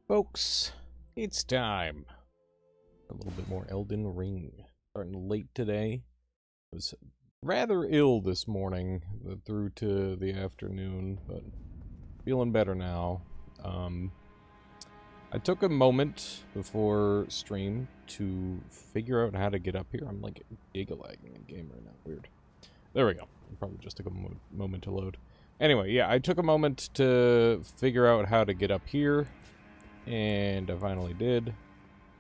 Folks, it's time. A little bit more Elden Ring. Starting late today. I was rather ill this morning through to the afternoon, but feeling better now. I took a moment before stream to figure out how to get up here. I'm like giga-lagging in game right now. Weird. There we go. It probably just took a moment to load. Anyway, yeah, I took a moment to figure out how to get up here. And I finally did.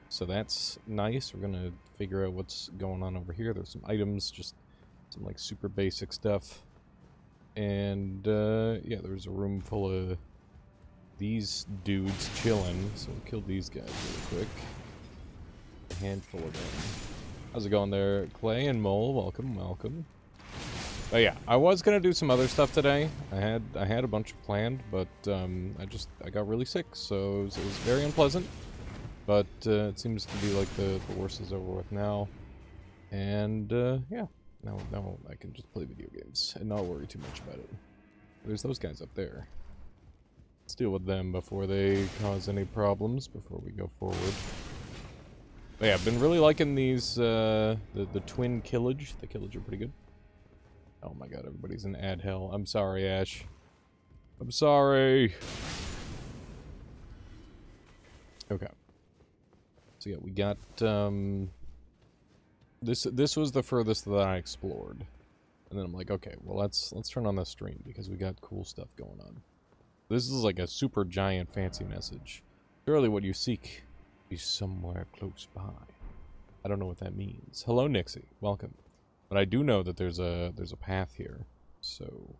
So that's nice. We're gonna figure out what's going on over here. There's some items, just some like super basic stuff. And yeah, there's a room full of these dudes chilling. So we'll kill these guys really quick. A handful of them. How's it going there, Clay and Mole? Welcome, welcome. But yeah, I was gonna do some other stuff today. I had a bunch planned, but I got really sick, so it was very unpleasant. But it seems to be like the worst is over with now, and yeah, now I can just play video games and not worry too much about it. There's those guys up there. Let's deal with them before they cause any problems before we go forward. But yeah, I've been really liking these the twin killage. The killage are pretty good. Oh my god, everybody's in ad hell. I'm sorry, Ash. I'm sorry. Okay. So yeah, we got this was the furthest that I explored. And then I'm like, okay, well let's turn on the stream because we got cool stuff going on. This is like a super giant fancy message. Surely what you seek is somewhere close by. I don't know what that means. Hello, Nixie. Welcome. But I do know that there's a path here, so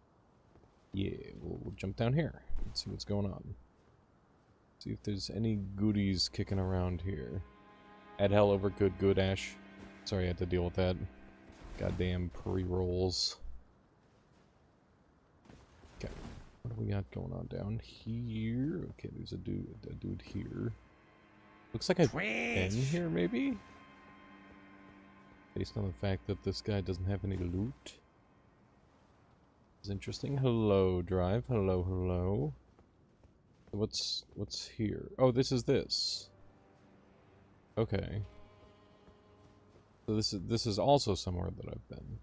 yeah, we'll jump down here and see what's going on. See if there's any goodies kicking around here. Add hell over good, Ash. Sorry I had to deal with that. Goddamn pre-rolls. Okay, what do we got going on down here? Okay, there's a dude here. Looks like I've been here, maybe? Based on the fact that this guy doesn't have any loot. It's interesting. Hello, Drive. Hello. What's here? Oh, this is this. Okay. So this is also somewhere that I've been.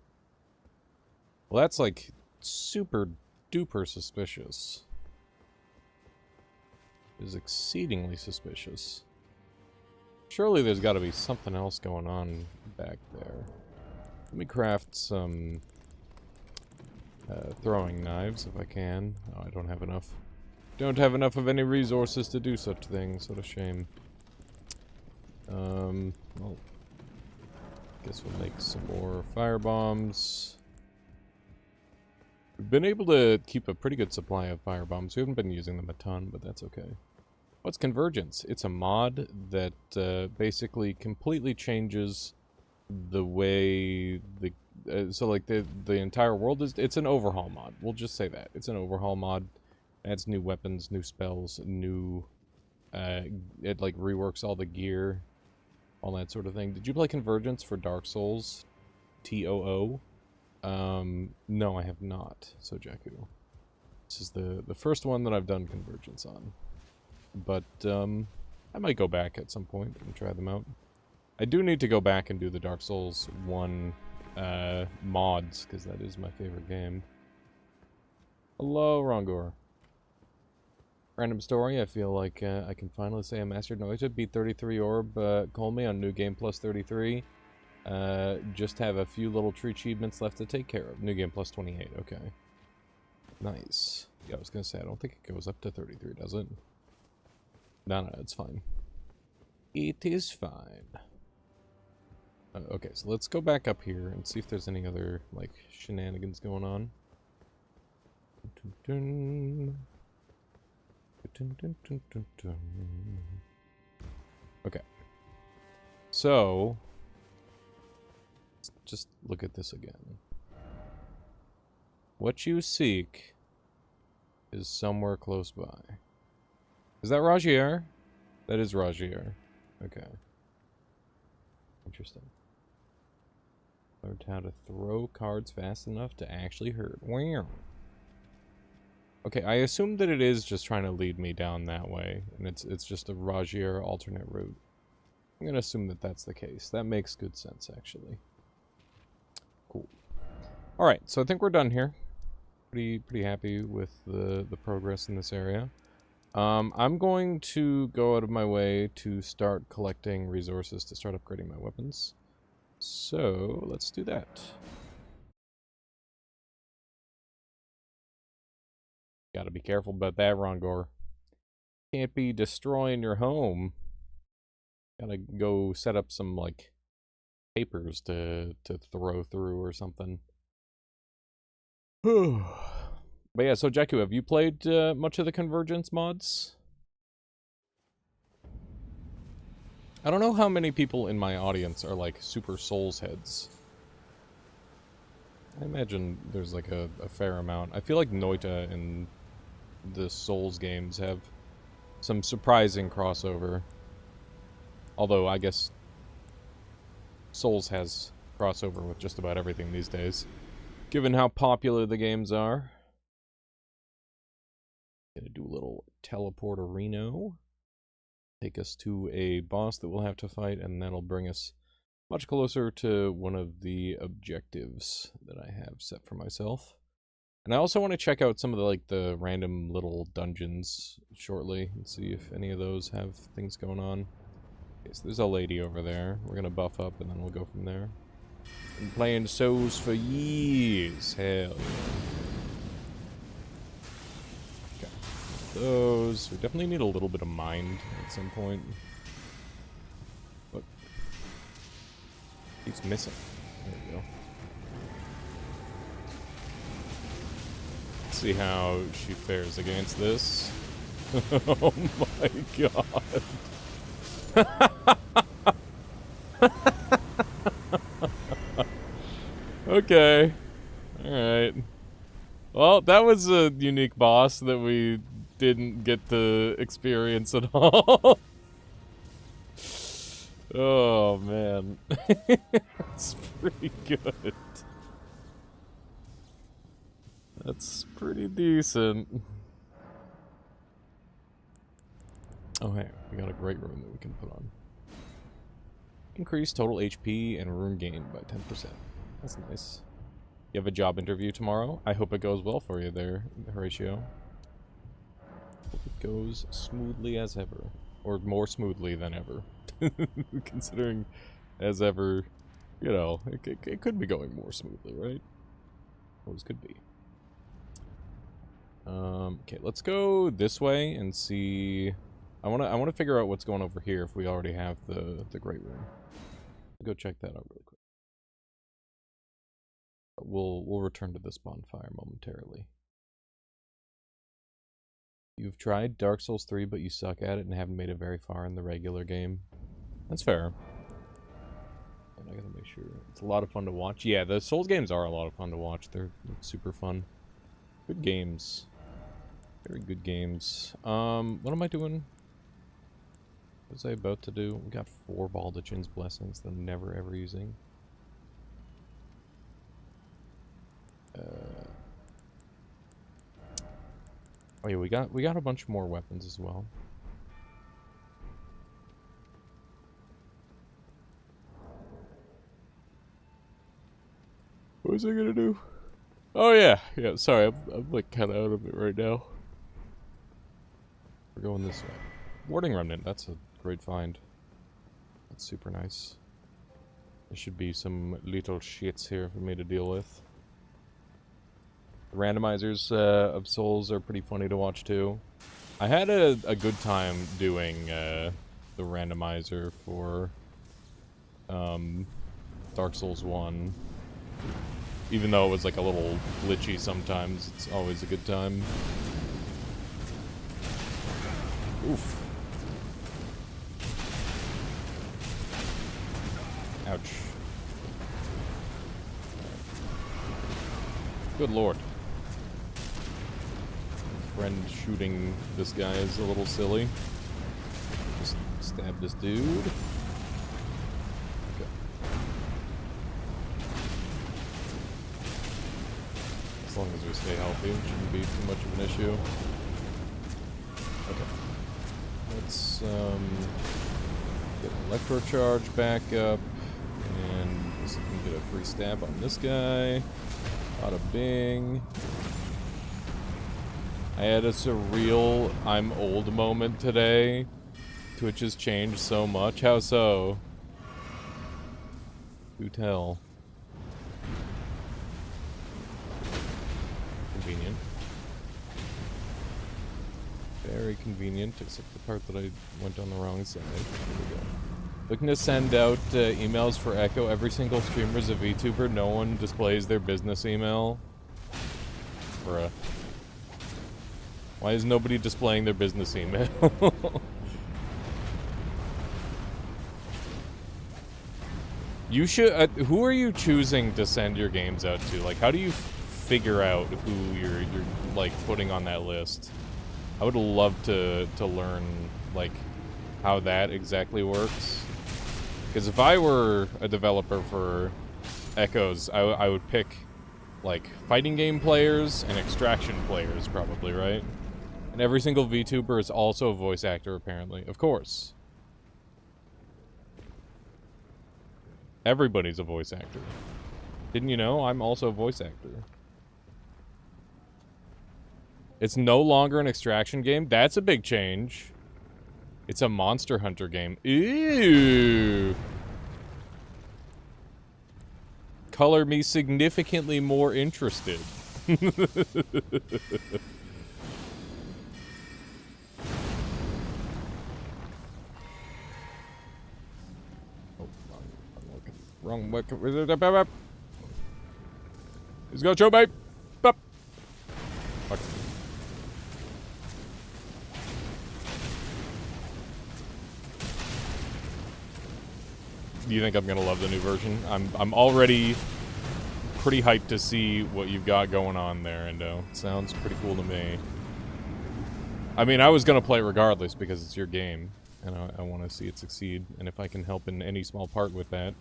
Well, that's like super duper suspicious. It is exceedingly suspicious. Surely there's got to be something else going on back there. Let me craft some throwing knives if I can. Oh, I don't have enough. Don't have enough of any resources to do such things. What a shame. Well, guess we'll make some more fire bombs. We've been able to keep a pretty good supply of fire bombs. We haven't been using them a ton, but that's okay. What's Convergence? It's a mod that basically completely changes the way so like the entire world is. It's an overhaul mod. We'll just say that it's an overhaul mod. Adds new weapons, new spells, new. It like reworks all the gear, all that sort of thing. Did you play Convergence for Dark Souls? TOO? No, I have not. So Jakku. This is the first one that I've done Convergence on. But, I might go back at some point and try them out. I do need to go back and do the Dark Souls 1, mods, because that is my favorite game. Hello, Rongor. Random story, I feel like, I can finally say I mastered Noita, beat 33 Orb, call me on New Game Plus 33. Just have a few little tree achievements left to take care of. New Game Plus 28, okay. Nice. Yeah, I was gonna say, I don't think it goes up to 33, does it? No, it's fine. It is fine. Okay, so let's go back up here and see if there's any other, like, shenanigans going on. Okay. So, let's just look at this again. What you seek is somewhere close by. Is that Rajier? That is Rajier. Okay. Interesting. Learned how to throw cards fast enough to actually hurt. Wow. Okay, I assume that it is just trying to lead me down that way, and it's just a Rajier alternate route. I'm gonna assume that that's the case. That makes good sense, actually. Cool. Alright, so I think we're done here. Pretty happy with the progress in this area. I'm going to go out of my way to start collecting resources to start upgrading my weapons. So, let's do that. Gotta be careful about that, Rongor. Can't be destroying your home. Gotta go set up some, like, papers to throw through or something. But yeah, so Jakku, have you played much of the Convergence mods? I don't know how many people in my audience are, like, super Souls heads. I imagine there's, like, a fair amount. I feel like Noita and the Souls games have some surprising crossover. Although, I guess Souls has crossover with just about everything these days, given how popular the games are. Gonna do a little teleporterino. Take us to a boss that we'll have to fight, and that'll bring us much closer to one of the objectives that I have set for myself. And I also want to check out some of the, like, the random little dungeons shortly and see if any of those have things going on. Okay, so there's a lady over there. We're gonna buff up and then we'll go from there. Been playing Souls for years. Hell yeah. Okay. Those. We definitely need a little bit of mind at some point. What? Keeps missing. There we go. Let's see how she fares against this. Oh my god. Okay. Alright. Well, that was a unique boss that we didn't get to experience at all. Oh, man. That's pretty good. That's pretty decent. Oh, hey, we got a great rune that we can put on. Increase total HP and rune gain by 10%. That's nice. You have a job interview tomorrow? I hope it goes well for you there, Horatio. Hope it goes smoothly as ever. Or more smoothly than ever. Considering as ever, you know, it could be going more smoothly, right? Always could be. Okay, let's go this way and see. I wanna figure out what's going over here if we already have the Great Room. Go check that out really quick. We'll return to this bonfire momentarily. You've tried Dark Souls 3, but you suck at it and haven't made it very far in the regular game. That's fair. And I gotta make sure. It's a lot of fun to watch. Yeah, the Souls games are a lot of fun to watch. They're super fun. Good games. Very good games. What am I doing? What was I about to do? We got 4 Baldachin's Blessings that I'm never ever using. Oh yeah, we got a bunch more weapons as well. What was I gonna do? Oh yeah, sorry, I'm like kinda out of it right now. We're going this way. Warding Remnant, that's a great find. That's super nice. There should be some little shits here for me to deal with. The randomizers of Souls are pretty funny to watch too. I had a good time doing the randomizer for Dark Souls 1. Even though it was like a little glitchy sometimes, it's always a good time. Oof. Ouch. Good lord. Friend shooting this guy is a little silly. Just stab this dude. Okay. As long as we stay healthy, it shouldn't be too much of an issue. Okay. Let's get electro charge back up, and see if we can get a free stab on this guy. Bada bing. I had a surreal I'm old moment today. Twitch has changed so much. How so? Do tell. Convenient. Very convenient, except the part that I went on the wrong side. There we go. Looking to send out emails for Echo. Every single streamer is a VTuber. No one displays their business email. Bruh. Why is nobody displaying their business email? You should. Who are you choosing to send your games out to? Like, how do you figure out who you're like putting on that list? I would love to learn like how that exactly works. Because if I were a developer for Echoes, I would pick like fighting game players and extraction players, probably, right? And every single VTuber is also a voice actor, apparently. Of course. Everybody's a voice actor. Didn't you know? I'm also a voice actor. It's no longer an extraction game. That's a big change. It's a Monster Hunter game. Ew. Color me significantly more interested. Wrong way. He's gonna chow me. Fuck. Do you think I'm gonna love the new version? I'm already pretty hyped to see what you've got going on there, Endo. Sounds pretty cool to me. I mean, I was gonna play it regardless because it's your game, and I want to see it succeed. And if I can help in any small part with that,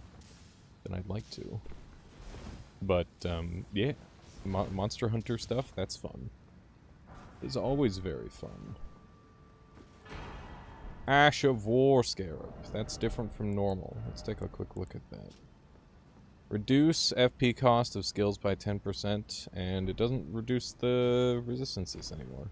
then I'd like to. But, yeah. Monster Hunter stuff, that's fun. It's always very fun. Ash of War Scarab. That's different from normal. Let's take a quick look at that. Reduce FP cost of skills by 10%, and it doesn't reduce the resistances anymore.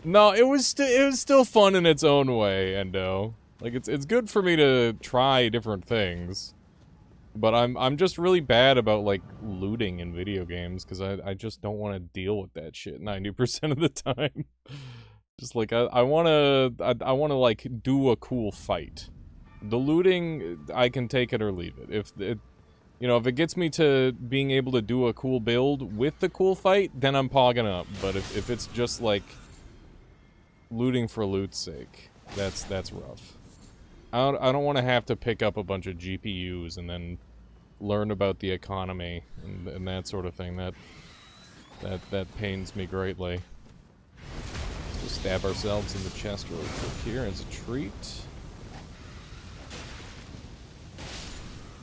No, it was still fun in its own way, Endo. Like it's good for me to try different things, but I'm just really bad about like looting in video games because I just don't want to deal with that shit 90% of the time. Just like I wanna like do a cool fight. The looting, I can take it or leave it. If it, you know, if it gets me to being able to do a cool build with the cool fight, then I'm pogging up. But if it's just like looting for loot's sake, that's rough. I don't want to have to pick up a bunch of GPUs and then learn about the economy and that sort of thing. That pains me greatly. Let's stab ourselves in the chest really quick here as a treat.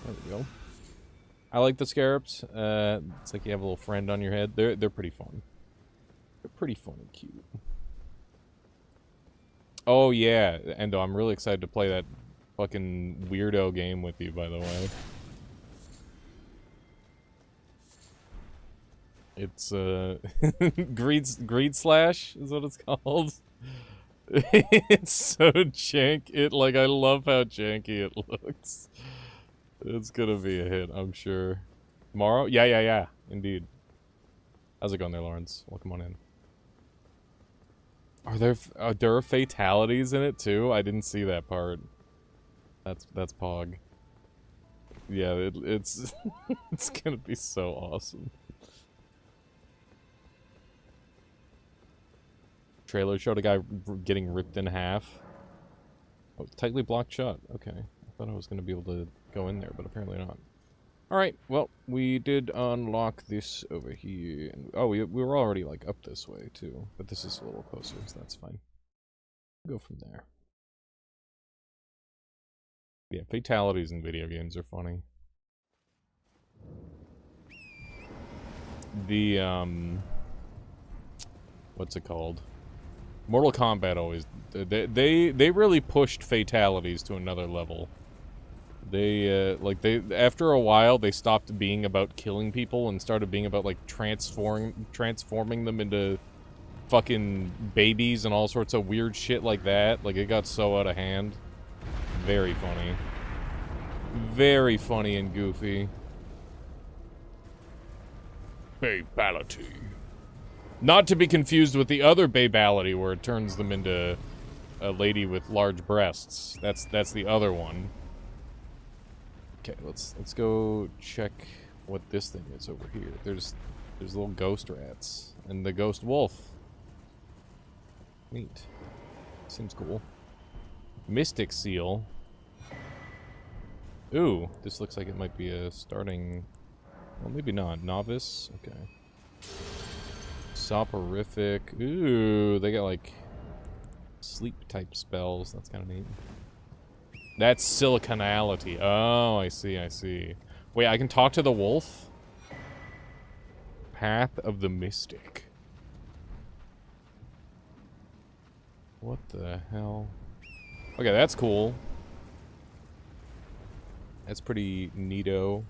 There we go. I like the scarabs. It's like you have a little friend on your head. They're pretty fun. They're pretty fun and cute. Oh yeah, Endo, I'm really excited to play that fucking weirdo game with you, by the way. It's Greed Slash is what it's called. It's so jank. I love how janky it looks. It's gonna be a hit, I'm sure. Tomorrow? Yeah, indeed. How's it going there, Lawrence? Welcome on in. Are there fatalities in it too? I didn't see that part. That's Pog. Yeah, it's it's gonna be so awesome. Trailer showed a guy getting ripped in half. Oh, tightly blocked shot. Okay, I thought I was gonna be able to go in there, but apparently not. Alright, well, we did unlock this over here. And, oh, we were already, like, up this way, too. But this is a little closer, so that's fine. Go from there. Yeah, fatalities in video games are funny. The, what's it called? Mortal Kombat always... They really pushed fatalities to another level. They, after a while, they stopped being about killing people and started being about, like, transforming them into fucking babies and all sorts of weird shit like that. Like, it got so out of hand. Very funny. Very funny and goofy. Babality. Not to be confused with the other babality where it turns them into a lady with large breasts. That's the other one. Okay, let's go check what this thing is over here. There's little ghost rats and the ghost wolf. Neat. Seems cool. Mystic seal. Ooh, this looks like it might be a starting... Well, maybe not. Novice? Okay. Soporific. Ooh, they got, like, sleep-type spells. That's kind of neat. That's siliconality. Oh, I see, I see. Wait, I can talk to the wolf? Path of the Mystic. What the hell? Okay, that's cool. That's pretty neato.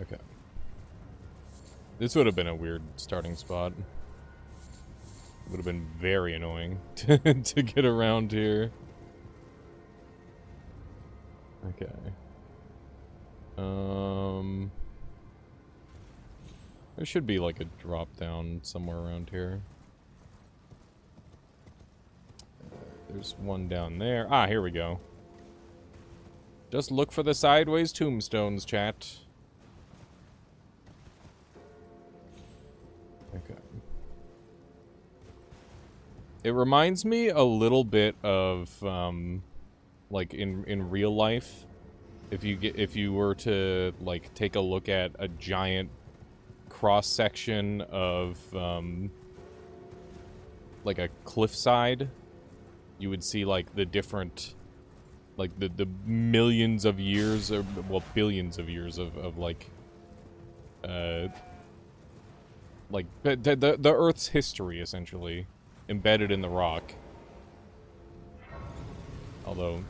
Okay. This would have been a weird starting spot. Would have been very annoying to get around here. Okay. There should be like a drop down somewhere around here. There's one down there. Ah, here we go. Just look for the sideways tombstones, chat. Okay. It reminds me a little bit of, like in real life, if you were to like take a look at a giant cross section of like a cliffside, you would see like the different, like the millions of years, or well, billions of years of like the Earth's history essentially embedded in the rock. Although,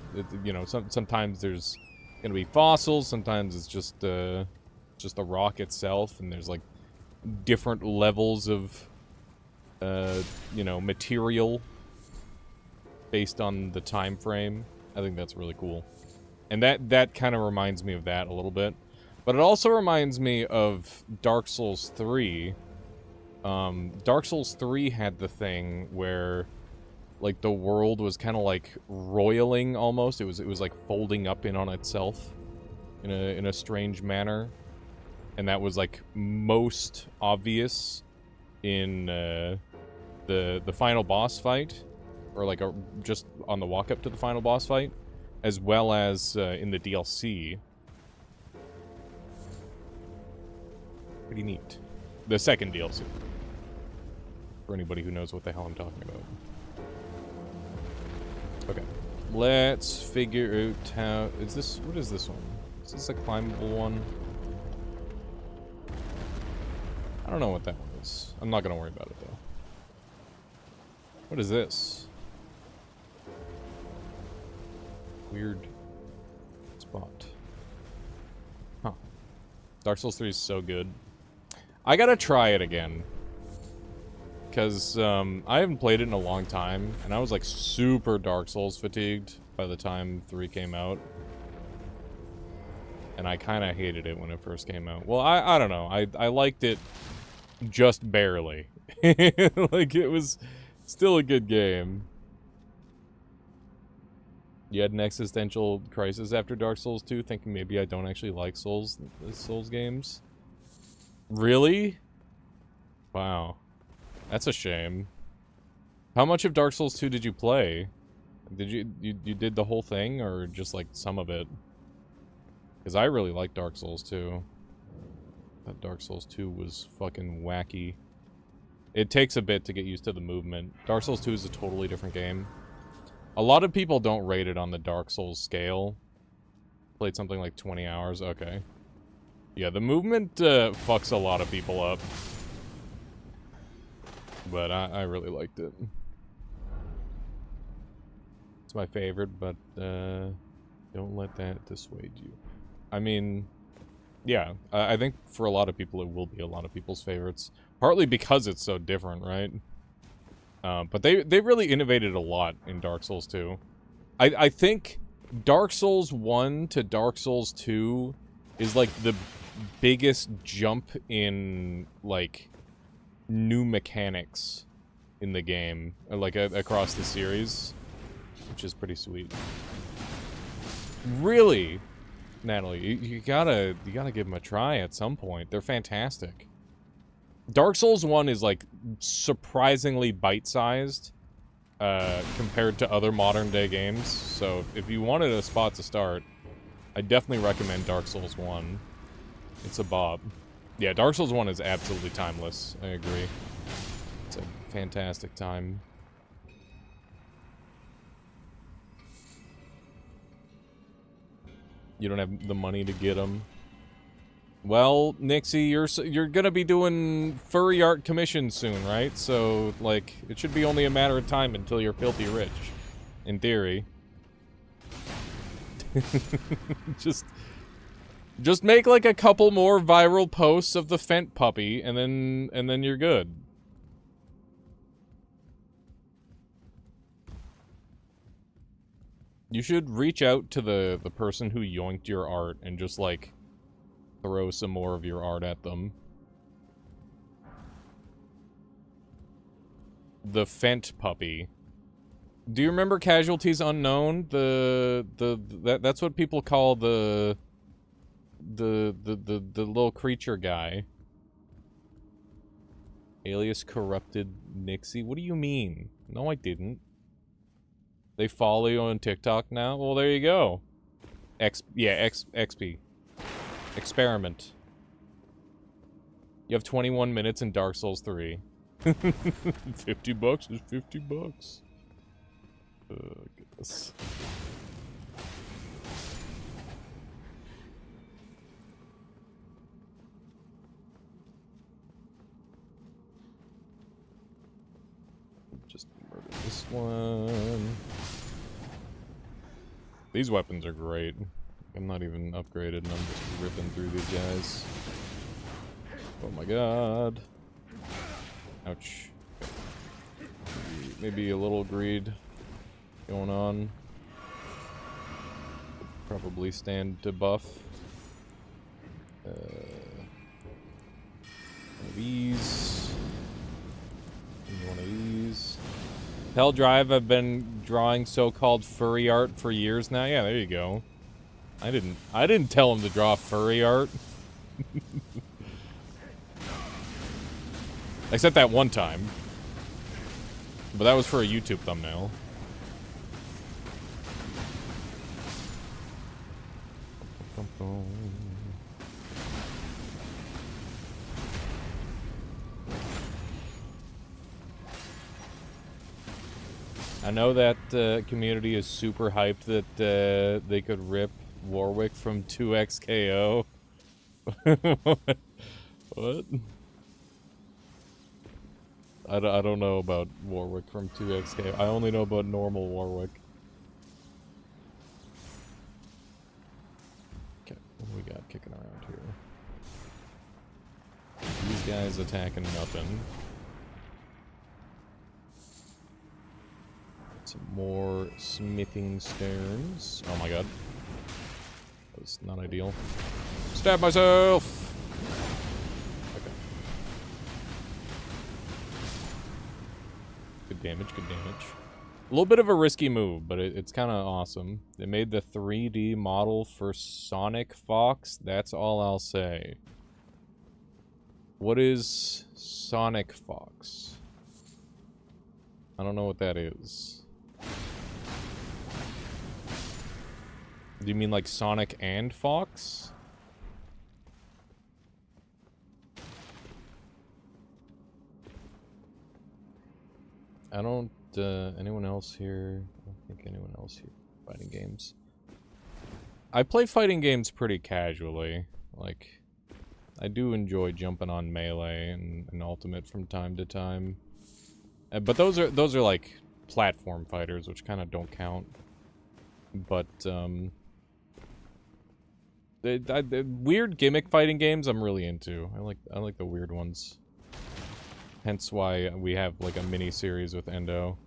you know, sometimes there's gonna be fossils, sometimes it's just the rock itself, and there's like different levels of you know, material based on the time frame. I think that's really cool. And that kind of reminds me of that a little bit. But it also reminds me of Dark Souls 3. Dark Souls 3 had the thing where like the world was kind of like roiling almost. It was like folding up in on itself in a strange manner. And that was like most obvious in the final boss fight, or like just on the walk up to the final boss fight, as well as in the DLC. Pretty neat. The second DLC. For anybody who knows what the hell I'm talking about. Okay. Let's figure out how... Is this... What is this one? Is this a climbable one? I don't know what that one is. I'm not gonna worry about it, though. What is this? Weird spot. Huh. Dark Souls 3 is so good. I gotta try it again. Because, I haven't played it in a long time, and I was, like, super Dark Souls fatigued by the time 3 came out. And I kind of hated it when it first came out. Well, I don't know. I liked it just barely. Like, it was still a good game. You had an existential crisis after Dark Souls 2, thinking maybe I don't actually like Souls games? Really? Wow. That's a shame. How much of Dark Souls 2 did you play? Did you did the whole thing, or just like some of it? Because I really like Dark Souls 2. That Dark Souls 2 was fucking wacky. It takes a bit to get used to the movement. Dark Souls 2 is a totally different game. A lot of people don't rate it on the Dark Souls scale. Played something like 20 hours, okay. Yeah, the movement fucks a lot of people up. But I really liked it. It's my favorite, but don't let that dissuade you. I mean, yeah, I think for a lot of people it will be a lot of people's favorites. Partly because it's so different, right? But they really innovated a lot in Dark Souls 2. I think Dark Souls 1 to Dark Souls 2 is like the biggest jump in like new mechanics in the game, like across the series, which is pretty sweet. Really, Natalie, you gotta give them a try at some point. They're fantastic. Dark Souls 1 is like surprisingly bite-sized compared to other modern-day games. So if you wanted a spot to start, I definitely recommend Dark Souls 1. It's a bop. Yeah, Dark Souls 1 is absolutely timeless. I agree. It's a fantastic time. You don't have the money to get them. Well, Nixie, you're gonna be doing furry art commissions soon, right? So, like, it should be only a matter of time until you're filthy rich. In theory. Just make like a couple more viral posts of the Fent puppy, and then you're good. You should reach out to the person who yoinked your art and just like throw some more of your art at them. The Fent puppy. Do you remember Casualties Unknown? That's what people call the little creature guy. Alias Corrupted Nixie. What do you mean? No, I didn't. They follow you on TikTok now? Well, there you go. XP. Experiment. You have 21 minutes in Dark Souls 3. 50 bucks is 50 bucks. Oh, goodness. Just murder this one. These weapons are great. I'm not even upgraded and I'm just ripping through these guys. Oh my god. Ouch. Maybe a little greed going on. Probably stand to buff. One of these. And one of these. Hell Drive, I've been drawing so-called furry art for years now. Yeah, there you go. I didn't tell him to draw furry art. Except that one time. But that was for a YouTube thumbnail. I know that community is super hyped that they could rip Warwick from 2XKO. What? I don't know about Warwick from 2XKO. I only know about normal Warwick. Okay, what do we got kicking around here? These guys attacking nothing. Some more smithing stones. Oh my god. That was not ideal. Stab myself! Okay. Good damage, good damage. A little bit of a risky move, but it's kind of awesome. They made the 3D model for Sonic Fox. That's all I'll say. What is Sonic Fox? I don't know what that is. Do you mean like Sonic and Fox? I don't anyone else here? I don't think anyone else here. Fighting games. I play fighting games pretty casually. Like, I do enjoy jumping on Melee and Ultimate from time to time. But those are like platform fighters, which kind of don't count. But the weird gimmick fighting games I'm really into. I like the weird ones. Hence why we have like a mini series with Endo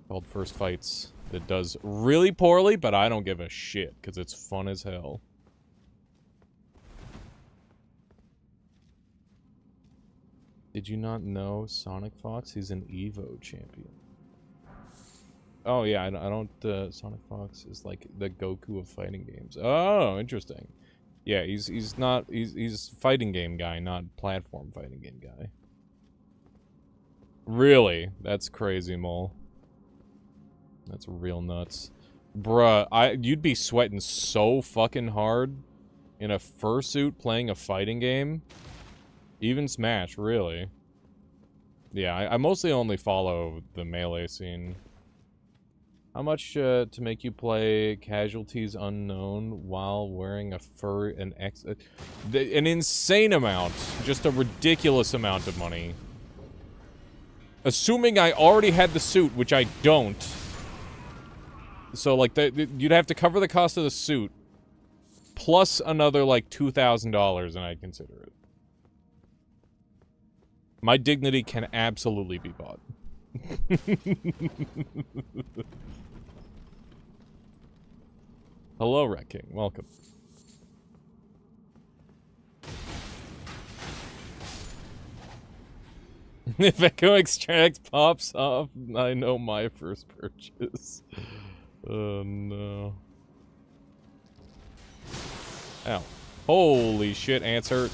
called First Fights that does really poorly, but I don't give a shit because it's fun as hell. Did you not know Sonic Fox? He's an Evo champion. Oh yeah, I don't. Sonic Fox is like the Goku of fighting games. Oh, interesting. Yeah, he's not. He's fighting game guy, not platform fighting game guy. Really? That's crazy, Mole. That's real nuts. Bruh, you'd be sweating so fucking hard in a fursuit playing a fighting game. Even Smash, really. Yeah, I mostly only follow the Melee scene. How much to make you play Casualties Unknown while wearing a an insane amount. Just a ridiculous amount of money. Assuming I already had the suit, which I don't. So, like, you'd have to cover the cost of the suit. Plus another, like, $2,000, and I'd consider it. My dignity can absolutely be bought. Hello, Rat King. Welcome. If Echo Extract pops off, I know my first purchase. Oh, no. Ow. Holy shit, ants hurt.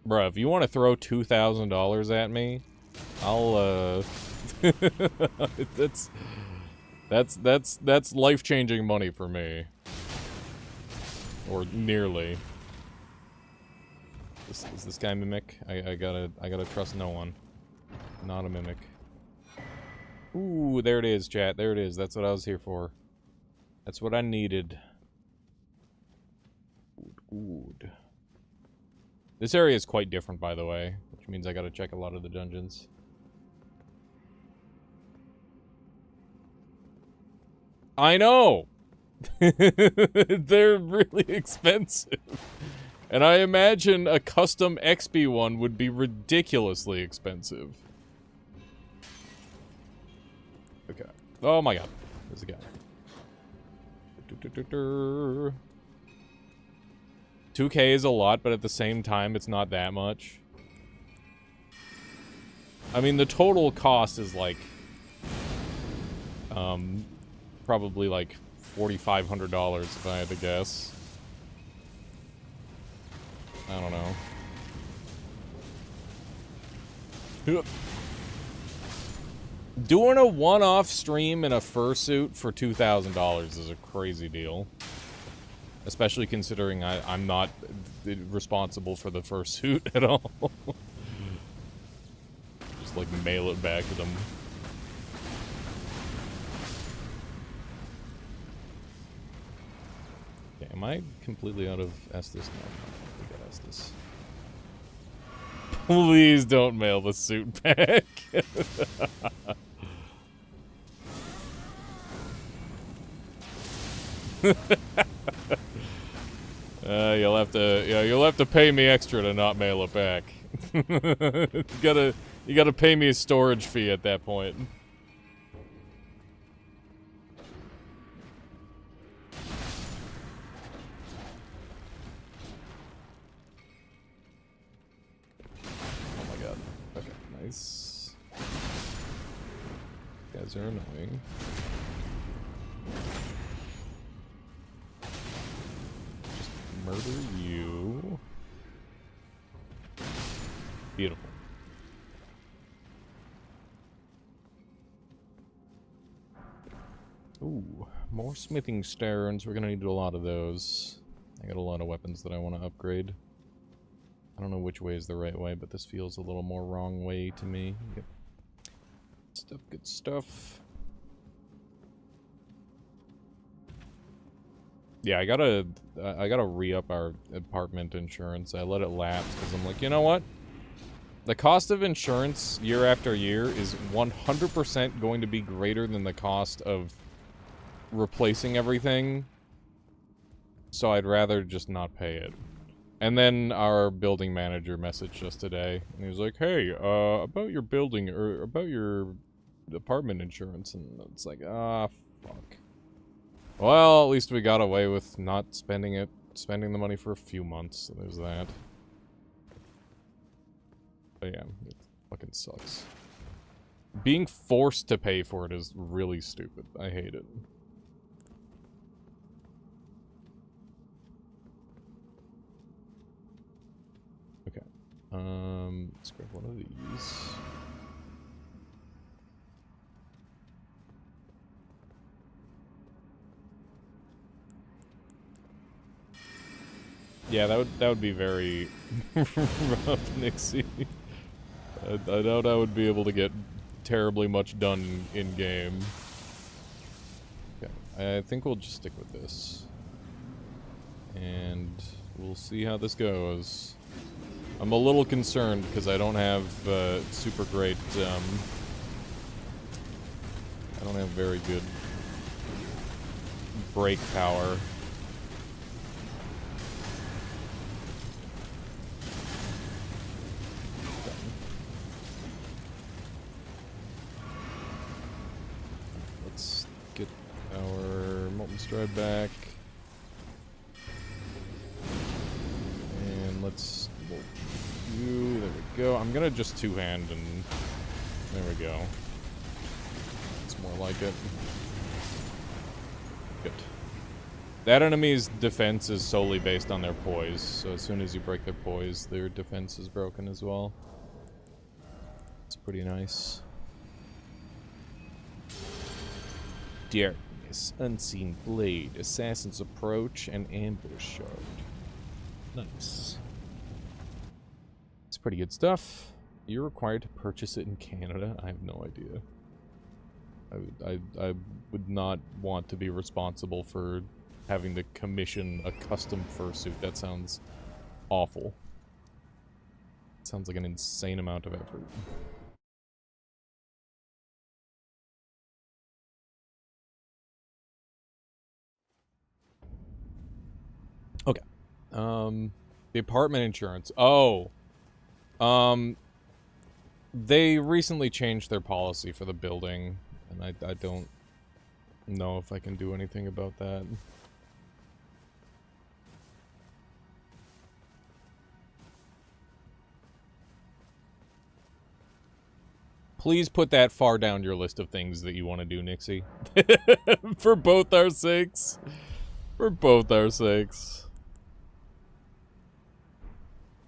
Bruh, if you want to throw $2,000 at me, I'll, that's life-changing money for me. Or nearly. Is this guy Mimic? I gotta trust no one. Not a Mimic. Ooh, there it is, chat. There it is. That's what I was here for. That's what I needed. Good. This area is quite different, by the way, which means I gotta check a lot of the dungeons. I know! They're really expensive. And I imagine a custom XP one would be ridiculously expensive. Okay. Oh my god. There's a guy. 2K is a lot, but at the same time, it's not that much. I mean, the total cost is like... probably like $4,500 if I had to guess. I don't know. Doing a one-off stream in a fursuit for $2,000 is a crazy deal. Especially considering I'm not responsible for the fursuit at all. Just like mail it back to them. Okay, am I completely out of Estus? No, I got Estus. Please don't mail the suit back. You'll have to pay me extra to not mail it back. You gotta pay me a storage fee at that point. Oh my god. Okay, nice. You guys are annoying. Murder you. Beautiful. Ooh, more smithing stones. We're gonna need a lot of those. I got a lot of weapons that I want to upgrade. I don't know which way is the right way, but this feels a little more wrong way to me. Yep. Stuff, good stuff. Yeah, I gotta re-up our apartment insurance. I let it lapse because I'm like, you know what? The cost of insurance year after year is 100% going to be greater than the cost of replacing everything. So I'd rather just not pay it. And then our building manager messaged us today, and he was like, hey, about your building, or about your apartment insurance, and it's like, ah, fuck. Well, at least we got away with not spending the money for a few months, so there's that. But yeah, it fucking sucks. Being forced to pay for it is really stupid. I hate it. Okay. Let's grab one of these. Yeah, that would be very rough, Nixie. I doubt I would be able to get terribly much done in game. Okay, I think we'll just stick with this. And we'll see how this goes. I'm a little concerned because I don't have super great, I don't have very good brake power. Let's get our Molten Stride back. And let's bolt you. There we go. I'm gonna just two-hand and there we go. It's more like it. Good. That enemy's defense is solely based on their poise, so as soon as you break their poise, their defense is broken as well. It's pretty nice. Darkness, Unseen Blade, Assassin's Approach, and Ambush Shard. Nice. It's pretty good stuff. You're required to purchase it in Canada? I have no idea. I would not want to be responsible for having to commission a custom fursuit. That sounds awful. It sounds like an insane amount of effort. Okay. The apartment insurance. Oh. They recently changed their policy for the building, and I don't know if I can do anything about that. Please put that far down your list of things that you want to do, Nixie. For both our sakes. For both our sakes.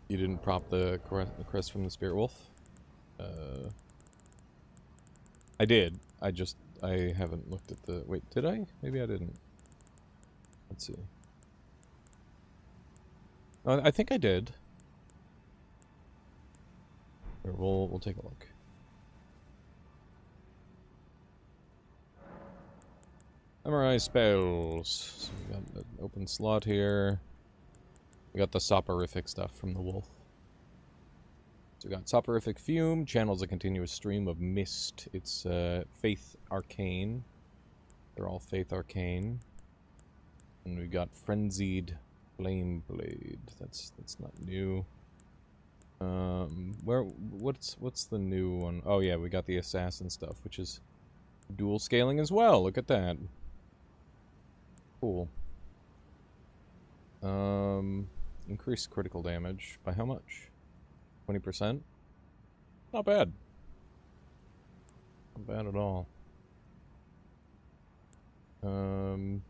You didn't prop the crest from the Spirit Wolf? I did. I haven't looked at the... Wait, did I? Maybe I didn't. Let's see. I think I did. Here, we'll take a look. Memorize spells. So we got an open slot here. We got the soporific stuff from the wolf. So we got Soporific Fume, channels a continuous stream of mist. It's Faith Arcane. They're all Faith Arcane. And we got Frenzied Flame Blade. That's not new. What's the new one? Oh yeah, we got the Assassin stuff, which is dual scaling as well. Look at that. Cool. Increased critical damage. By how much? 20%? Not bad. Not bad at all. What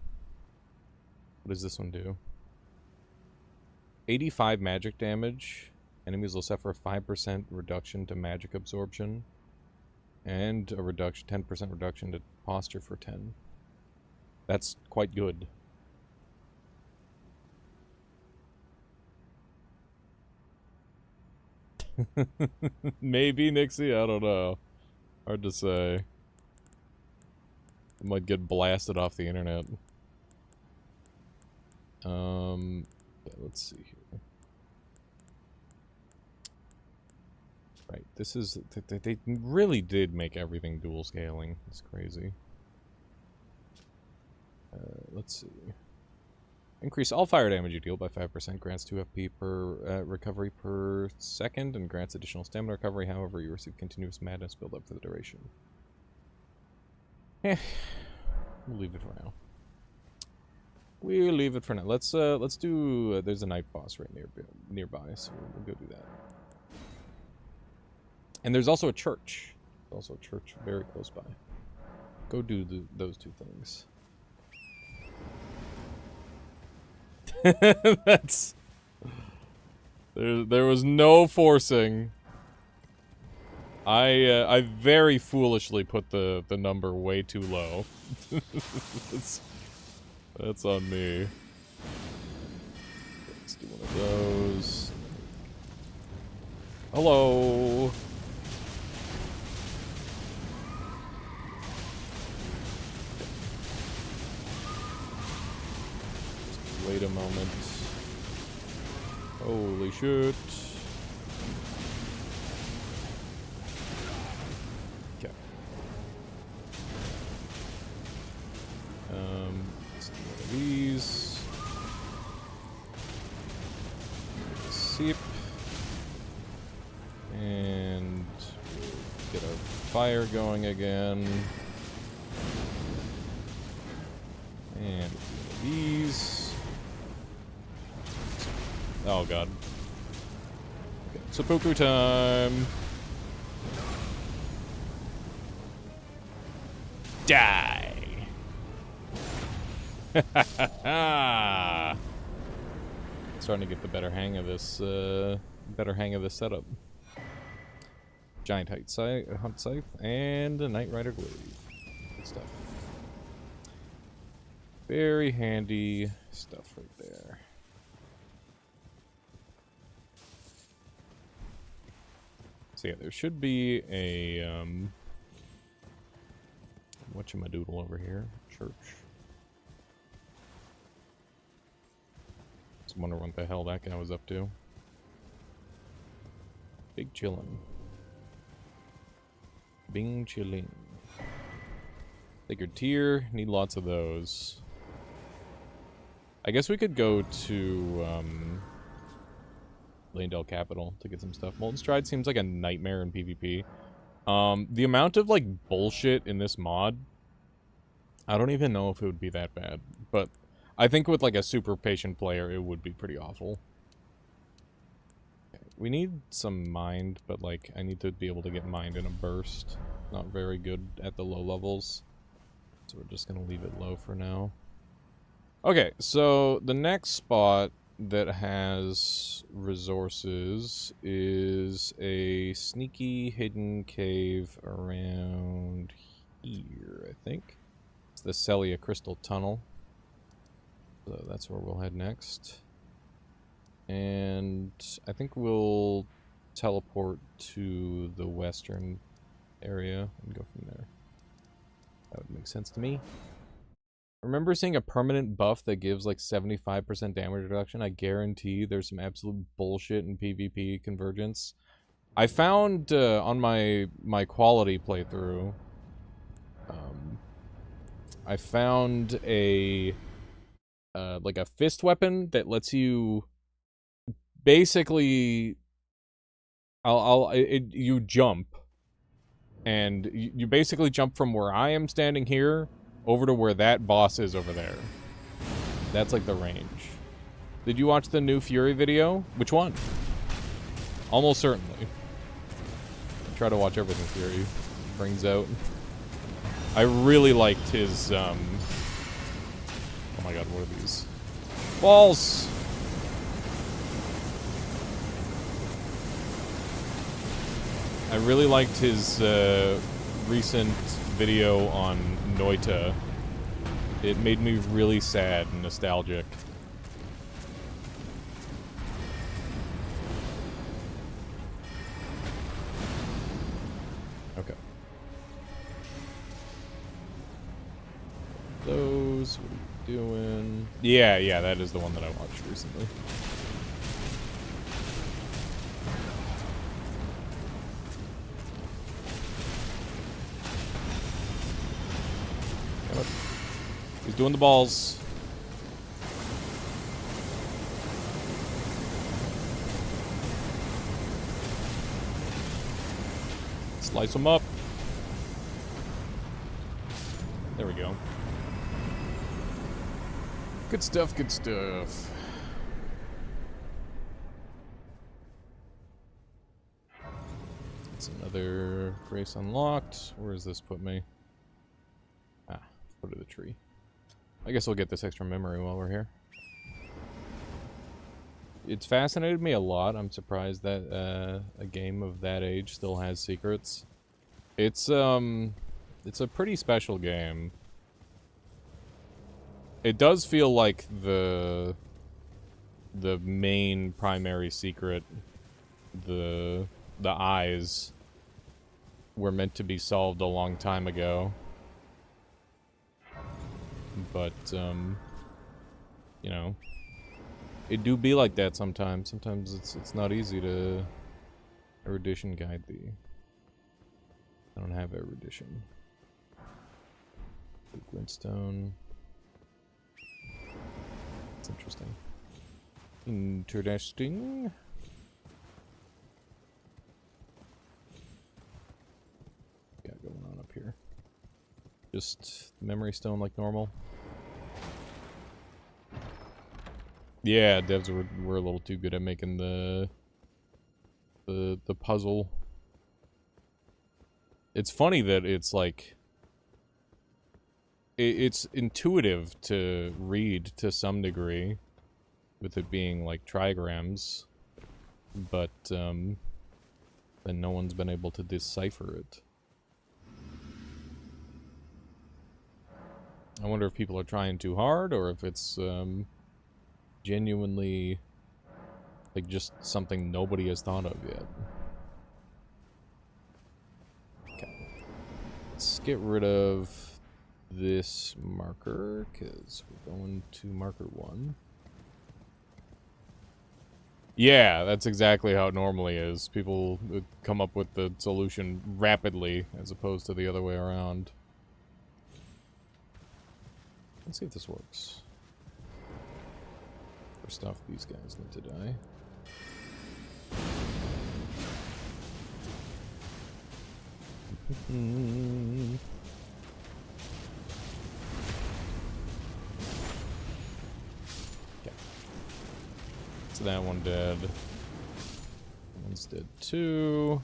does this one do? 85 magic damage. Enemies will suffer a 5% reduction to magic absorption. And a 10% reduction to posture for 10. That's quite good. Maybe, Nixie? I don't know. Hard to say. I might get blasted off the internet. Yeah, let's see here. Right, this is... They really did make everything dual scaling. It's crazy. Let's see. Increase all fire damage you deal by 5%, grants 2 FP per recovery per second, and grants additional stamina recovery. However, you receive continuous madness build up for the duration. Eh, we'll leave it for now. We'll leave it for now. Let's do. There's a night boss right nearby, so we'll go do that. And there's also a church. There's also a church very close by. Go do those two things. That's... There was no forcing. I very foolishly put the number way too low. That's on me. Let's do one of those. Hello. Wait a moment. Holy shit. Okay. Let's do one of these. Seep. And get our fire going again. And these. Oh god. Okay. Seppuku time. Die. Starting to get the better hang of this setup. Giant hunt scythe and a Knight Rider glaive. Good stuff. Very handy stuff right there. So yeah, there should be a whatchamadoodle over here. Church. Just wonder what the hell that guy was up to. Big chillin'. Bing chillin'. Sacred tier, need lots of those. I guess we could go to Lanedale Capital to get some stuff. Molten Stride seems like a nightmare in PvP. The amount of, like, bullshit in this mod, I don't even know if it would be that bad. But I think with, like, a super patient player, it would be pretty awful. Okay, we need some mind, but, like, I need to be able to get mind in a burst. Not very good at the low levels. So we're just gonna leave it low for now. Okay, so the next spot that has resources is a sneaky hidden cave around here, I think. It's the Celia Crystal Tunnel. So that's where we'll head next. And I think we'll teleport to the western area and go from there. That would make sense to me. I remember seeing a permanent buff that gives like 75% damage reduction. I guarantee there's some absolute bullshit in PvP Convergence. I found on my quality playthrough, I found a like a fist weapon that lets you basically you jump, and you basically jump from where I am standing here over to where that boss is over there. That's like the range. Did you watch the new Fury video? Which one? Almost certainly. I try to watch everything Fury brings out. I really liked his, oh my god, what are these? Balls! I really liked his, recent video on Noita. It made me really sad and nostalgic. Rose, what are you doing? Yeah, that is the one that I watched recently. He's doing the balls. Slice him up. There we go. Good stuff, good stuff. It's another race unlocked. Where does this put me? Ah, foot of the tree. I guess we'll get this extra memory while we're here. It's fascinated me a lot. I'm surprised that a game of that age still has secrets. It's a pretty special game. It does feel like the main primary secret, the eyes, were meant to be solved a long time ago. But, you know, it do be like that sometimes. Sometimes it's not easy to erudition guide thee. I don't have erudition. Glintstone. It's interesting. Interesting. Got going on up here. Just memory stone like normal. Yeah, devs were a little too good at making the puzzle. It's funny that it's like it's intuitive to read to some degree, with it being like trigrams, but then no one's been able to decipher it. I wonder if people are trying too hard, or if it's genuinely like just something nobody has thought of yet. Okay. Let's get rid of this marker, because we're going to marker 1. Yeah, that's exactly how it normally is. People come up with the solution rapidly, as opposed to the other way around. Let's see if this works. First off, these guys need to die. Okay. So that one dead. One's dead too.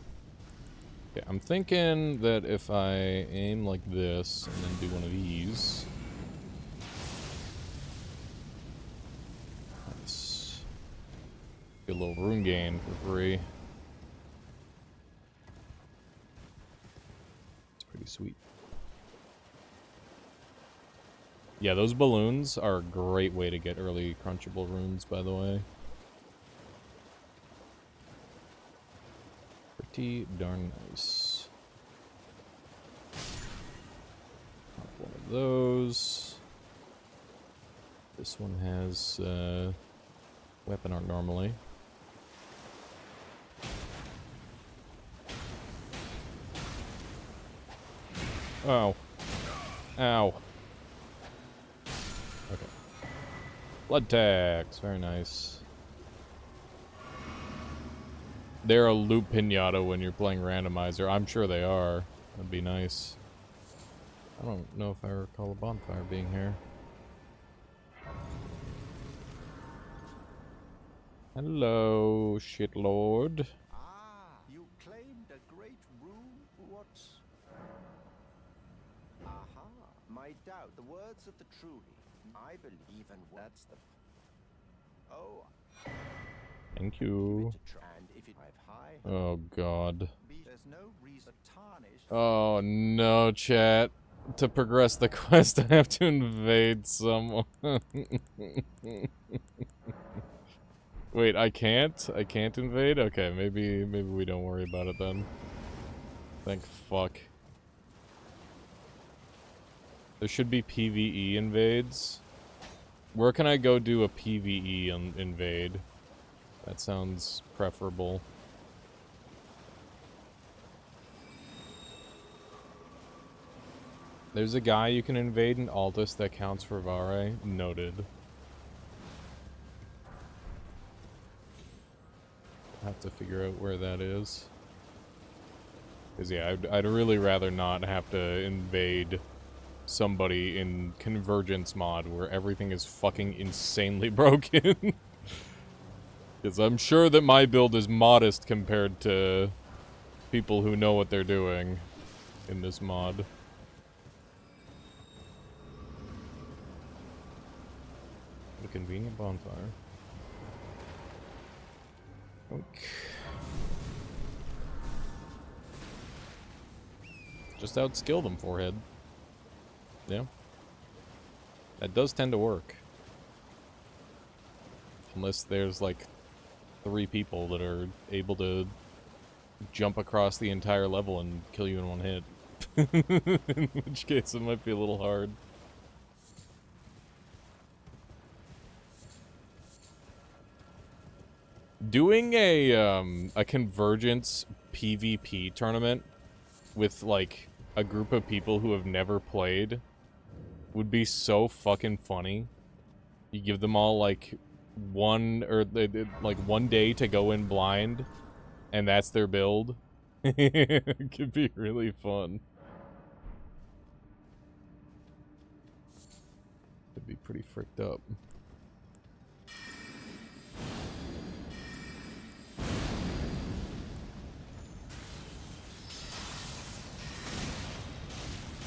Okay, I'm thinking that if I aim like this and then do one of these. Nice. Get a little rune gain for free. Pretty sweet. Yeah, those balloons are a great way to get early crunchable runes, by the way. Pretty darn nice. Pop one of those. This one has weapon art normally. Oh. Ow. Okay. Blood tax. Very nice. They're a loop pinata when you're playing randomizer. I'm sure they are. That'd be nice. I don't know if I recall a bonfire being here. Hello, shitlord. Ah, you claimed a great rune? What? Aha, my doubt. The words of the truly. I believe in that's the. Oh. Thank you. And if it high, Oh god. there's no reason tarnish. Oh no, chat. To progress the quest, I have to invade someone. Wait, I can't? I can't invade? Okay, maybe we don't worry about it then. Thank fuck. There should be PvE invades. Where can I go do a PvE invade? That sounds preferable. There's a guy you can invade in Altus that counts for Vare. Noted. Have to figure out where that is. Because, yeah, I'd really rather not have to invade somebody in Convergence mod where everything is fucking insanely broken. Because I'm sure that my build is modest compared to people who know what they're doing in this mod. A convenient bonfire. Okay. Just outskill them, forehead. Yeah. That does tend to work. Unless there's like 3 people that are able to jump across the entire level and kill you in one hit. In which case it might be a little hard. Doing a Convergence PvP tournament with like a group of people who have never played would be so fucking funny. You give them all like one day to go in blind, and that's their build. It could be really fun. It'd be pretty fricked up.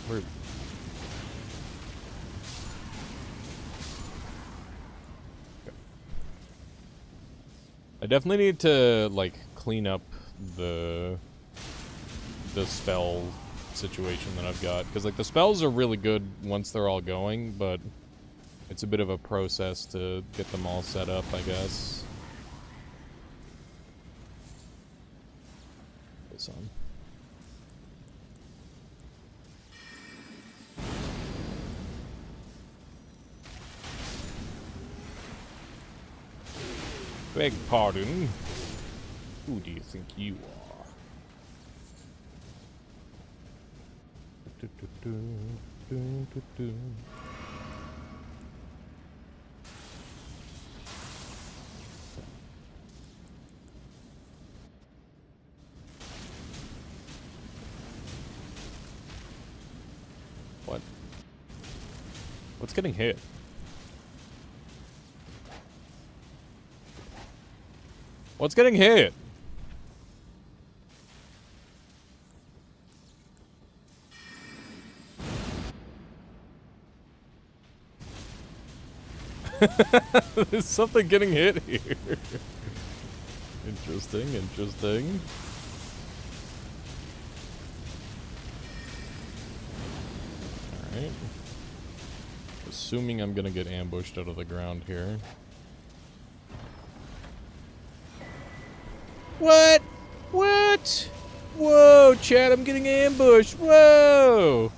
Where? I definitely need to, like, clean up the spell situation that I've got. Because, like, the spells are really good once they're all going, but it's a bit of a process to get them all set up, I guess. This on. Beg pardon. Who do you think you are? What? What's getting hit? What's getting hit? There's something getting hit here. Interesting, interesting. Alright. Assuming I'm gonna get ambushed out of the ground here. What? What? Whoa, Chad, I'm getting ambushed. Whoa!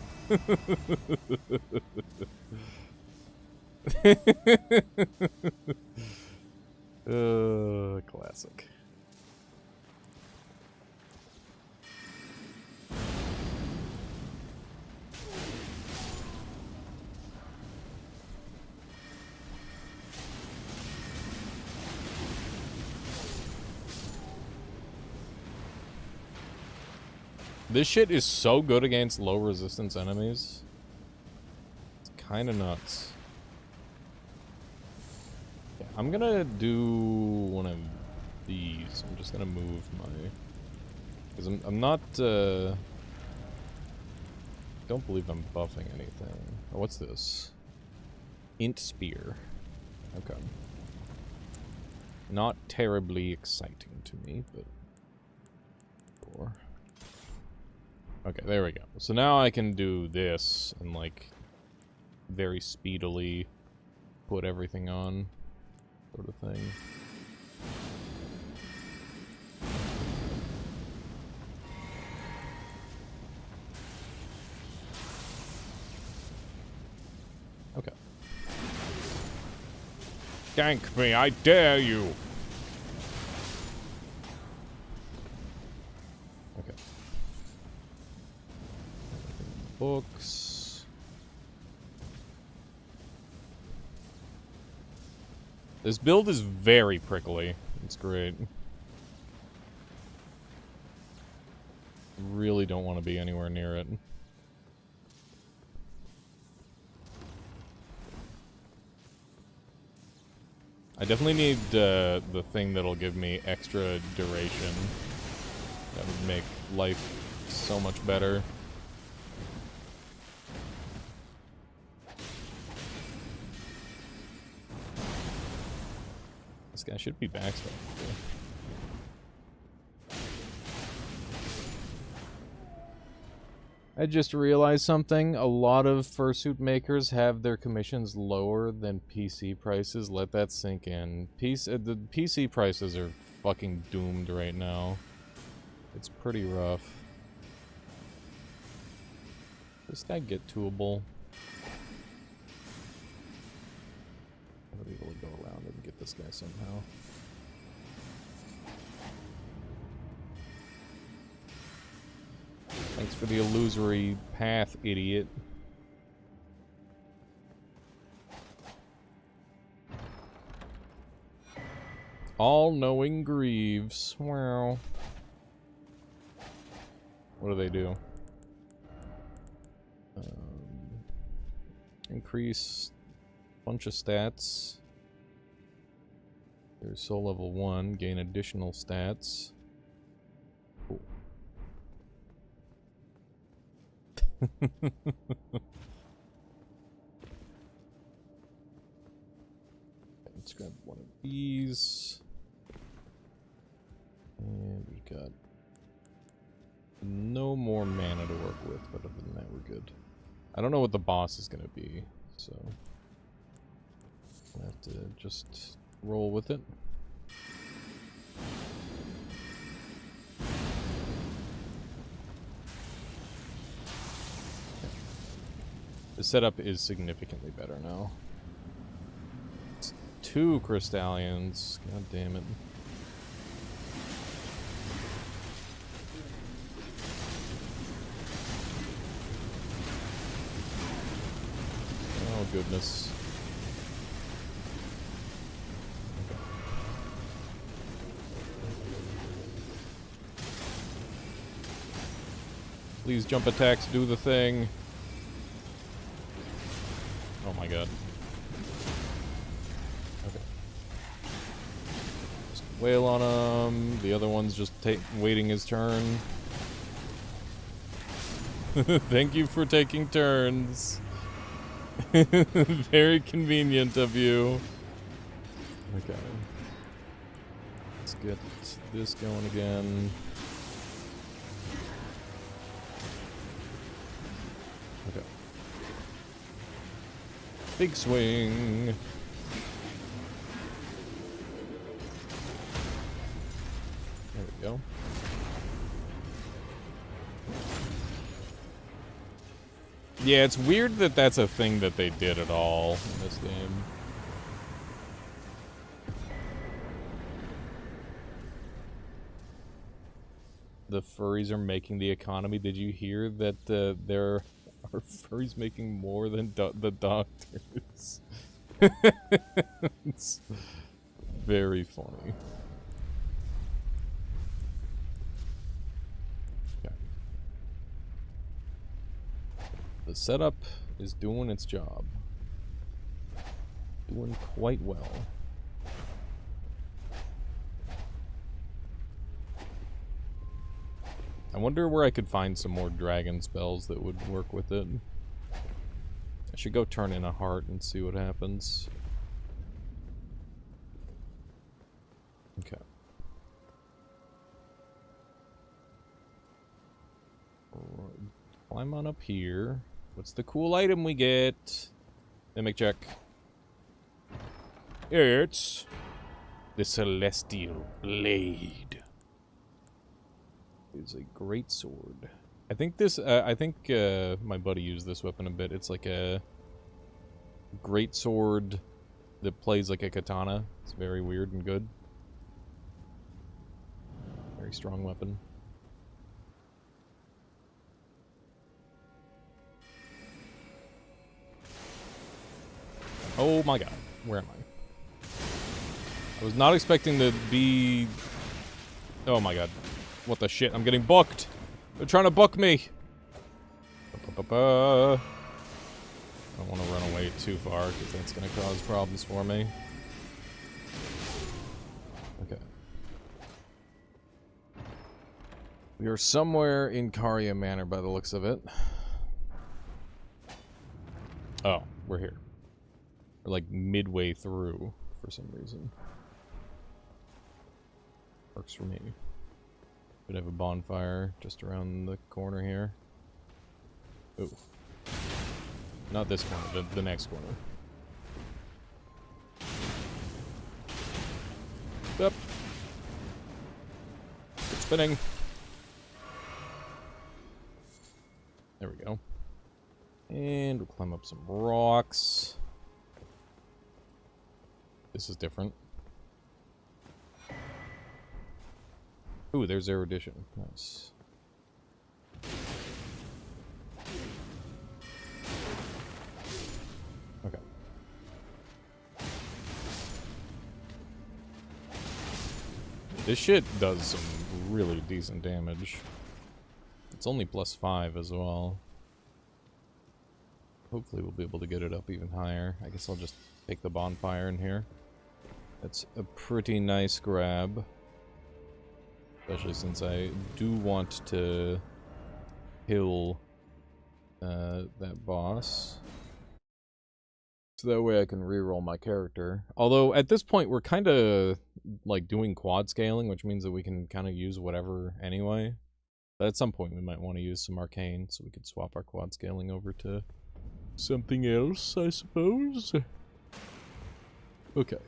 Classic. This shit is so good against low resistance enemies. It's kind of nuts. Yeah, I'm gonna do one of these. I'm just gonna move my... Because I'm not... don't believe I'm buffing anything. Oh, what's this? Int Spear. Okay. Not terribly exciting to me, but... Okay, there we go. So now I can do this and, like, very speedily put everything on, sort of thing. Okay. Gank me, I dare you! Okay. Books. This build is very prickly. It's great. Really don't want to be anywhere near it. I definitely need the thing that'll give me extra duration. That would make life so much better. This guy should be backstabbed. I just realized something. A lot of fursuit makers have their commissions lower than PC prices. Let that sink in. The PC prices are fucking doomed right now. It's pretty rough. Does this guy get toolable? I'll be able to go around and get this guy somehow. Thanks for the illusory path, idiot. All-knowing Greaves. Wow. What do they do? Increase bunch of stats. There's soul level 1. Gain additional stats. Cool. Let's grab one of these. And we've got no more mana to work with, but other than that, we're good. I don't know what the boss is going to be, so I have to just roll with it. The setup is significantly better now. It's 2 Crystallions. God damn it. Oh, goodness. Please, jump attacks, do the thing. Oh my god. Okay. Just wail on him. The other one's just waiting his turn. Thank you for taking turns. Very convenient of you. Okay. Let's get this going again. Okay. Big swing. There we go. Yeah, it's weird that that's a thing that they did at all in this game. The furries are making the economy. Did you hear that there are furries making more than the doctors? It's very funny. Okay. The setup is doing its job. Doing quite well. I wonder where I could find some more dragon spells that would work with it. I should go turn in a heart and see what happens. Okay. Climb on up here. What's the cool item we get? Mimic check. It's the Celestial Blade. It's a great sword. I think this. I think my buddy used this weapon a bit. It's like a great sword that plays like a katana. It's very weird and good. Very strong weapon. Oh my god. Where am I? I was not expecting to be... Oh my god. What the shit? I'm getting booked! They're trying to book me! I don't want to run away too far, because that's going to cause problems for me. Okay. We are somewhere in Karya Manor by the looks of it. Oh, we're here. We're like midway through for some reason. Works for me. Could have a bonfire just around the corner here. Ooh. Not this corner, the next corner. Yep. It's spinning. There we go. And we'll climb up some rocks. This is different. Ooh, there's erudition. Nice. Okay. This shit does some really decent damage. It's only +5 as well. Hopefully we'll be able to get it up even higher. I guess I'll just take the bonfire in here. That's a pretty nice grab. Especially since I do want to kill that boss. So that way I can reroll my character. Although, at this point, we're kind of, like, doing quad scaling, which means that we can kind of use whatever anyway. But at some point, we might want to use some arcane, so we could swap our quad scaling over to something else, I suppose. Okay.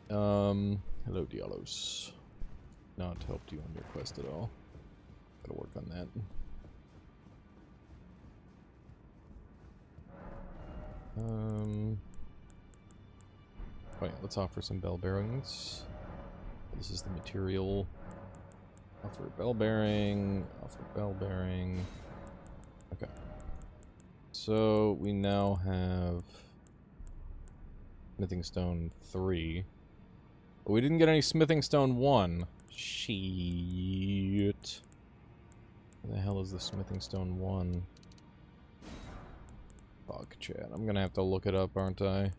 Hello, Dialos. Not helped you on your quest at all. Gotta work on that. Oh yeah, let's offer some bell bearings. This is the material. Offer bell bearing, offer bell bearing. Okay. So we now have smithing stone 3. But we didn't get any smithing stone 1. Shit. Where the hell is the smithing stone 1? Fuck, chat. I'm gonna have to look it up, aren't I?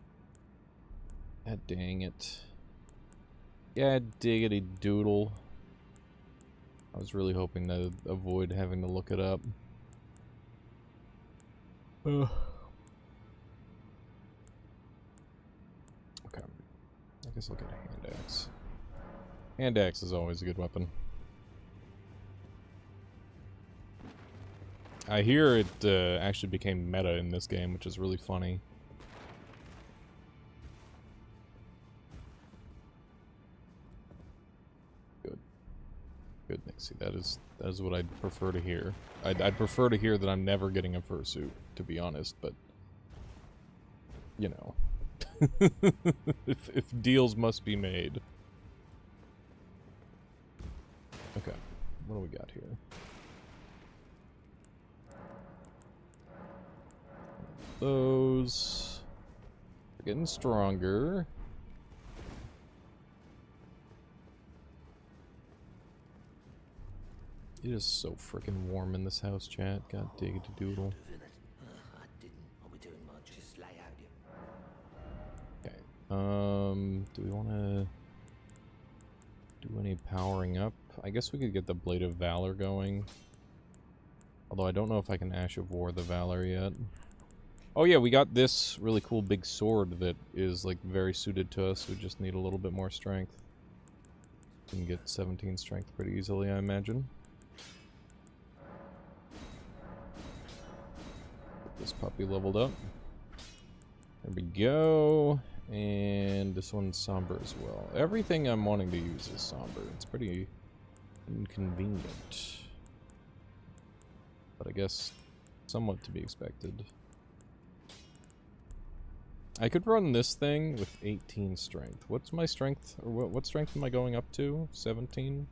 God dang it. Yeah, diggity doodle. I was really hoping to avoid having to look it up. Okay. I guess I'll get a hand axe. Hand axe is always a good weapon. I hear it actually became meta in this game, which is really funny. Good. Good, Nixie. That is what I'd prefer to hear. I'd prefer to hear that I'm never getting a fursuit, to be honest, but... You know. if deals must be made. Okay. What do we got here? Those are getting stronger. It is so freaking warm in this house, chat. God dig it to doodle. Okay. Do we want to do any powering up? I guess we could get the Blade of Valor going. Although I don't know if I can Ash of War the Valor yet. Oh yeah, we got this really cool big sword that is like very suited to us. We just need a little bit more strength. We can get 17 strength pretty easily, I imagine. Get this puppy leveled up. There we go. And this one's somber as well. Everything I'm wanting to use is somber. It's pretty inconvenient. But I guess somewhat to be expected. I could run this thing with 18 strength. What's my strength? Or what strength am I going up to? 17?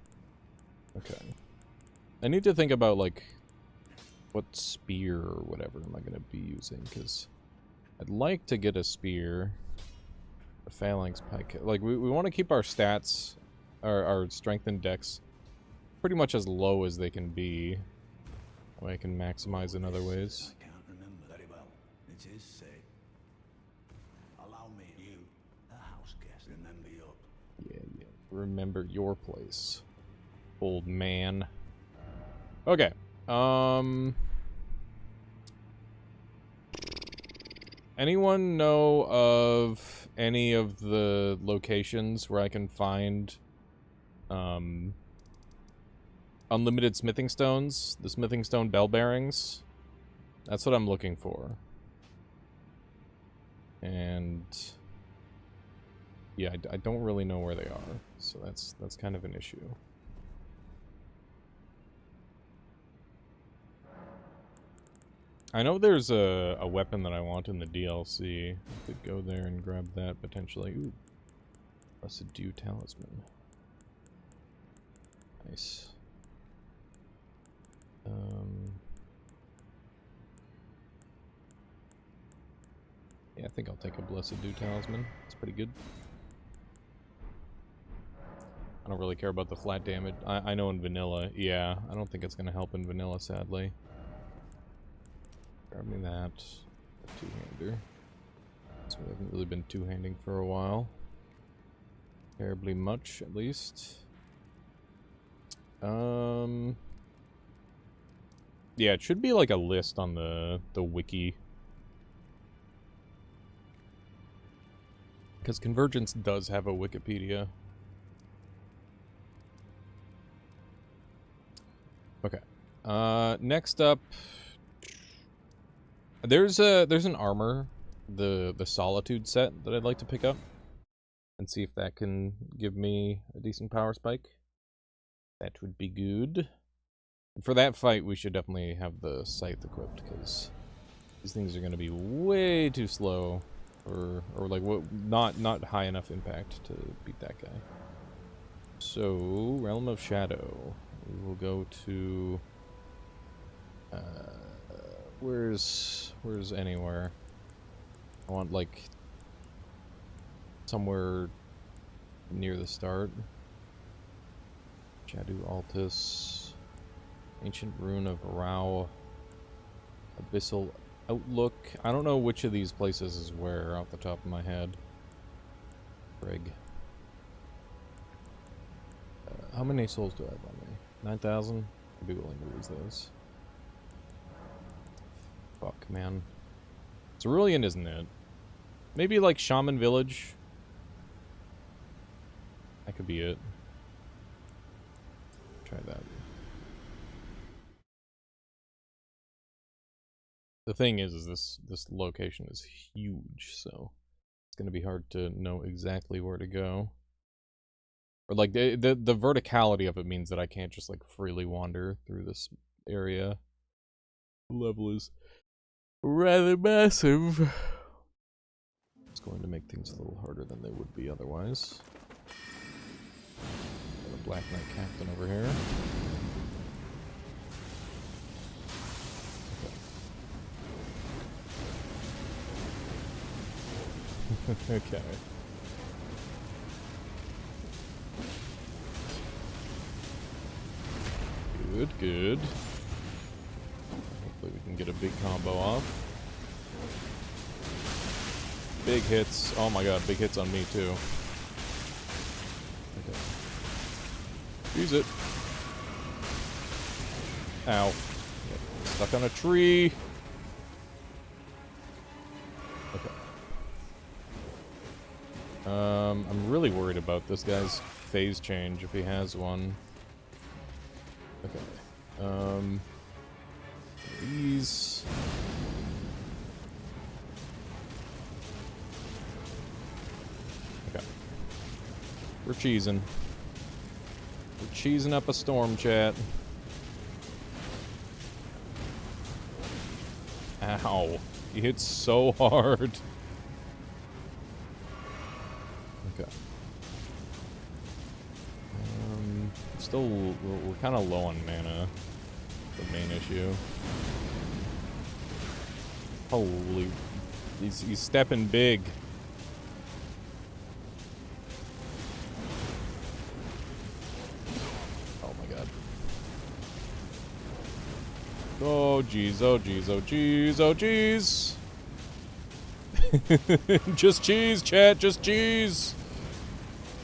Okay. I need to think about, like, what spear or whatever am I going to be using, because I'd like to get a spear. A phalanx pike. Like, we want to keep our stats, our strength and dex, pretty much as low as they can be. That way I can maximize in other ways. I can't remember very well. It is said. Allow me, you, a house guest, remember your... Yeah. Remember your place, old man. Okay. Anyone know of any of the locations where I can find unlimited smithing stones? The smithing stone bell bearings? That's what I'm looking for. And yeah, I don't really know where they are, so that's kind of an issue. I know there's a weapon that I want in the DLC. I could go there and grab that potentially. Ooh, Blessed Dew Talisman. Nice. Yeah, I think I'll take a Blessed Dew Talisman. It's pretty good. I don't really care about the flat damage. I know in vanilla, yeah. I don't think it's going to help in vanilla, sadly. Grab me that. Two-hander. So we haven't really been two-handing for a while. Terribly much, at least. Yeah, it should be like a list on the wiki. Because Convergence does have a Wikipedia. Okay. Next up, there's an armor, the Solitude set that I'd like to pick up and see if that can give me a decent power spike. That would be good. For that fight, we should definitely have the scythe equipped, because these things are going to be way too slow, or like not high enough impact to beat that guy. So, Realm of Shadow. We will go to where's anywhere. I want like somewhere near the start. Jadu Altus, Ancient Rune of Rao, Abyssal Outlook. I don't know which of these places is where off the top of my head. Frig. How many souls do I have on me? 9,000? I'd be willing to lose those. Fuck, man. Cerulean, isn't it? Maybe like Shaman Village? That could be it. Try that. The thing is this location is huge, so it's gonna be hard to know exactly where to go. Or like the verticality of it means that I can't just like freely wander through this area. The level is rather massive. It's going to make things a little harder than they would be otherwise. Got a Black Knight Captain over here. Okay. Okay. Good, good. Hopefully we can get a big combo off. Big hits. Oh my god, big hits on me too. Okay. Use it. Ow. Yep. Stuck on a tree. Okay. I'm really worried about this guy's phase change if he has one. Okay. These. Okay. We're cheesing. We're cheesing up a storm, chat. Ow. He hits so hard. Okay. Still, we're kind of low on mana. The main issue. Holy, he's stepping big. Oh my god. Oh jeez, oh jeez, oh jeez, oh jeez. Just cheese, chat, just cheese.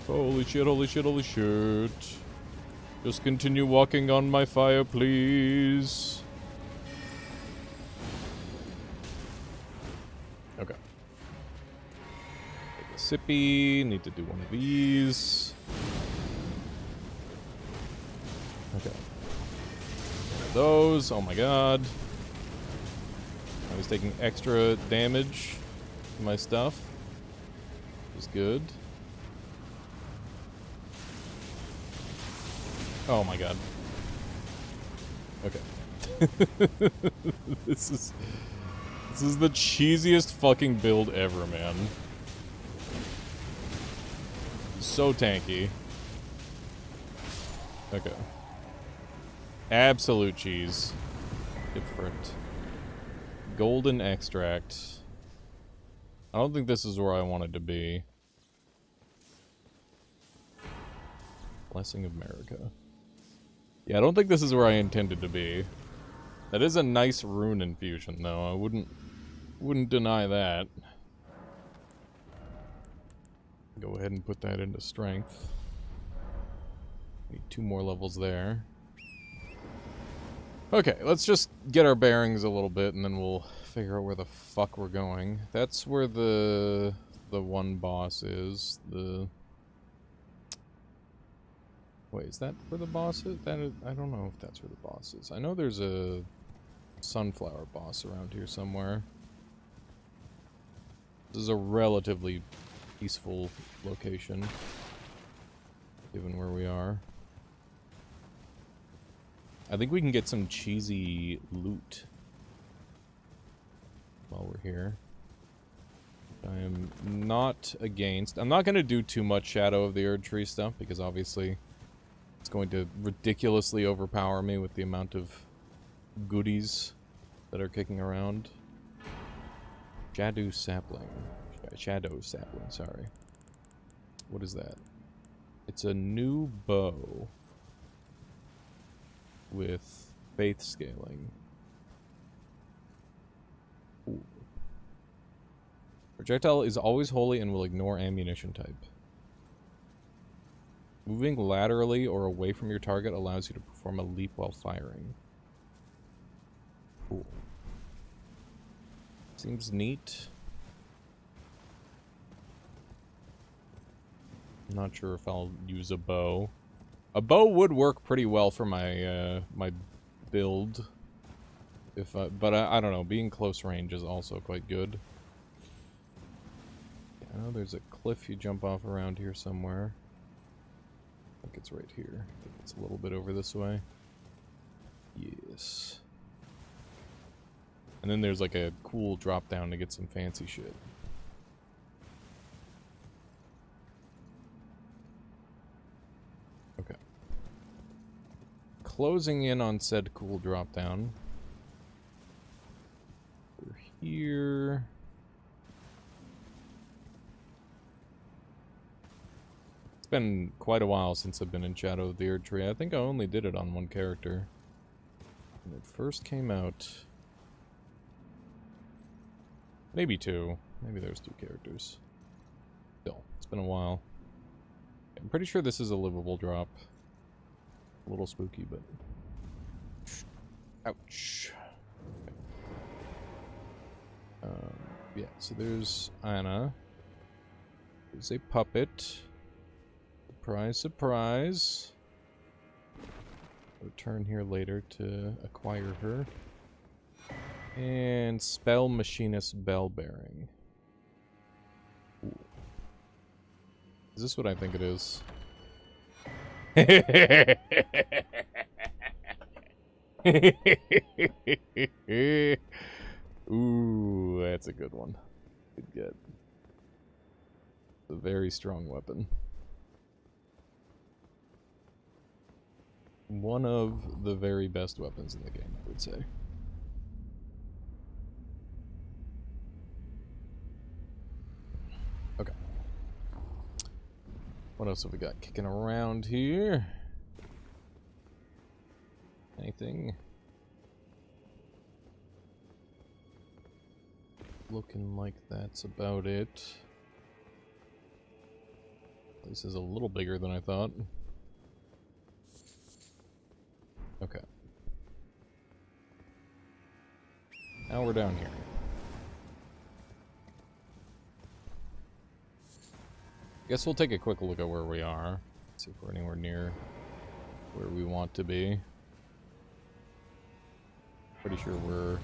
Holy shit, holy shit, holy shit. Just continue walking on my fire, please. Okay. Take a sippy. Need to do one of these. Okay. One of those. Oh my god. I was taking extra damage to my stuff. Which is good. Oh my god. Okay. This is the cheesiest fucking build ever, man. So tanky. Okay. Absolute cheese. Different. Golden extract. I don't think this is where I wanted to be. Blessing of America. Yeah, I don't think this is where I intended to be. That is a nice rune infusion, though. I wouldn't deny that. Go ahead and put that into strength. Need 2 more levels there. Okay, let's just get our bearings a little bit, and then we'll figure out where the fuck we're going. That's where the one boss is. Wait, is that where the boss is? I don't know if that's where the boss is. I know there's a sunflower boss around here somewhere. This is a relatively peaceful location, given where we are. I think we can get some cheesy loot while we're here. I am not against. I'm not going to do too much Shadow of the Erd Tree stuff, because obviously it's going to ridiculously overpower me with the amount of goodies that are kicking around. Shadow sapling, sorry. What is that? It's a new bow with faith scaling. Ooh. Projectile is always holy and will ignore ammunition type. Moving laterally or away from your target allows you to perform a leap while firing. Cool. Seems neat. I'm not sure if I'll use a bow. A bow would work pretty well for my my build. But I don't know. Being close range is also quite good. I know there's a cliff you jump off around here somewhere. I think it's right here. I think it's a little bit over this way. Yes. And then there's like a cool drop down to get some fancy shit. Okay. Closing in on said cool drop down. We're here. It's been quite a while since I've been in Shadow of the Erd Tree. I think I only did it on one character. When it first came out. Maybe 2. Maybe there's 2 characters. Still, it's been a while. I'm pretty sure this is a livable drop. A little spooky, but... Ouch. Okay. Yeah, so there's Anna. There's a puppet. Surprise, surprise. Return here later to acquire her. And Spell Machinist Bell Bearing. Ooh. Is this what I think it is? Ooh, that's a good one. Good get. A very strong weapon. One of the very best weapons in the game, I would say. Okay. What else have we got kicking around here? Anything? Looking like that's about it. This is a little bigger than I thought. Okay. Now we're down here. Guess we'll take a quick look at where we are. See if we're anywhere near where we want to be. Pretty sure we're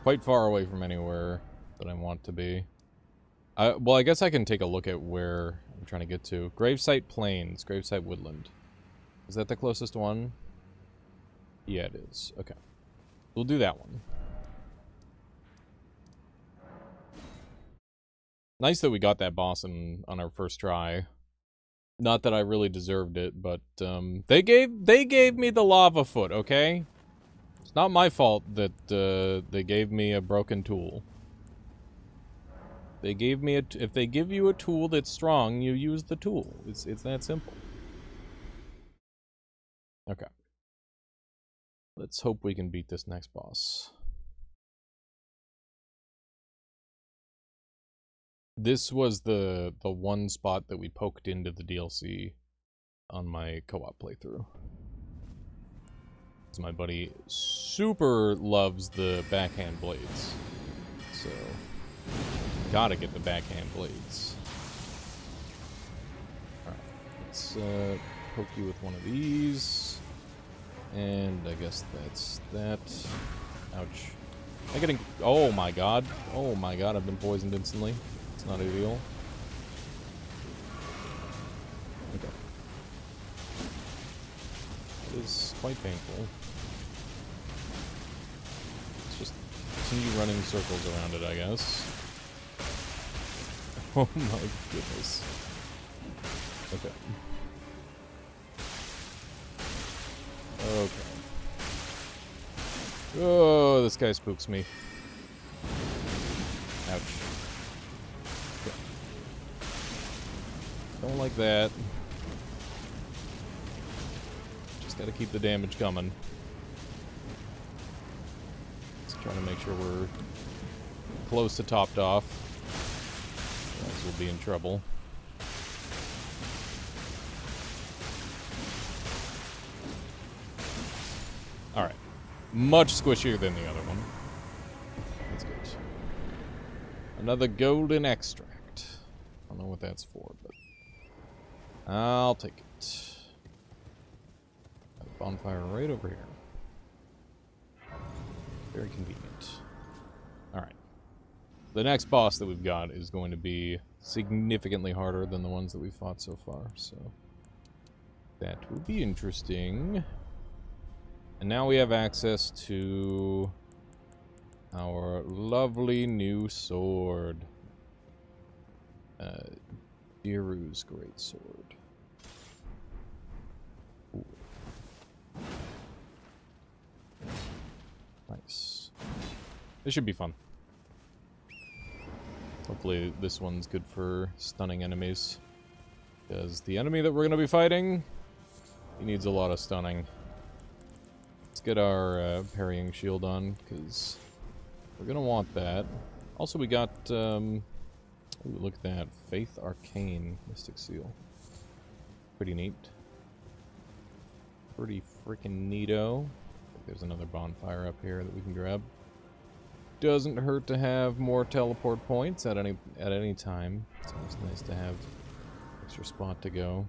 quite far away from anywhere that I want to be. Well, I guess I can take a look at where I'm trying to get to. Gravesite Plains, Gravesite Woodland. Is that the closest one? Yeah, it is. Okay. We'll do that one. Nice that we got that boss on our first try. Not that I really deserved it, but they gave me the lava foot, okay? It's not my fault that they gave me a broken tool. They gave me if they give you a tool that's strong, you use the tool. It's that simple. Okay. Let's hope we can beat this next boss. This was the one spot that we poked into the DLC on my co-op playthrough. Because my buddy super loves the backhand blades. So, gotta get the backhand blades. Alright, let's poke you with one of these. And I guess that's that. Ouch. Am I getting... Oh my god. Oh my god, I've been poisoned instantly. It's not ideal. Okay. It is quite painful. Let's just continue running circles around it, I guess. Oh my goodness. Okay. Okay. Oh, this guy spooks me. Ouch. Okay. Don't like that. Just gotta keep the damage coming. Let's try to make sure we're close to topped off. Otherwise we'll be in trouble. Alright. Much squishier than the other one. That's good. Another golden extract. I don't know what that's for, but I'll take it. Got a bonfire right over here. Very convenient. Alright. The next boss that we've got is going to be significantly harder than the ones that we've fought so far, so that will be interesting. And now we have access to our lovely new sword. Diru's great sword. Ooh. Nice. This should be fun. Hopefully this one's good for stunning enemies. Because the enemy that we're going to be fighting, he needs a lot of stunning. Let's get our parrying shield on, because we're going to want that. Also, we got, ooh, look at that. Faith Arcane Mystic Seal. Pretty neat. Pretty freaking neato. There's another bonfire up here that we can grab. Doesn't hurt to have more teleport points at any time. It's always nice to have extra spot to go.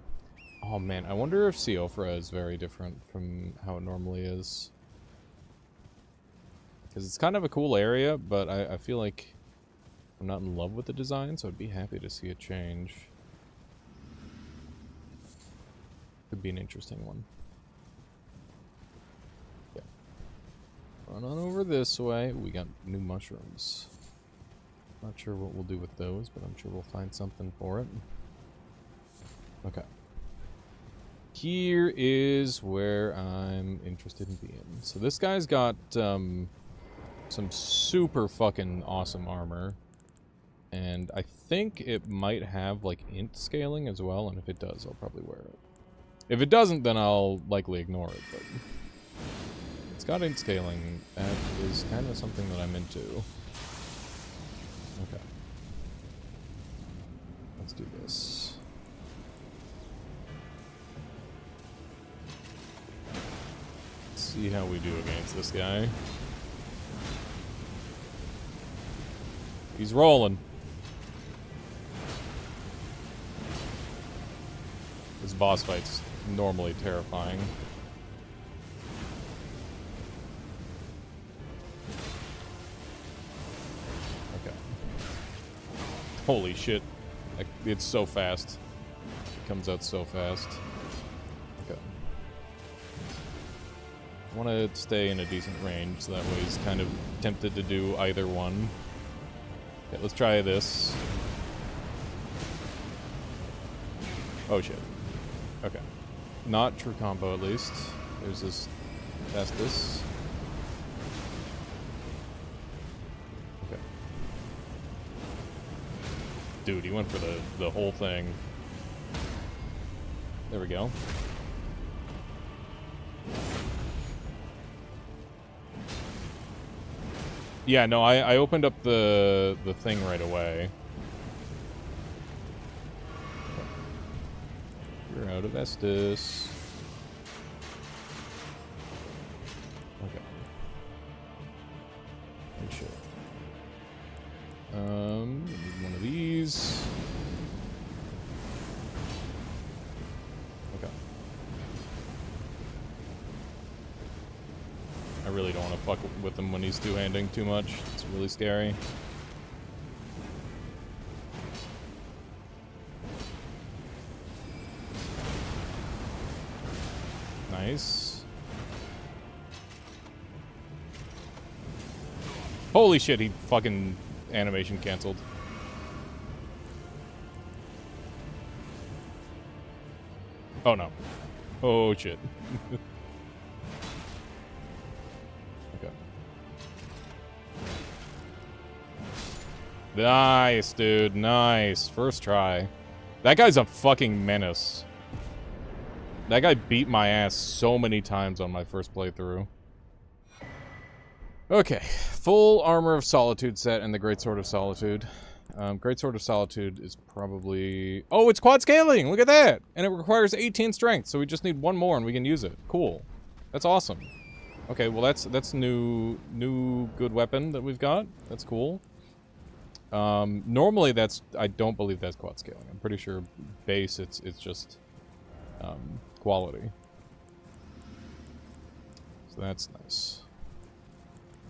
Oh man, I wonder if Siofra is very different from how it normally is. Because it's kind of a cool area, but I feel like I'm not in love with the design, so I'd be happy to see it change. Could be an interesting one. Run on over this way. We got new mushrooms. Not sure what we'll do with those, but I'm sure we'll find something for it. Okay. Here is where I'm interested in being. So this guy's got some super fucking awesome armor. And I think it might have like int scaling as well, and if it does, I'll probably wear it. If it doesn't, then I'll likely ignore it, but it's got int scaling. That is kind of something that I'm into. Okay. Let's do this. Let's see how we do against this guy. He's rolling. This boss fight's normally terrifying. Okay. Holy shit. It's so fast. It comes out so fast. Okay. I want to stay in a decent range, so that way he's kind of tempted to do either one. Okay, let's try this. Oh shit. Okay. Not true combo, at least. There's this... That's this. Okay. Dude, he went for the whole thing. There we go. Yeah, no, I opened up the thing right away. You're out of Estus. Okay. Good shit. Need one of these. Okay. I really don't want to fuck with him when he's two-handing too much. It's really scary. Nice. Holy shit, he fucking animation canceled. Oh no. Oh shit. Okay. Nice, dude. Nice. First try. That guy's a fucking menace. That guy beat my ass so many times on my first playthrough. Okay, full Armor of Solitude set and the Great Sword of Solitude. Great Sword of Solitude is probably... Oh, it's quad scaling! Look at that! And it requires 18 strength, so we just need one more and we can use it. Cool. That's awesome. Okay, well that's new good weapon that we've got. That's cool. Normally that's... I don't believe that's quad scaling. I'm pretty sure base it's just... quality. So that's nice.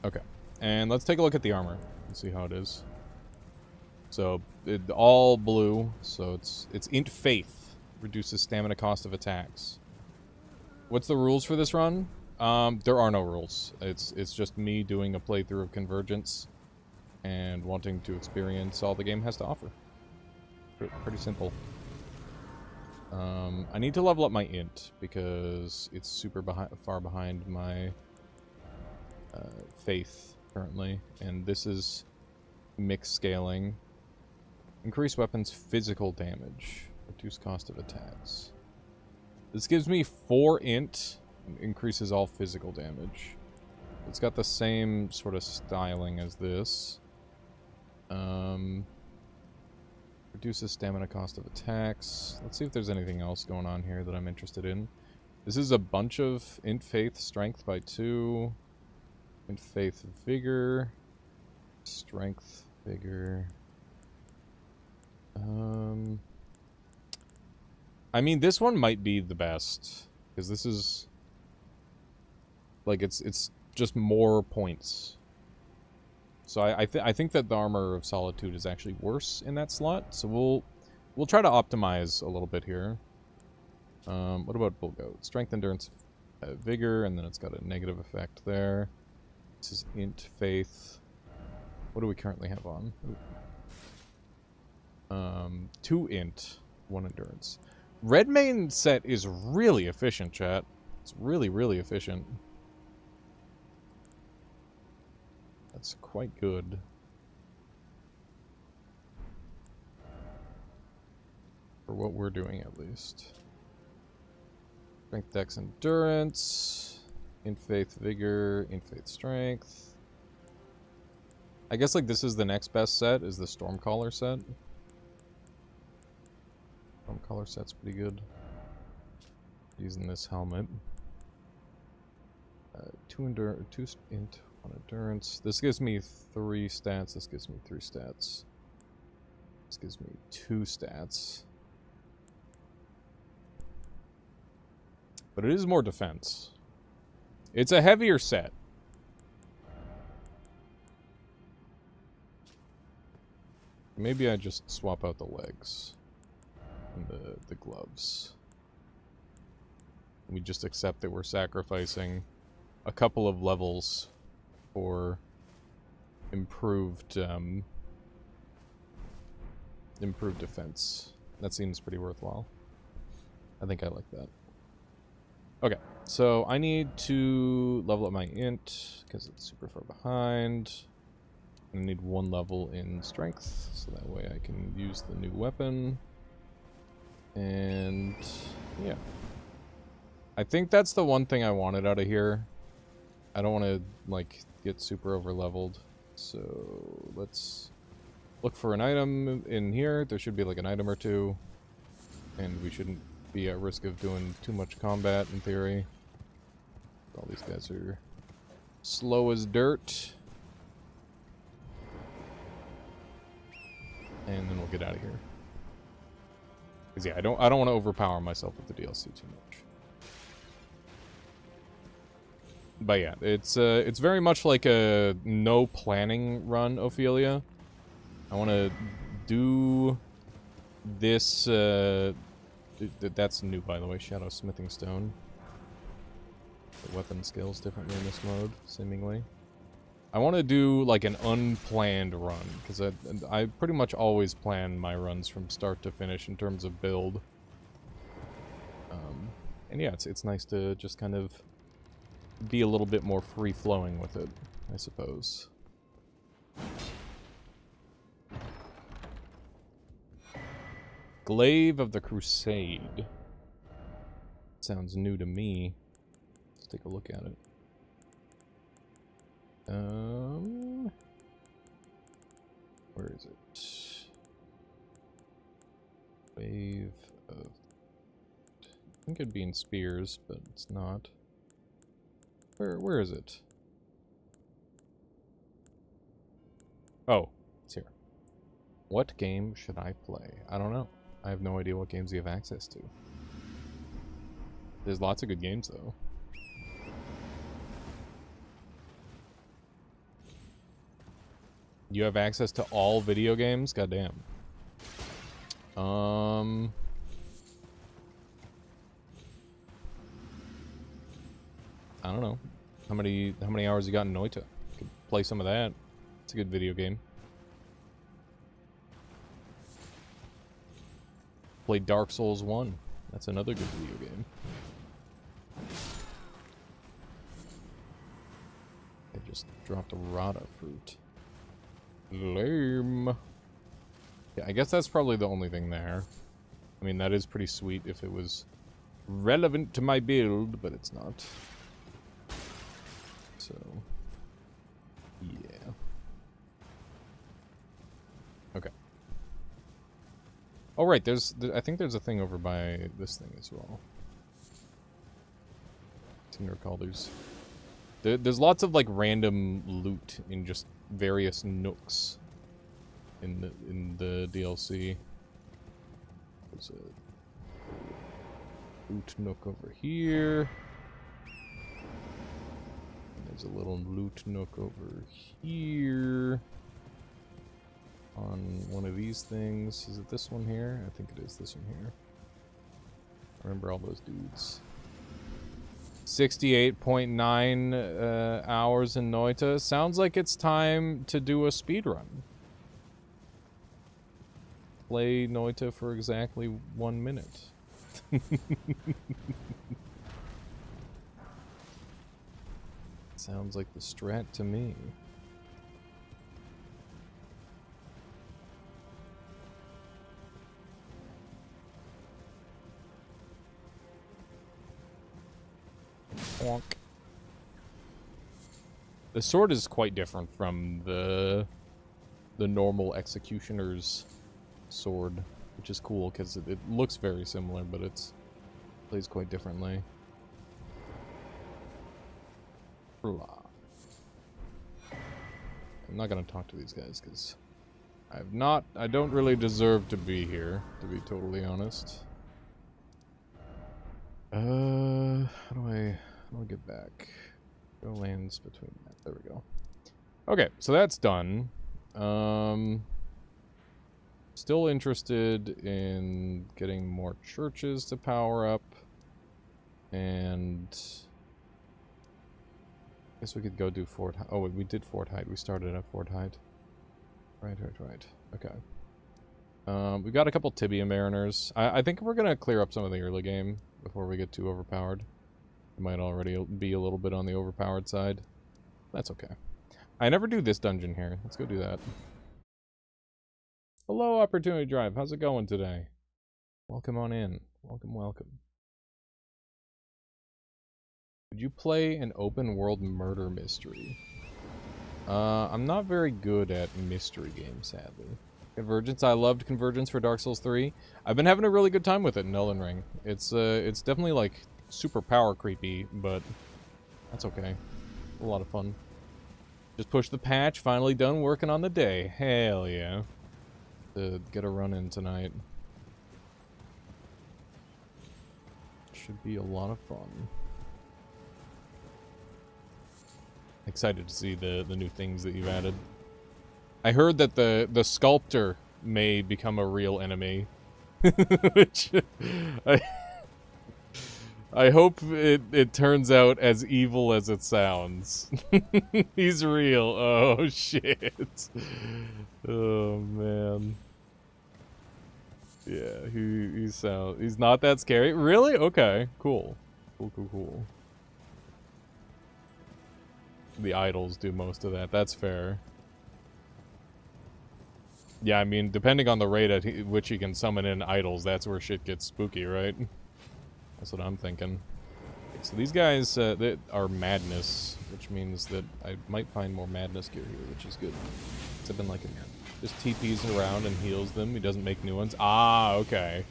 Okay, and let's take a look at the armor and see how it is. So, all blue, so it's int faith. Reduces stamina cost of attacks. What's the rules for this run? There are no rules. It's just me doing a playthrough of Convergence and wanting to experience all the game has to offer. Pretty simple. I need to level up my int because it's super far behind my faith currently, and this is mix scaling. Increase weapons physical damage. Reduce cost of attacks. This gives me 4 int, and increases all physical damage. It's got the same sort of styling as this. Reduces stamina cost of attacks. Let's see if there's anything else going on here that I'm interested in. This is a bunch of int faith strength by 2. Int faith vigor. Strength vigor. I mean, this one might be the best because this is like it's just more points. So I think that the Armor of Solitude is actually worse in that slot. So we'll try to optimize a little bit here. What about Bull Goat? Strength, Endurance, Vigor, and then it's got a negative effect there. This is int faith. What do we currently have on? Ooh, 2 int, 1 endurance. Red main set is really efficient, chat. It's really, really efficient. That's quite good. For what we're doing, at least. Strength, dex, endurance. In faith, vigor. In faith, strength. I guess, like, this is the next best set, is the Stormcaller set. Stormcaller set's pretty good. Using this helmet. 2 int, 1 endurance. This gives me 3 stats. This gives me 3 stats. This gives me 2 stats. But it is more defense. It's a heavier set. Maybe I just swap out the legs and the gloves. We just accept that we're sacrificing a couple of levels for improved improved defense. That seems pretty worthwhile. I think I like that. Okay, so I need to level up my int because it's super far behind. I need 1 level in strength, so that way I can use the new weapon. And yeah. I think that's the one thing I wanted out of here. I don't want to, like, get super over leveled. So let's look for an item in here. There should be like an item or 2. And we shouldn't be at risk of doing too much combat in theory. All these guys are slow as dirt. And then we'll get out of here. Cause yeah, I don't want to overpower myself with the DLC too much. But yeah, it's very much like a no planning run, Ophelia. I want to do this. That's new, by the way. Shadow Smithing Stone. The weapon scales differently in this mode, seemingly. I want to do like an unplanned run because I pretty much always plan my runs from start to finish in terms of build. And yeah, it's nice to just kind of be a little bit more free-flowing with it, I suppose. Glaive of the Crusade. Sounds new to me. Let's take a look at it. Where is it? Wave of... I think it'd be in spears, but it's not. Where is it? Oh, it's here. What game should I play? I don't know. I have no idea what games you have access to. There's lots of good games, though. You have access to all video games? Goddamn. I don't know. How many hours you got in Noita? Could play some of that. It's a good video game. Play Dark Souls 1. That's another good video game. I just dropped a Rada fruit. Lame. Yeah, I guess that's probably the only thing there. I mean, that is pretty sweet if it was relevant to my build, but it's not. So, yeah. Okay. Oh, right, I think there's a thing over by this thing as well. Tinder callers. There's lots of, like, random loot in just various nooks in the DLC. There's a loot nook over here. There's a little loot nook over here. On one of these things. Is it this one here? I think it is this one here. I remember all those dudes. 68.9 hours in Noita. Sounds like it's time to do a speed run. play Noita for exactly 1 minute. Sounds like the strat to me. Bonk. The sword is quite different from the normal executioner's sword, which is cool because it looks very similar, but plays quite differently. I'm not gonna talk to these guys because I don't really deserve to be here, to be totally honest. How do I get back? Go lands between that. There we go. Okay, so that's done. Still interested in getting more churches to power up. And I guess we could go do Fort Hyde. Oh, wait, we did Fort Hyde. We started at Fort Hyde. Right. Okay. We've got a couple Tibia Mariners. I think we're going to clear up some of the early game before we get too overpowered. We might already be a little bit on the overpowered side. That's okay. I never do this dungeon here. Let's go do that. Hello, Opportunity Drive. How's it going today? Welcome on in. Welcome. Would you play an open world murder mystery? I'm not very good at mystery games, sadly. Convergence. I loved Convergence for Dark Souls 3. I've been having a really good time with it in Elden Ring. It's definitely like super power creepy, but that's okay. A lot of fun. Just push the patch. Finally done working on the day. Hell yeah. To get a run in tonight. Should be a lot of fun. Excited to see the new things that you've added. I heard that the sculptor may become a real enemy. Which I hope it turns out as evil as it sounds. He's real. Oh shit. Oh man. Yeah, he's not that scary. Really? Okay, cool. Cool. The idols do most of that. That's fair. Yeah, I mean, depending on the rate at which he can summon in idols, that's where shit gets spooky, right? That's what I'm thinking. Okay, so these guys they are madness, which means that I might find more madness gear here, which is good. I've been liking that. Just TPs around and heals them. He doesn't make new ones. Ah, okay.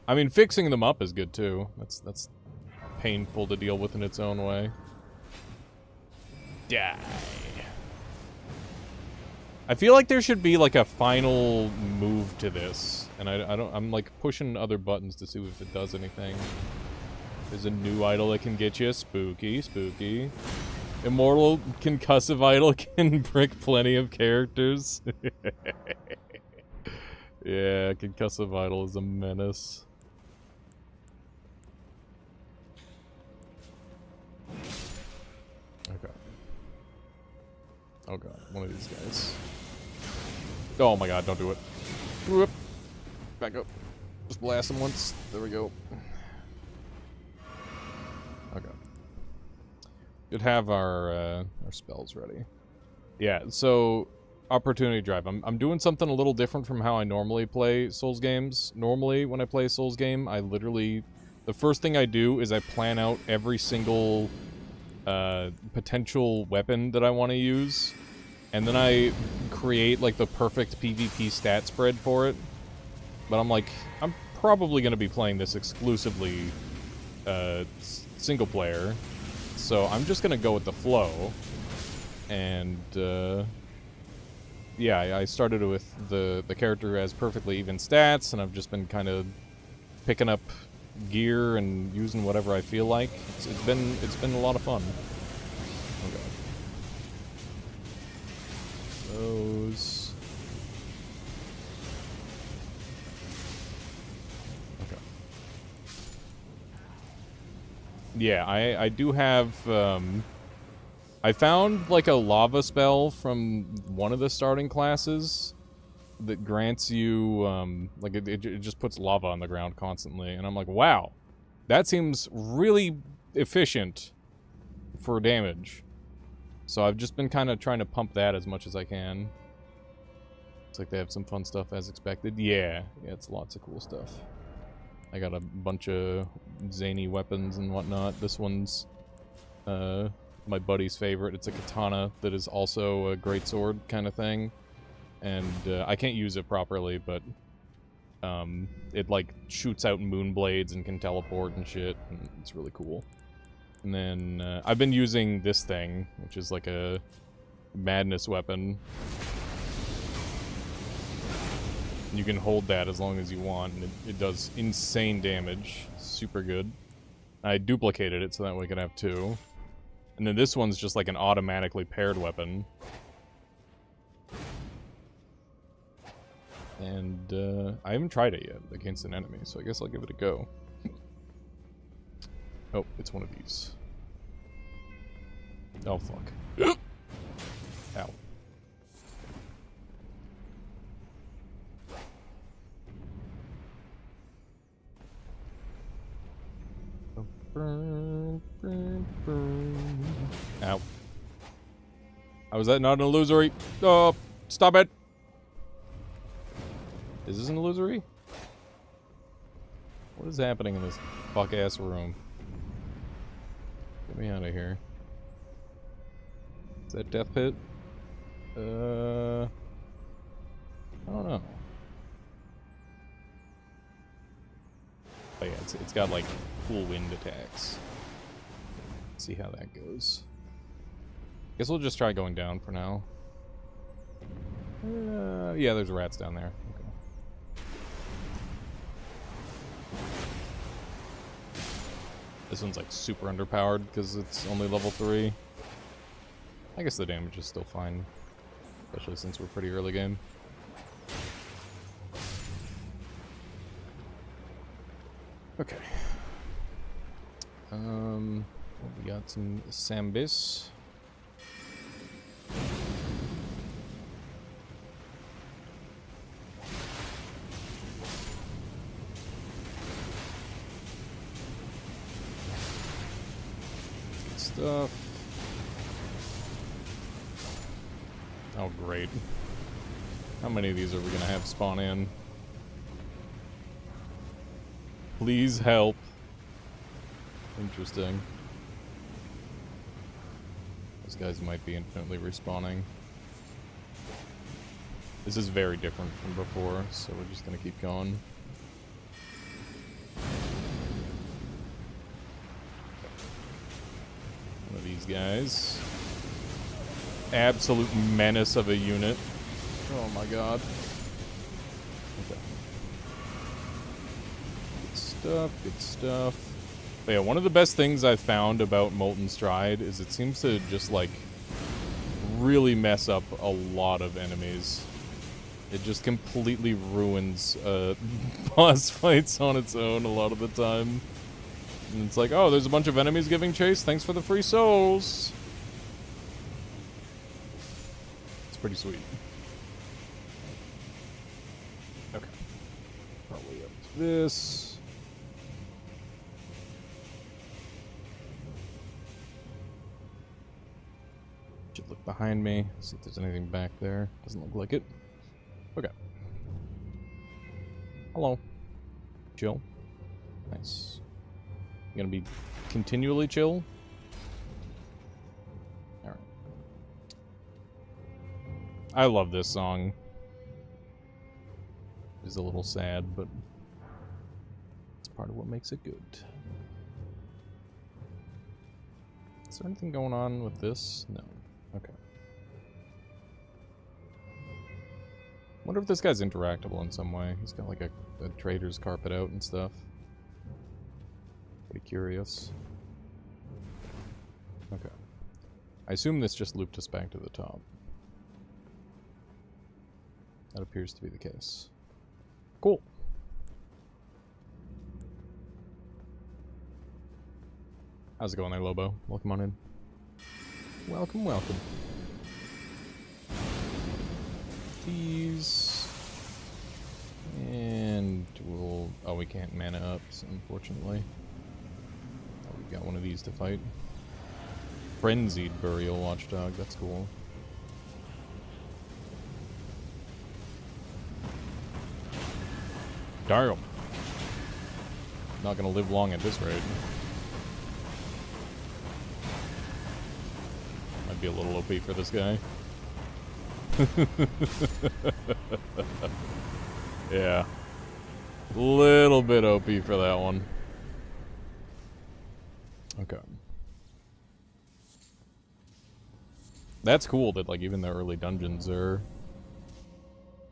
I mean, fixing them up is good too. That's painful to deal with in its own way. Die. I feel like there should be like a final move to this, and I'm like pushing other buttons to see if it does anything. There's a new idol that can get you. Spooky. Immortal concussive idol can brick plenty of characters. Yeah, concussive idol is a menace. Okay. Oh god, one of these guys. Oh my god, don't do it. Whoop. Back up. Just blast him once. There we go. Okay. Should have our spells ready. Yeah, so Opportunity Drive. I'm doing something a little different from how I normally play Souls games. Normally, when I play a Souls game, I literally... The first thing I do is I plan out every single potential weapon that I want to use. And then I create, like, the perfect PvP stat spread for it. But I'm like, I'm probably going to be playing this exclusively single player. So I'm just going to go with the flow. And, yeah, I started with the character who has perfectly even stats, and I've just been kind of picking up gear and using whatever I feel like. It's been a lot of fun. Okay. Those. Okay. Yeah, I do have, I found, like, a lava spell from one of the starting classes that grants you, like, it just puts lava on the ground constantly. And I'm like, wow, that seems really efficient for damage. So I've just been kind of trying to pump that as much as I can. Looks like they have some fun stuff as expected. Yeah, it's lots of cool stuff. I got a bunch of zany weapons and whatnot. This one's my buddy's favorite. It's a katana that is also a greatsword kind of thing. And I can't use it properly, but it like shoots out moon blades and can teleport and shit. And it's really cool. And then I've been using this thing, which is like a madness weapon. You can hold that as long as you want, and it does insane damage. Super good. I duplicated it so that way I could have two. And then this one's just like an automatically paired weapon. And I haven't tried it yet against an enemy, so I guess I'll give it a go. Oh, it's one of these. Oh, fuck. Ow. Ow. How is that not an illusory? Oh, stop it! Is this an illusory? What is happening in this fuck-ass room? Get me out of here. Is that Death Pit? I don't know. Oh yeah, it's got like cool wind attacks. Let's see how that goes. Guess we'll just try going down for now. Yeah, there's rats down there. Okay. This one's like super underpowered because it's only level 3. I guess the damage is still fine, especially since we're pretty early game. Okay. We got some Sambis. Good stuff. Oh, great. How many of these are we gonna have spawn in? Please help. Interesting. Those guys might be infinitely respawning. This is very different from before, so we're just gonna keep going. One of these guys. Absolute menace of a unit. Oh my god. Okay. Good stuff, good stuff. But yeah, one of the best things I've found about Molten Stride is it seems to just, like, really mess up a lot of enemies. It just completely ruins boss fights on its own a lot of the time. And it's like, oh, there's a bunch of enemies giving chase, thanks for the free souls! It's pretty sweet. Okay. Probably up to this. Should look behind me, see if there's anything back there. Doesn't look like it. Okay. Hello. Chill. Nice. You gonna be continually chill? Alright. I love this song. It's a little sad, but it's part of what makes it good. Is there anything going on with this? No. Okay. Wonder if this guy's interactable in some way. He's got like a trader's carpet out and stuff. Pretty curious. Okay. I assume this just looped us back to the top. That appears to be the case. Cool. How's it going there, Lobo? Welcome on in. Welcome, welcome. These. And we'll... Oh, we can't mana up, unfortunately. Oh, we've got one of these to fight. Frenzied Burial Watchdog, that's cool. Damn. Not gonna live long at this rate. Might be a little OP for this guy. Yeah. Little bit OP for that one. Okay. That's cool that, like, even the early dungeons are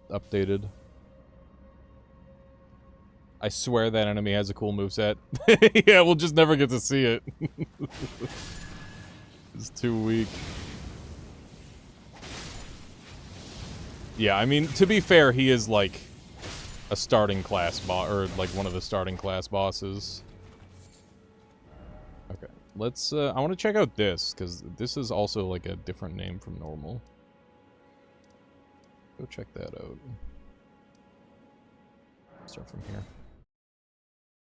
updated. I swear that enemy has a cool moveset. Yeah, we'll just never get to see it. It's too weak. Yeah, I mean, to be fair, he is, like, a starting class boss, or, like, one of the starting class bosses. Okay, let's, I want to check out this, because this is also, like, a different name from normal. Go check that out. Start from here.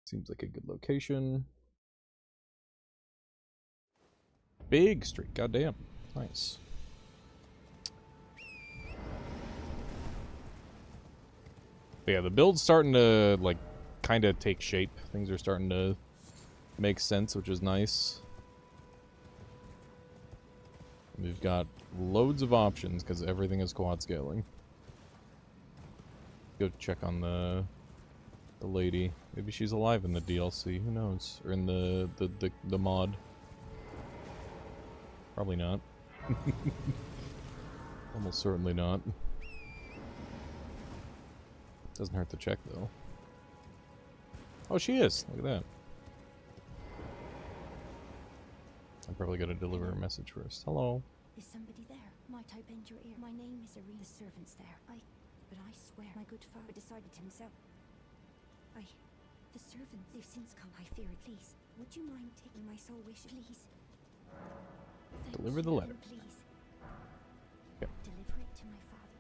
Seems like a good location. Big street, goddamn. Nice. But yeah, the build's starting to, like, kind of take shape. Things are starting to make sense, which is nice. We've got loads of options, because everything is quad scaling. Go check on the lady. Maybe she's alive in the DLC, who knows? Or in the mod. Probably not. Almost certainly not. Doesn't hurt to check, though. Oh, she is! Look at that. I'm probably gonna deliver a message first. Hello. Is somebody there? Might I bend your ear? My name is Irene. The servant's there. But I swear, my good father decided himself. The servants, they've since come. I fear it. Please, would you mind taking my soul wish, please? Deliver the letter. Please. Okay. Deliver it to my father.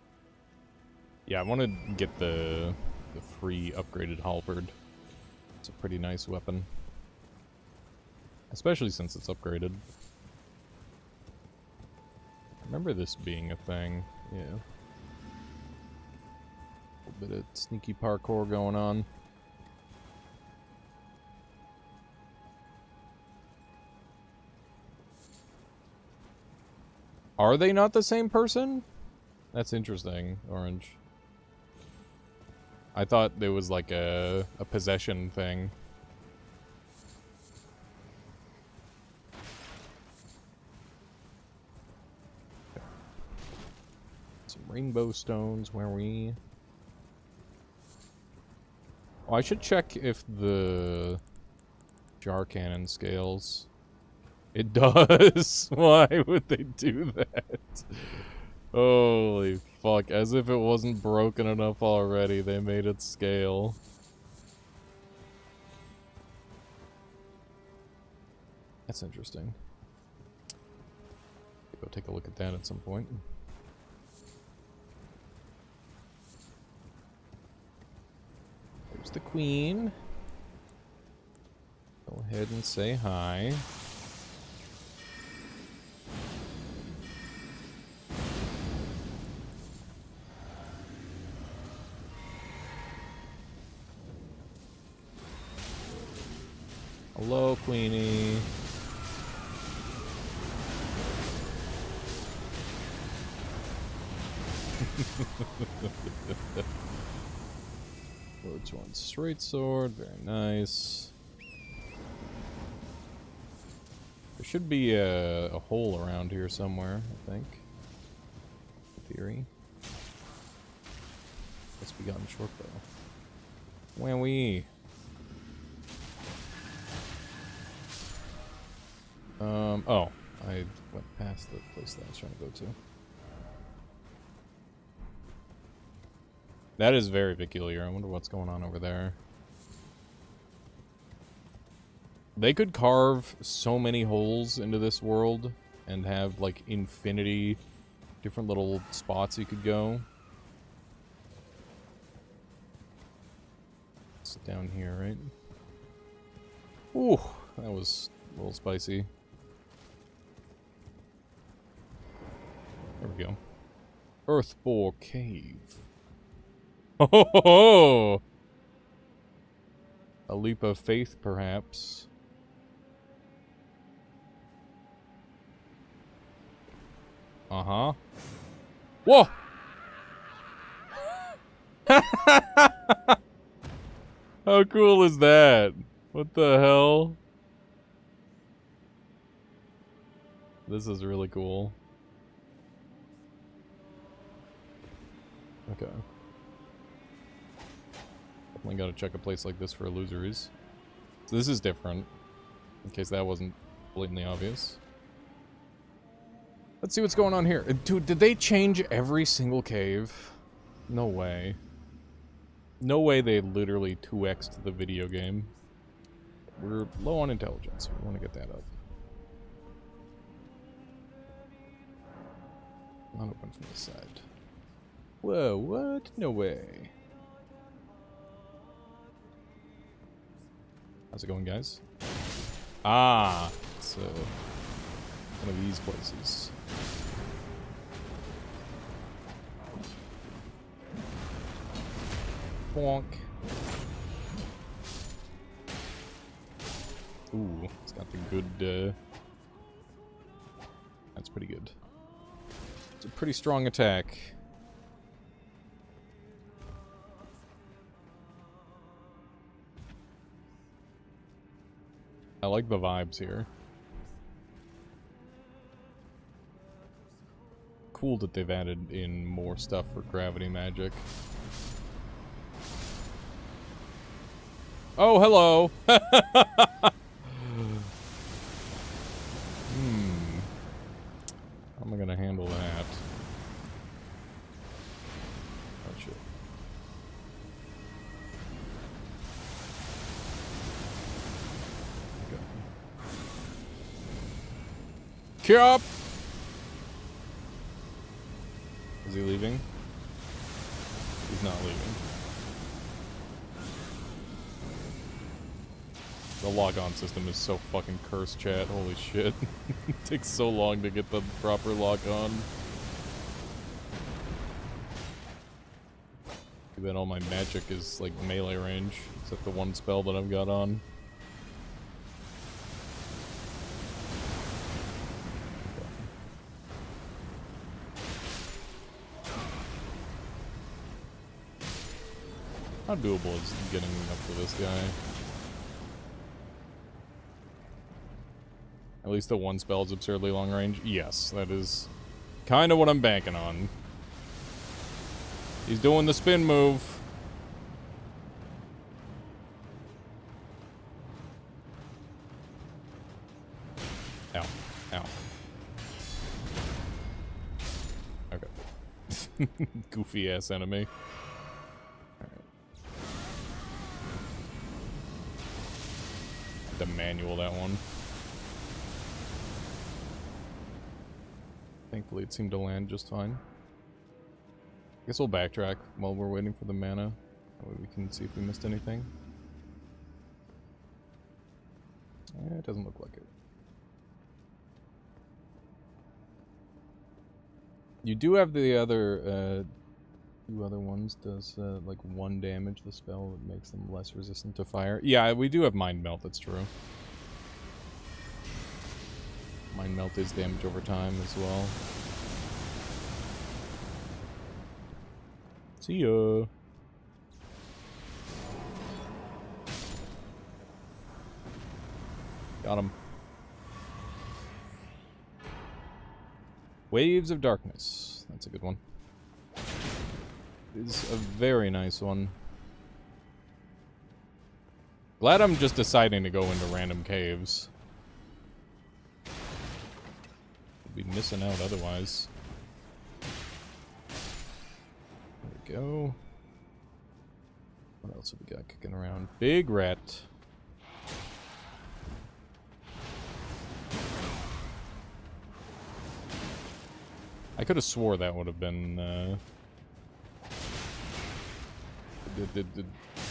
Yeah, I want to get the free upgraded halberd. It's a pretty nice weapon. Especially since it's upgraded. I remember this being a thing, yeah. A little bit of sneaky parkour going on. Are they not the same person? That's interesting, Orange. I thought it was like a possession thing. Some rainbow stones where we... Oh, I should check if the jar cannon scales. It does! Why would they do that? Holy fuck, as if it wasn't broken enough already, they made it scale. That's interesting. Go take a look at that at some point. There's the queen. Go ahead and say hi. Hello, Queenie. Which one? Straight sword, very nice. There should be a hole around here somewhere, I think. In theory. Guess we got in short bow. Wowee. Oh, I went past the place that I was trying to go to. That is very peculiar. I wonder what's going on over there. They could carve so many holes into this world and have, like, infinity different little spots you could go. is down here, right? Ooh, that was a little spicy. There we go. Earthbore Cave. Ho ho ho ho! A leap of faith, perhaps. Uh-huh. Whoa! How cool is that? What the hell? This is really cool. Okay. Definitely gotta check a place like this for illusories. So this is different, in case that wasn't blatantly obvious. Let's see what's going on here. Dude, did they change every single cave? No way. No way they literally 2x'd the video game. We're low on intelligence. We want to get that up. Not open from this side. Whoa, what? No way. How's it going, guys? Ah, it's one of these places. Bonk. Ooh, it's got the good, that's pretty good. It's a pretty strong attack. I like the vibes here. Cool that they've added in more stuff for gravity magic. Oh, hello! How am I gonna handle that? Oh, shit. Okay. Cap! Is he leaving? He's not leaving. The lock-on system is so fucking cursed, chat. Holy shit. It takes so long to get the proper lock-on. Too bad all my magic is, like, melee range, except the one spell that I've got on. How doable is getting up to this guy? At least the one spell is absurdly long range? Yes, that is kind of what I'm banking on. He's doing the spin move. Ow. Ow. Okay. Goofy ass enemy. To manual that one. Thankfully it seemed to land just fine. Guess we'll backtrack while we're waiting for the mana. That way we can see if we missed anything. It doesn't look like it. You do have the other, two other ones. Does, like, 1 damage the spell that makes them less resistant to fire. Yeah, we do have Mind Melt, that's true. Mind Melt is damage over time as well. See ya. Got him. Waves of Darkness. That's a good one. Is a very nice one. Glad I'm just deciding to go into random caves. Be missing out otherwise. There we go. What else have we got kicking around? Big rat. I could have swore that would have been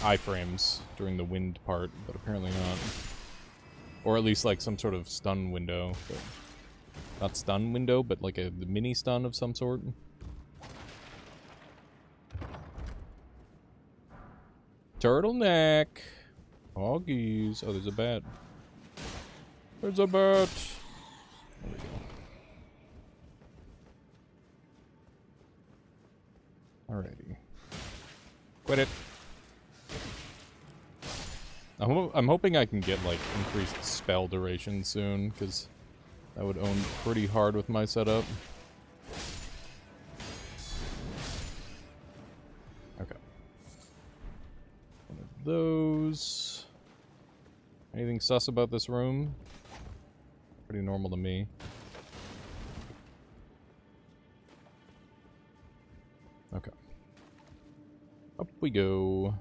iframes during the wind part, but apparently not. Or at least like some sort of stun window. But not stun window, but like a mini stun of some sort. Turtleneck. Hoggies. Oh, there's a bat. There's a bat. There we go. Alrighty. Quit it. I'm hoping I can get, like, increased spell duration soon, because that would own pretty hard with my setup. Okay. One of those. Anything sus about this room? Pretty normal to me. Okay. Up we go.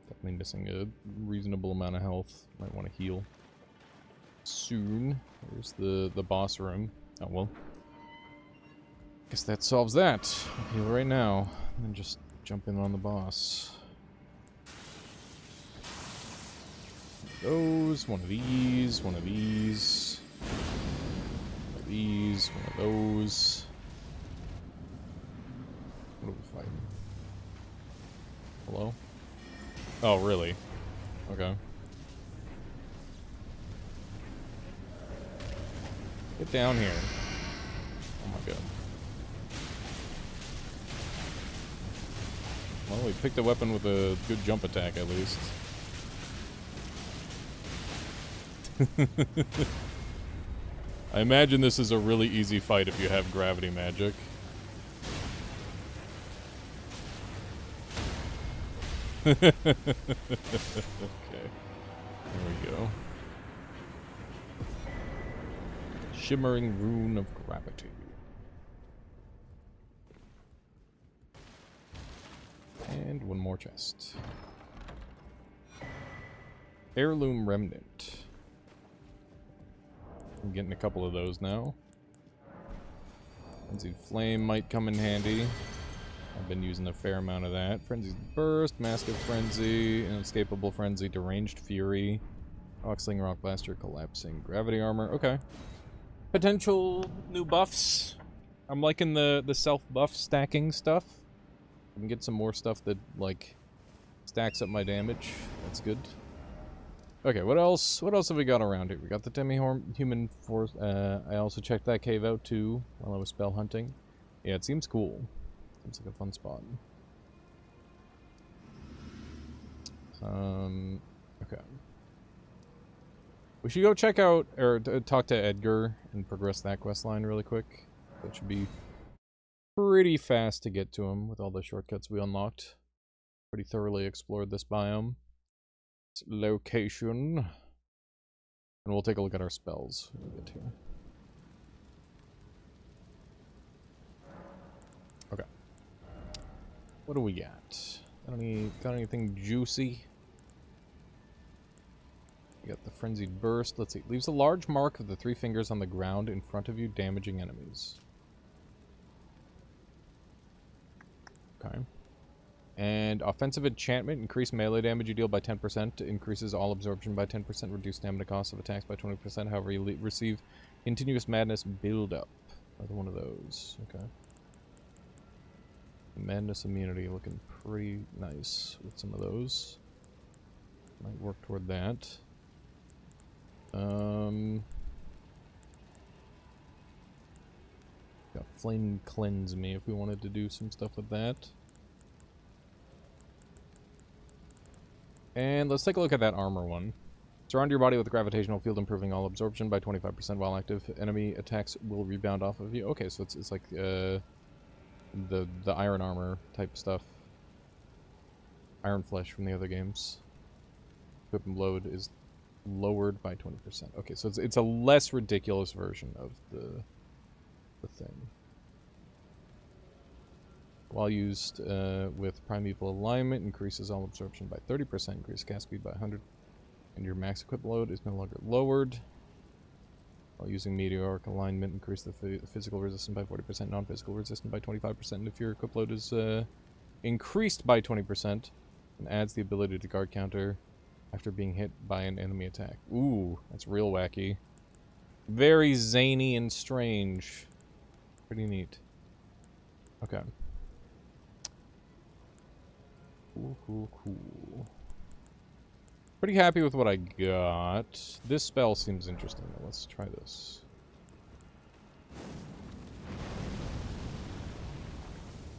Definitely missing a reasonable amount of health. Might want to heal soon. There's the boss room. Oh well. Guess that solves that. I'll heal right now. And then just jump in on the boss. Those, one of these, one of these. One of these, one of those. What are we fighting? Hello? Oh, really? Okay. Get down here. Oh my god. Well, we picked a weapon with a good jump attack, at least. I imagine this is a really easy fight if you have gravity magic. Okay. There we go. Shimmering Rune of Gravity. And one more chest. Heirloom Remnant. I'm getting a couple of those now. Frenzied Flame might come in handy. I've been using a fair amount of that. Frenzied Burst, Massive Frenzy, Inescapable Frenzy, Deranged Fury, Rocksling, Rock Blaster, Collapsing, Gravity Armor. Okay. Potential new buffs. I'm liking the self-buff stacking stuff. I can get some more stuff that, like, stacks up my damage. That's good. Okay, what else? What else have we got around here? We got the Demi-Human Force. I also checked that cave out, too, while I was spell hunting. Yeah, it seems cool. Seems like a fun spot. Okay. We should go check out, or talk to Edgar and progress that quest line really quick. That should be pretty fast to get to him with all the shortcuts we unlocked. Pretty thoroughly explored this biome. This location. And we'll take a look at our spells when we get here. Okay. What do we got? Got anything juicy? We got the Frenzied Burst. Let's see. Leaves a large mark of the 3 fingers on the ground in front of you, damaging enemies. Okay. And Offensive Enchantment. Increase melee damage you deal by 10%. Increases all absorption by 10%. Reduce stamina cost of attacks by 20%. However, you receive Continuous Madness build-up. Another one of those. Okay. Madness immunity looking pretty nice with some of those. Might work toward that. Got Flame Cleanse Me if we wanted to do some stuff with that. And let's take a look at that armor one. Surround your body with a gravitational field, improving all absorption by 25% while active. Enemy attacks will rebound off of you. Okay, so it's like the iron armor type stuff. Iron Flesh from the other games. Equip and load is lowered by 20%. Okay, so it's a less ridiculous version of the thing. While used with Primeval Alignment, increases all absorption by 30%, increase cast speed by 100, and your max equip load is no longer lowered. While using meteoric alignment, increase the physical resistance by 40%, non-physical resistance by 25%. If your equip load is increased by 20%, and adds the ability to guard counter after being hit by an enemy attack. Ooh, that's real wacky. Very zany and strange. Pretty neat. Okay. Cool, cool, cool. Pretty happy with what I got. This spell seems interesting. Let's try this.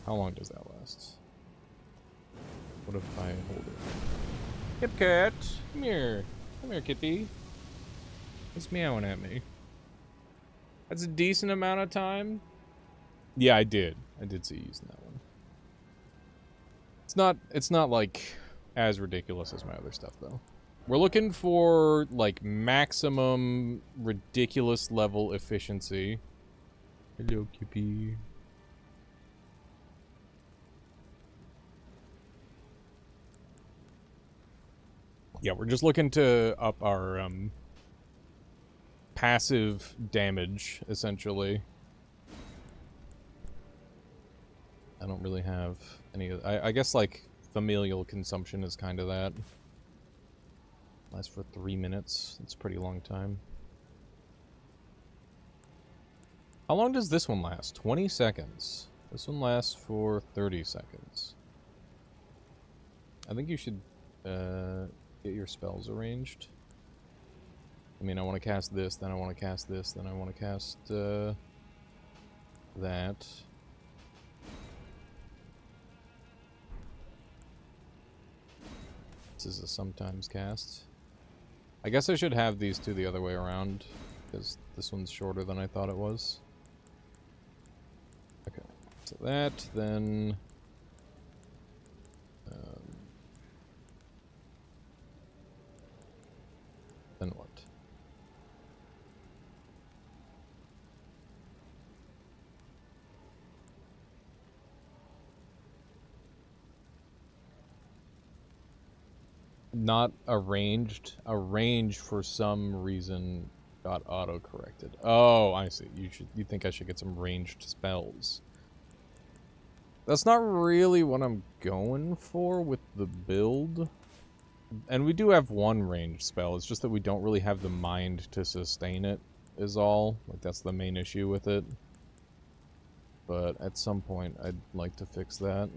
How long does that last? What if I hold it? Kip Cat! Come here. Come here, Kippy. It's meowing at me. That's a decent amount of time. Yeah, I did. I did see you using that one. It's not like as ridiculous as my other stuff though. We're looking for like maximum ridiculous level efficiency. Hello, Kippy. Yeah, we're just looking to up our passive damage, essentially. I don't really have any of... I guess, like, familial consumption is kind of that. Lasts for 3 minutes. It's a pretty long time. How long does this one last? 20 seconds. This one lasts for 30 seconds. I think you should get your spells arranged. I mean, I want to cast this, then I want to cast this, then I want to cast that. This is a sometimes cast. I guess I should have these two the other way around, because this one's shorter than I thought it was. Okay, so that, then... then what? Not arranged. Arranged for some reason got auto-corrected. Oh, I see. You think I should get some ranged spells. That's not really what I'm going for with the build. And we do have one ranged spell, it's just that we don't really have the mind to sustain it, is all. Like, that's the main issue with it. But at some point, I'd like to fix that.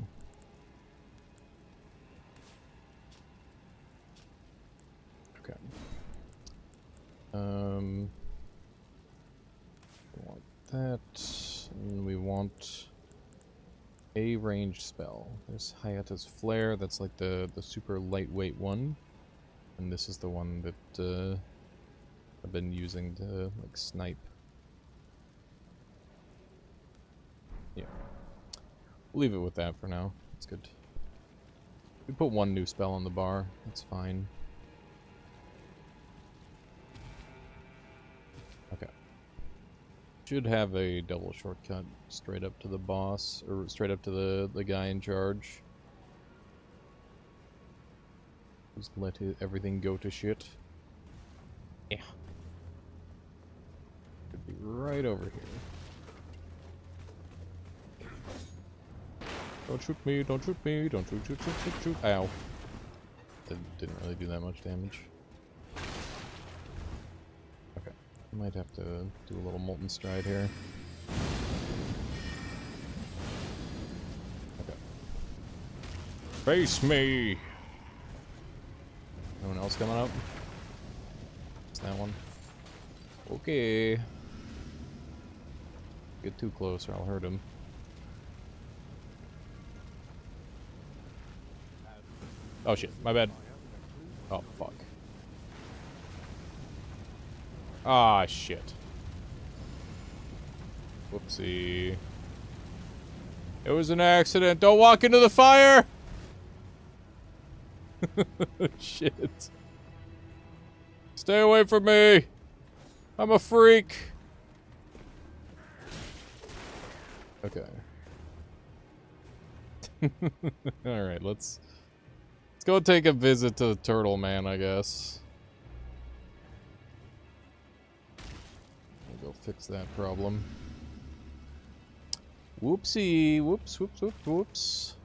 Okay. We want that, and we want a ranged spell. There's Hayata's Flare, that's like the super lightweight one. And this is the one that I've been using to like snipe. Yeah. We'll leave it with that for now. It's good. We put one new spell on the bar, that's fine. Okay. Should have a double shortcut straight up to the boss, or straight up to the guy in charge. Just let everything go to shit. Yeah. Could be right over here. Don't shoot me, don't shoot me, don't shoot, shoot, shoot, shoot, shoot. Ow. Didn't really do that much damage. Okay. Might have to do a little Molten Stride here. Okay. Face me! No one else coming up? It's that one. Okay. Get too close or I'll hurt him. Oh shit, my bad. Oh fuck. Ah shit. Whoopsie. It was an accident. Don't walk into the fire! Shit. Stay away from me. I'm a freak. Okay. Alright, let's go take a visit to the Turtle Man, I guess. fix that problem. Whoopsie. Whoops, whoops, whoops, whoops.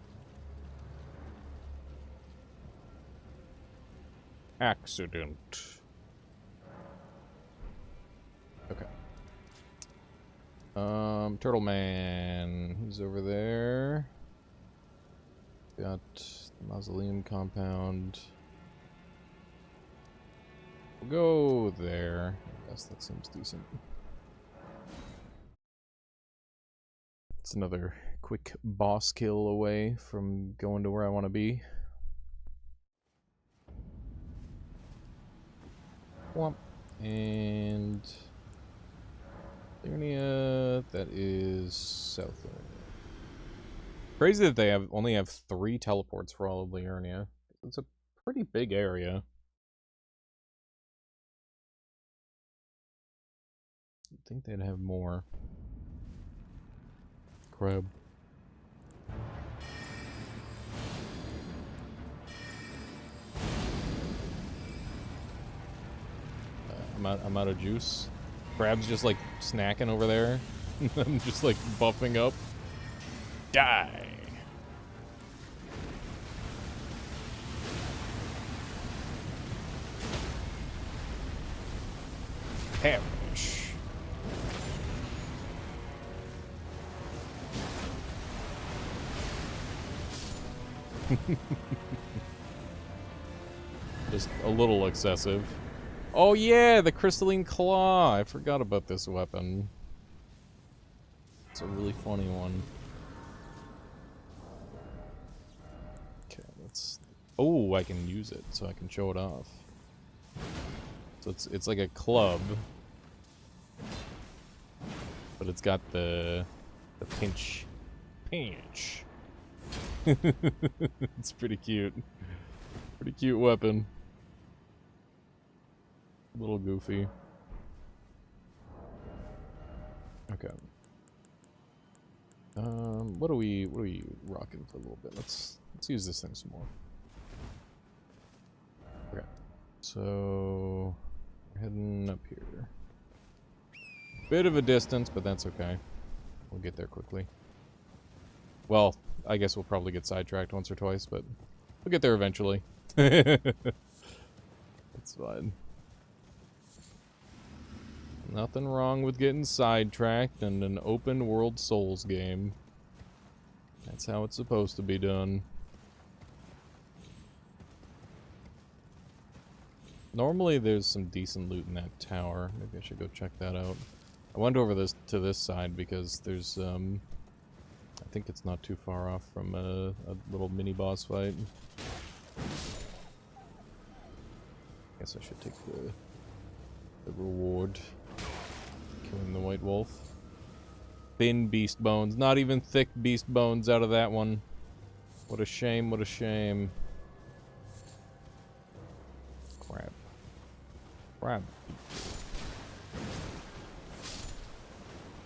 Accident. Okay. Turtle Man. He's over there. Got the mausoleum compound. We'll go there. I guess that seems decent. It's another quick boss kill away from going to where I want to be. Whomp. And Liurnia, that is South Liurnia. Crazy that they only have 3 teleports for all of Liurnia. It's a pretty big area. You'd think they'd have more. Crab. I'm out of juice. Crab's just like snacking over there. I'm just like buffing up. Die. Perish. Just a little excessive. Oh yeah, the crystalline claw. I forgot about this weapon. It's a really funny one. Okay, let's... Oh, I can use it, so I can show it off. So it's like a club. But it's got the pinch. Pinch. It's pretty cute. Pretty cute weapon. A little goofy. Okay. What are we rocking for a little bit? Let's use this thing some more. Okay. So we're heading up here. Bit of a distance, but that's okay. We'll get there quickly. Well, I guess we'll probably get sidetracked once or twice, but we'll get there eventually. It's fine. Nothing wrong with getting sidetracked in an open world Souls game. That's how it's supposed to be done. Normally there's some decent loot in that tower. Maybe I should go check that out. I went over to this side because there's I think it's not too far off from a little mini boss fight. Guess I should take the reward. Killing the white wolf. Thin beast bones. Not even thick beast bones out of that one. What a shame, what a shame. Crap. Crap.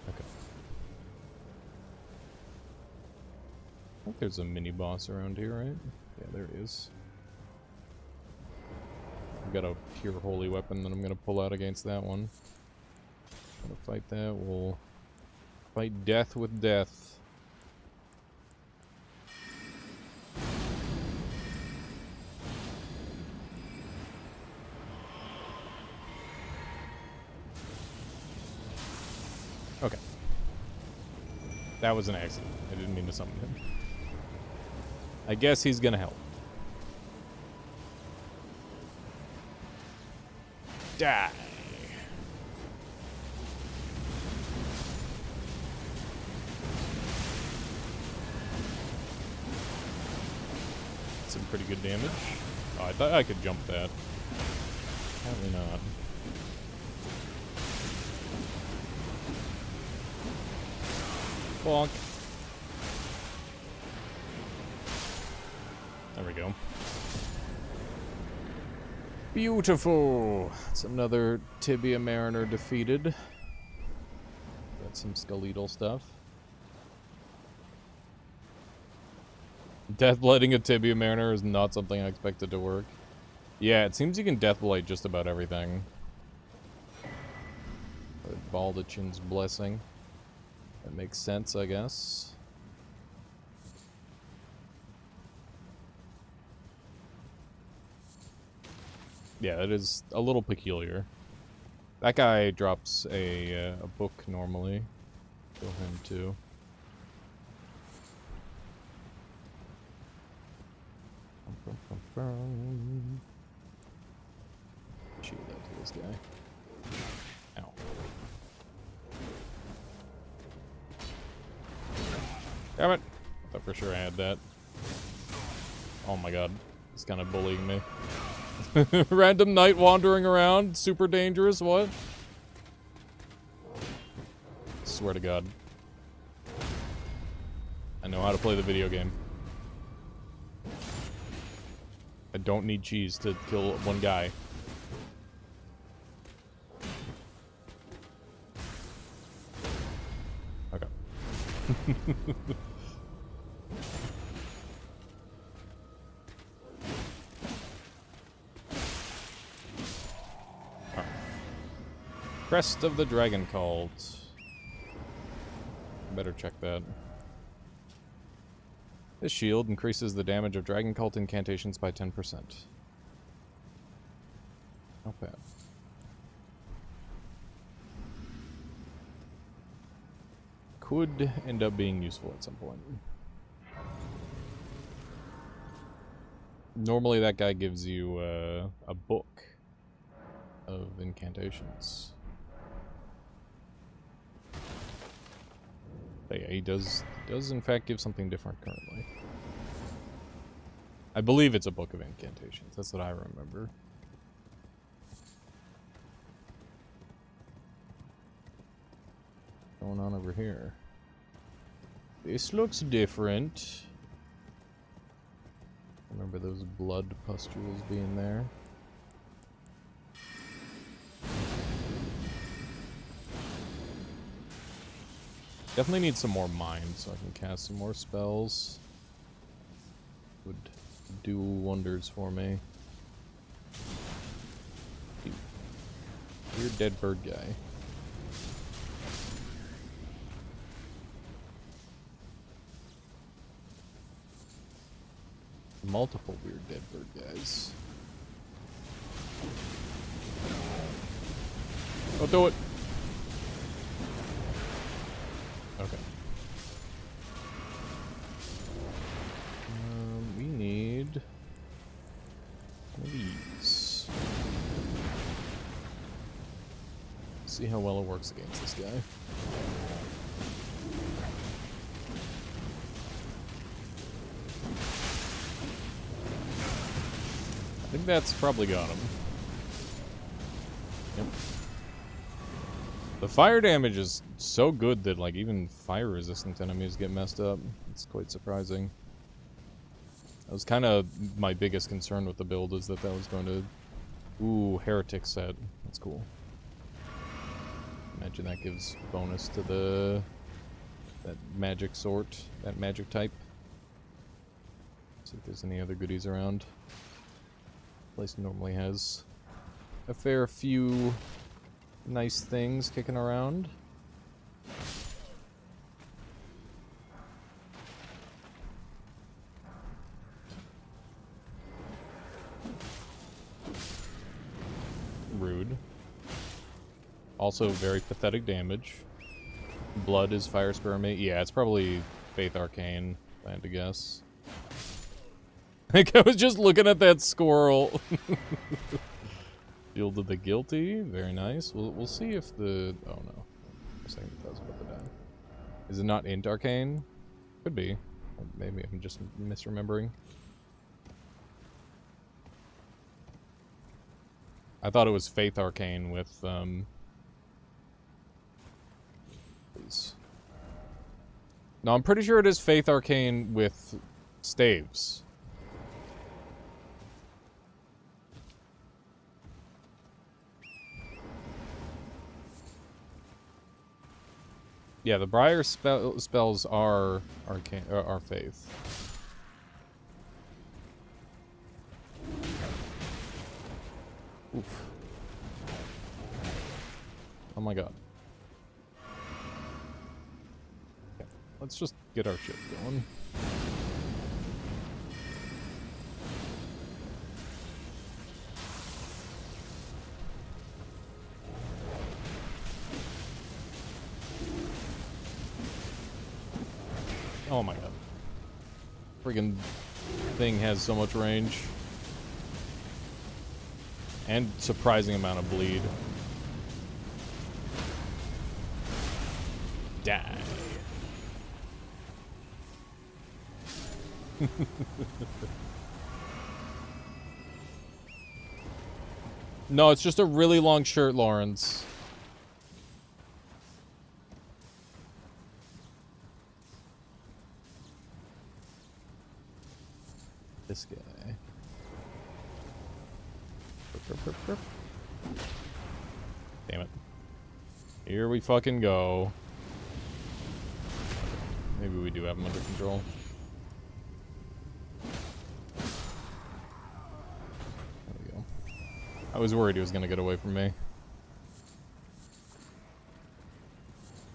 Okay. I think there's a mini boss around here, right? Yeah, there is. I've got a pure holy weapon that I'm gonna pull out against that one. Gonna fight that. We'll fight death with death. Okay. That was an accident. I didn't mean to summon him. I guess he's gonna help. Die. Some pretty good damage. Oh, I thought I could jump that. Apparently not. Bonk. There we go. Beautiful! It's another Tibia Mariner defeated. Got some skeletal stuff. Deathblooding a Tibia Mariner is not something I expected to work. Yeah, it seems you can deathblight just about everything. Baldachin's blessing. That makes sense, I guess. Yeah, it is a little peculiar. That guy drops a book normally. Kill him too. Shield out to this guy. Ow. Damn it! I thought for sure I had that. Oh my god. He's kind of bullying me. Random knight wandering around. Super dangerous. What? Swear to god. I know how to play the video game. I don't need cheese to kill one guy. Okay. Crest of the Dragon Cult. Better check that. This shield increases the damage of Dragon Cult incantations by 10%. Not bad. Could end up being useful at some point. Normally that guy gives you a book of incantations. But yeah, he does in fact give something different currently. I believe it's a book of incantations. That's what I remember. What's going on over here? This looks different. Remember those blood pustules being there. Definitely need some more mind so I can cast some more spells. Would do wonders for me. Weird dead bird guy. Multiple weird dead bird guys. Don't do it! Okay. We need one of these. See how well it works against this guy. I think that's probably got him. Yep. The fire damage is so good that, like, even fire-resistant enemies get messed up. It's quite surprising. That was kind of my biggest concern with the build, is that was going to... Ooh, heretic set. That's cool. Imagine that gives bonus to that magic sort, that magic type. See if there's any other goodies around. Place normally has a fair few nice things kicking around. Rude. Also very pathetic damage. Blood is fire spermate. Yeah, it's probably Faith Arcane, if I had to guess. Like, I was just looking at that squirrel. Shield of the Guilty, very nice. We'll see if the... Oh no. I'm saying that was about to die. Is it not Int Arcane? Could be. Maybe I'm just misremembering. I thought it was Faith Arcane with, please. No, I'm pretty sure it is Faith Arcane with staves. Yeah, the Briar spells are arcane, are Faith. Oof. Oh my god. Let's just get our shit going. Oh my god. Friggin' thing has so much range. And surprising amount of bleed. Die. No, it's just a really long shirt, Lawrence. This guy. Damn it. Here we fucking go. Maybe we do have him under control. There we go. I was worried he was gonna get away from me.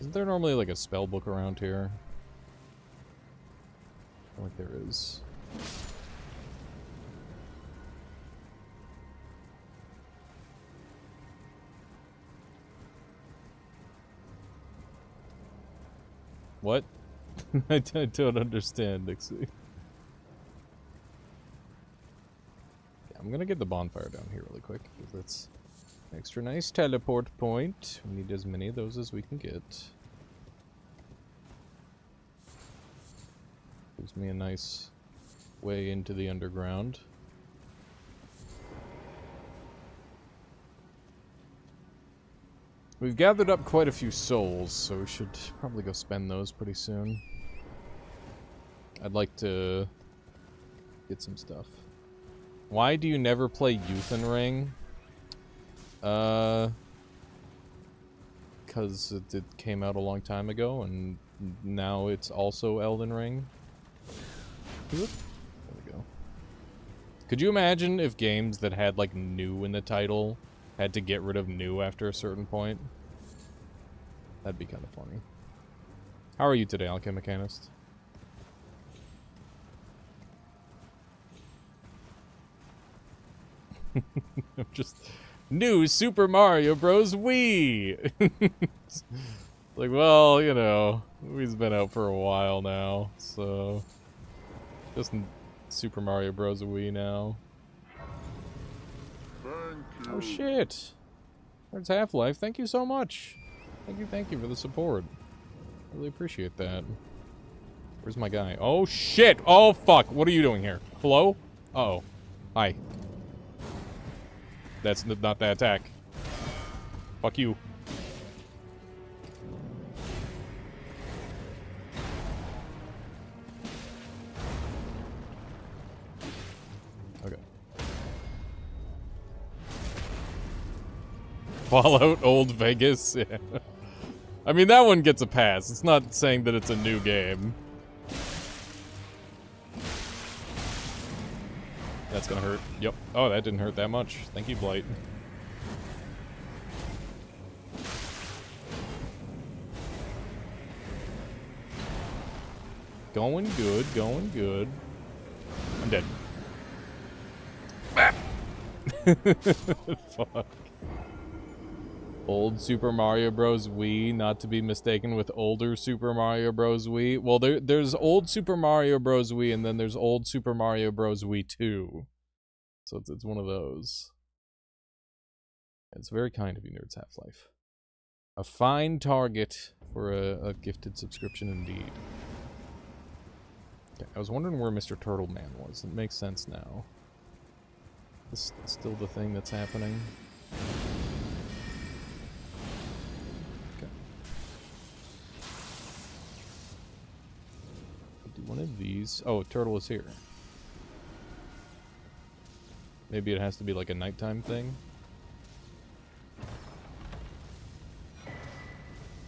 Isn't there normally like a spell book around here? I feel like there is. What? I don't understand, Dixie. Yeah, I'm gonna get the bonfire down here really quick, because that's an extra nice teleport point. We need as many of those as we can get. Gives me a nice way into the underground. We've gathered up quite a few souls, so we should probably go spend those pretty soon. I'd like to get some stuff. Why do you never play Youth and Ring? Because it came out a long time ago, and now it's also Elden Ring. There we go. Could you imagine if games that had, like, new in the title had to get rid of new after a certain point? That'd be kind of funny. How are you today, Alchemichanist? I'm just... New Super Mario Bros. Wii! Like, well, you know, Wii's been out for a while now, so... Just Super Mario Bros. Wii now. Oh shit! There's Half-Life. Thank you so much. Thank you for the support. I really appreciate that. Where's my guy? Oh shit! Oh fuck! What are you doing here? Hello? Uh-oh. Hi. That's not that attack. Fuck you. Okay. Fallout Old Vegas? Yeah. I mean, that one gets a pass. It's not saying that it's a new game. That's gonna hurt. Yep. Oh, that didn't hurt that much. Thank you, Blight. Going good, going good. I'm dead. Fuck. Old Super Mario Bros. Wii, not to be mistaken with older Super Mario Bros. Wii. Well, there's old Super Mario Bros. Wii, and then there's old Super Mario Bros. Wii 2. So it's one of those. It's very kind of you, Nerds Half-Life. A fine target for a gifted subscription indeed. Okay, I was wondering where Mr. Turtle Man was. It makes sense now. This is still the thing that's happening. Okay. I'll do one of these. Oh, Turtle is here. Maybe it has to be like a nighttime thing.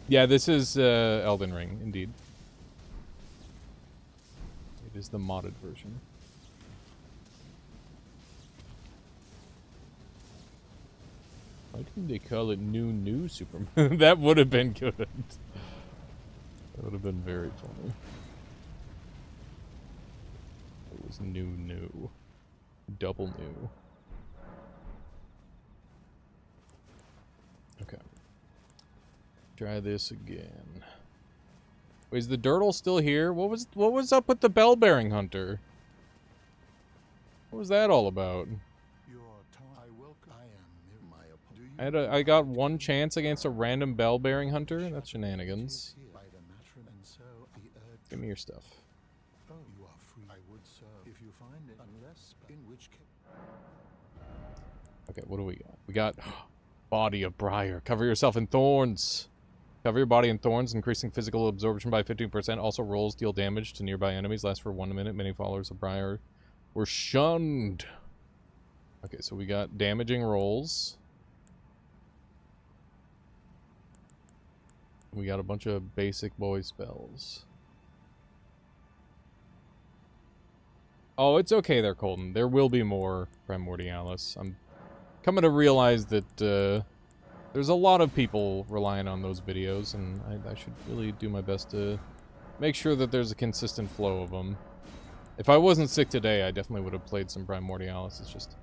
Yeah, this is Elden Ring, indeed. It is the modded version. Why didn't they call it New Superman? That would have been good. That would have been very funny. It was new. Double new. Okay. Try this again. Wait, is the Dirtle still here? What was up with the bell-bearing hunter? What was that all about? I got one chance against a random bell-bearing hunter? That's shenanigans. Give me your stuff. Oh, you are free. I would serve if you find it, unless in which case. Okay, what do we got? We got Body of Briar. Cover yourself in thorns. Cover your body in thorns, increasing physical absorption by 15%. Also rolls deal damage to nearby enemies. Lasts for 1 minute. Many followers of Briar were shunned. Okay, so we got damaging rolls. We got a bunch of basic boy spells. Oh, it's okay there, Colton. There will be more Primordialis. I'm coming to realize that there's a lot of people relying on those videos, and I should really do my best to make sure that there's a consistent flow of them. If I wasn't sick today, I definitely would have played some Primordialis. It's just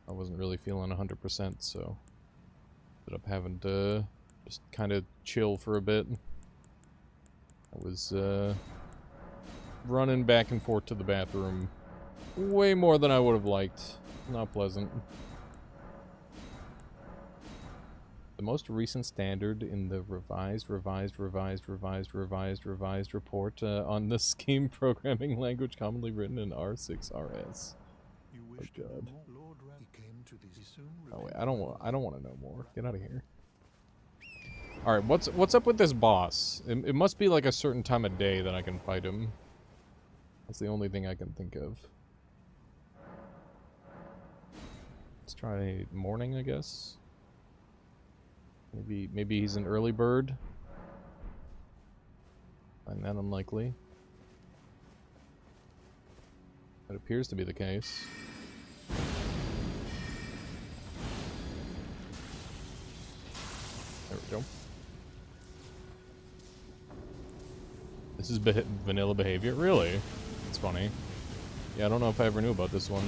I wasn't really feeling 100%, so ended up having to just kind of chill for a bit. I was running back and forth to the bathroom way more than I would have liked. Not pleasant. The most recent standard in the revised report on the scheme programming language commonly written in R6RS. Oh god. Oh wait, I don't want to know more. Get out of here. All right, what's up with this boss? It must be like a certain time of day that I can fight him. That's the only thing I can think of. Let's try morning, I guess. Maybe he's an early bird. Find that unlikely. That appears to be the case. There we go. This is vanilla behavior? Really? It's funny. Yeah, I don't know if I ever knew about this one.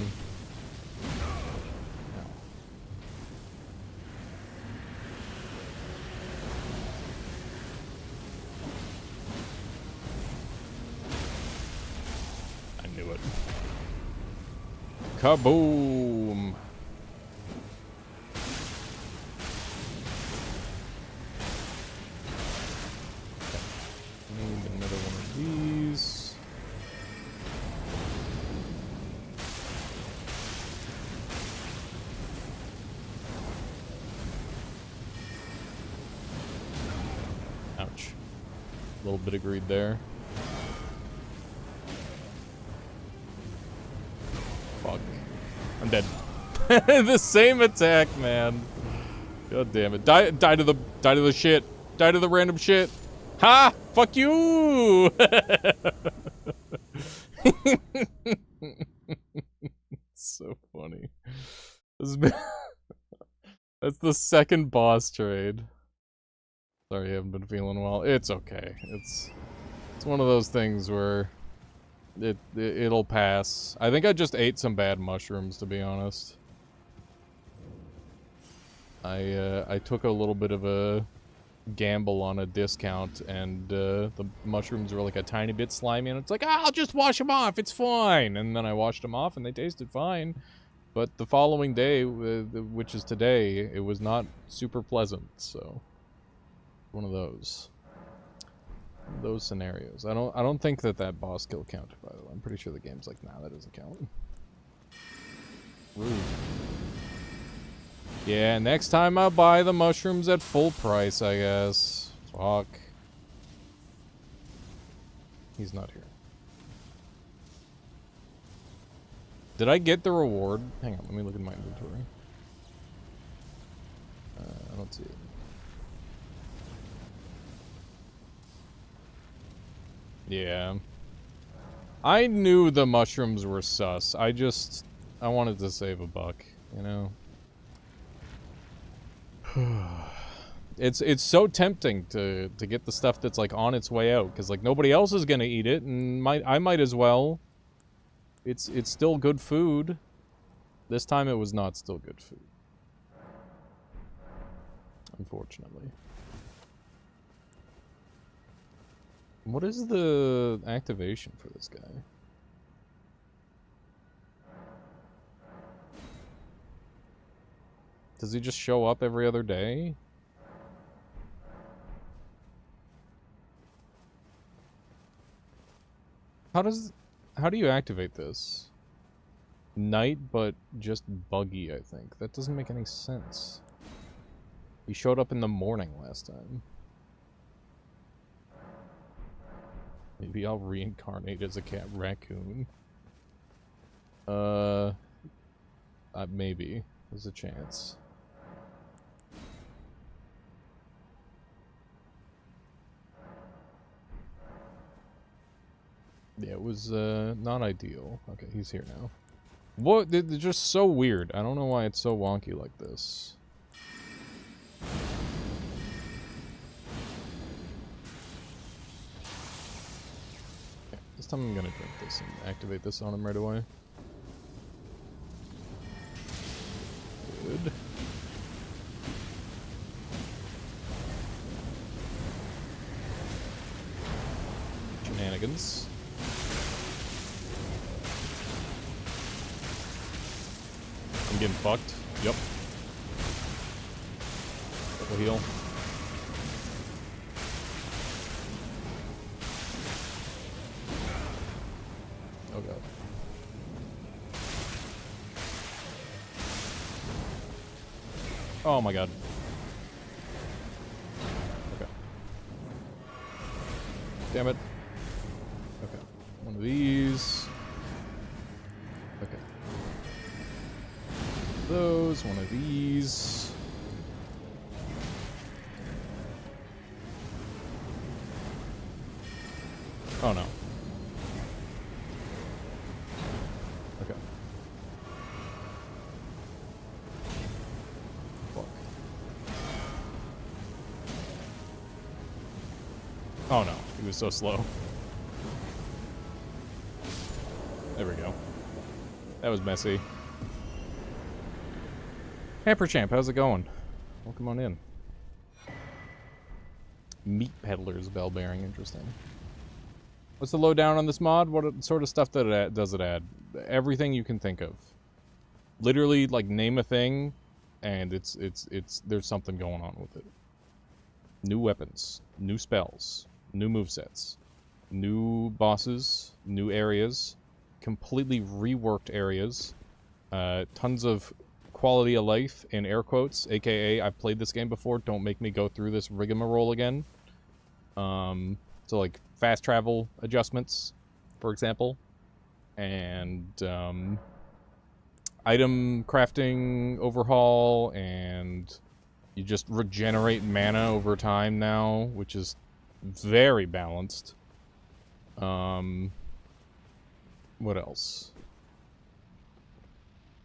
I knew it. Kaboom! Need another one of these. Ouch. A little bit of greed there. Fuck. I'm dead. The same attack, man. God damn it. Die to the shit. Die to the random shit. Ha! Fuck you! So funny. That's the second boss trade. Sorry, I haven't been feeling well. It's okay. It's one of those things where it'll pass. I think I just ate some bad mushrooms, to be honest. I took a little bit of a gamble on a discount, and the mushrooms were like a tiny bit slimy, and it's like, I'll just wash them off, it's fine. And then I washed them off and they tasted fine, but the following day, which is today, it was not super pleasant. So one of those scenarios. I don't think that boss kill counted, by the way. I'm pretty sure the game's like, nah, that doesn't count. Rude. Yeah, next time I'll buy the mushrooms at full price, I guess. Fuck. He's not here. Did I get the reward? Hang on, let me look in my inventory. I don't see it. Yeah. I knew the mushrooms were sus. I wanted to save a buck, you know? It's so tempting to get the stuff that's like on its way out, because like nobody else is gonna eat it, and I might as well. It's still good food. This time it was not still good food. Unfortunately. What is the activation for this guy? Does he just show up every other day? How do you activate this? Night, but just buggy, I think. That doesn't make any sense. He showed up in the morning last time. Maybe I'll reincarnate as a cat raccoon. Maybe. There's a chance. Yeah, it was, not ideal. Okay, he's here now. What? They're just so weird. I don't know why it's so wonky like this. Okay, this time I'm gonna drink this and activate this on him right away. Good. Shenanigans. I'm getting fucked. Yep. Double heal. Oh god. Oh my god. Okay. Damn it. Okay. One of these. Okay. Those, one of these. Oh no. Okay. Fuck. Oh no, he was so slow. There we go. That was messy. Hamper Champ, how's it going? Welcome on in. Meat Peddler's bell bearing, interesting. What's the lowdown on this mod? What sort of stuff does it add? Everything you can think of. Literally, like, name a thing, and there's something going on with it. New weapons, new spells, new movesets, new bosses, new areas, completely reworked areas, tons of quality of life in air quotes, aka I've played this game before, don't make me go through this rigmarole again. So like fast travel adjustments, for example, and item crafting overhaul, and you just regenerate mana over time now, which is very balanced. What else?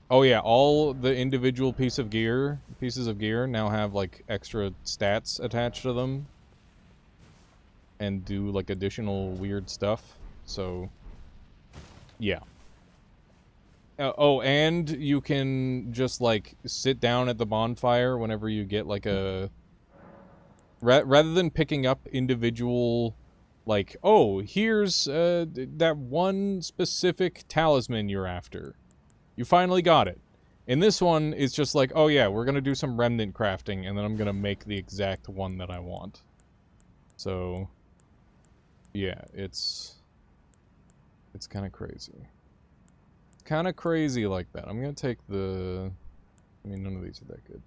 Oh yeah, all the individual pieces of gear now have like extra stats attached to them and do like additional weird stuff. So yeah. Oh, and you can just like sit down at the bonfire whenever you get like a rather than picking up individual, like, oh, here's that one specific talisman you're after. You finally got it. In this one, it's just like, oh yeah, we're gonna do some remnant crafting, and then I'm gonna make the exact one that I want. So, yeah, it's kind of crazy. Kind of crazy like that. I'm gonna take the... I mean, none of these are that good.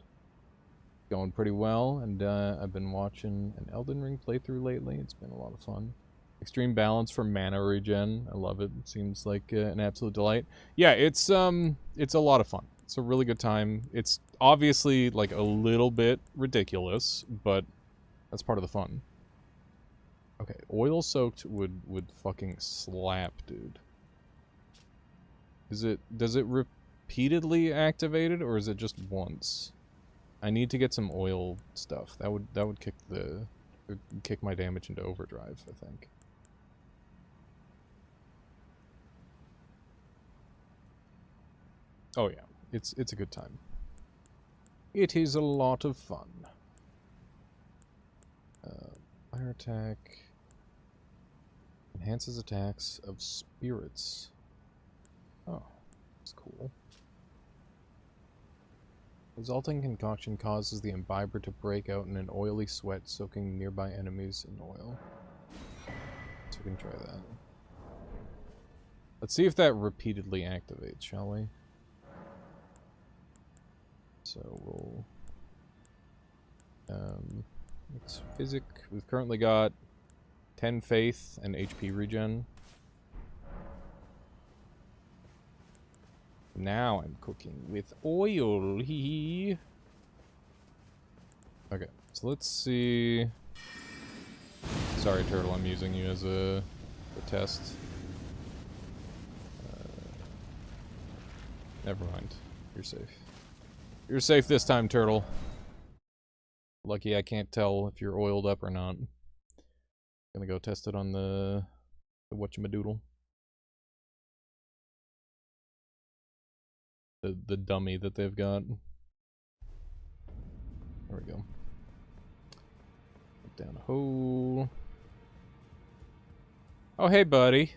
Going pretty well, and I've been watching an Elden Ring playthrough lately. It's been a lot of fun. Extreme balance for mana regen. I love it. It seems like an absolute delight. Yeah, it's a lot of fun. It's a really good time. It's obviously like a little bit ridiculous, but that's part of the fun. Okay, oil soaked would fucking slap, dude. Does it repeatedly activate it, or is it just once? I need to get some oil stuff. That would kick my damage into overdrive, I think. Oh yeah, it's a good time. It is a lot of fun. Fire attack enhances attacks of spirits. Oh, that's cool. Resulting concoction causes the imbiber to break out in an oily sweat, soaking nearby enemies in oil. So we can try that. Let's see if that repeatedly activates, shall we? So we'll... it's physic. We've currently got 10 faith and HP regen. Now I'm cooking with oil. Hee. Okay, so let's see. Sorry, Turtle, I'm using you as a test. Never mind. You're safe. You're safe this time, Turtle. Lucky I can't tell if you're oiled up or not. Gonna go test it on the whatchamadoodle. The dummy that they've got. There we go. Put down a hole. Oh, hey, buddy.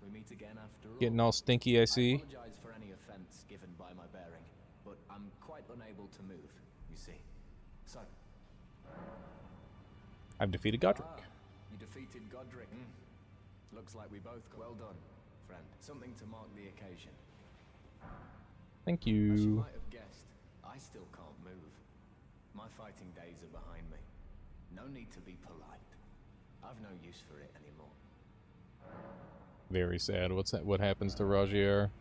We meet again after all. Getting all stinky, I see. I apologize for any offense given by my bearing, but I'm quite unable to move, you see. So... I've defeated Godric. You defeated Godric. Looks like we both got... Well done, friend. Something to mark the occasion. Thank As you you. might have guessed, I still can't move. My fighting days are behind me. No need to be polite. I've no use for it anymore. Very sad. What happens to Rajier?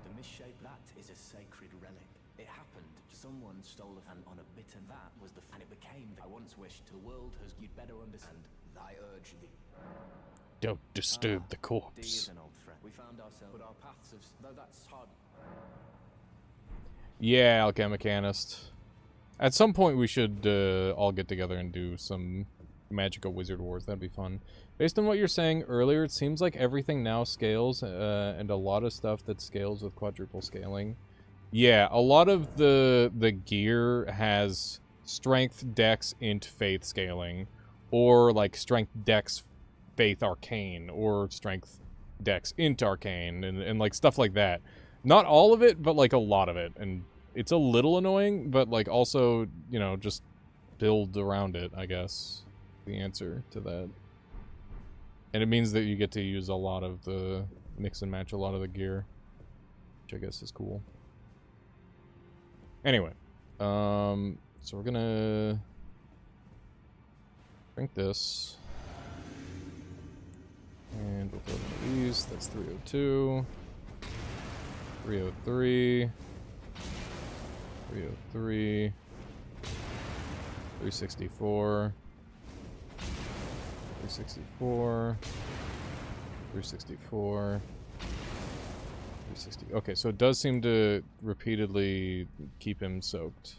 The misshapen that is a sacred relic. It happened. Someone stole it, and on a bitten that was the and it became. I once wished the world has you'd better understand. Thy urge thee. Don't disturb the D corpse. is an old friend. We found ourselves, but our paths have. Though that's hard. Yeah, Alchemichanist. At some point we should all get together and do some Magical Wizard Wars. That'd be fun. Based on what you're saying earlier, it seems like everything now scales, and a lot of stuff that scales with quadruple scaling. Yeah, a lot of the gear has strength, dex, int, faith scaling, or like strength, dex, faith, arcane, or strength, dex, int, arcane, and like stuff like that. Not all of it, but like a lot of it, and it's a little annoying, but like also, you know, just build around it, I guess, the answer to that. And it means that you get to use a lot of the mix and match a lot of the gear, which I guess is cool. Anyway, so we're gonna drink this, and we'll throw one of these. That's 302, 303, 303, 364, 364, 364, 360. Okay, so it does seem to repeatedly keep him soaked.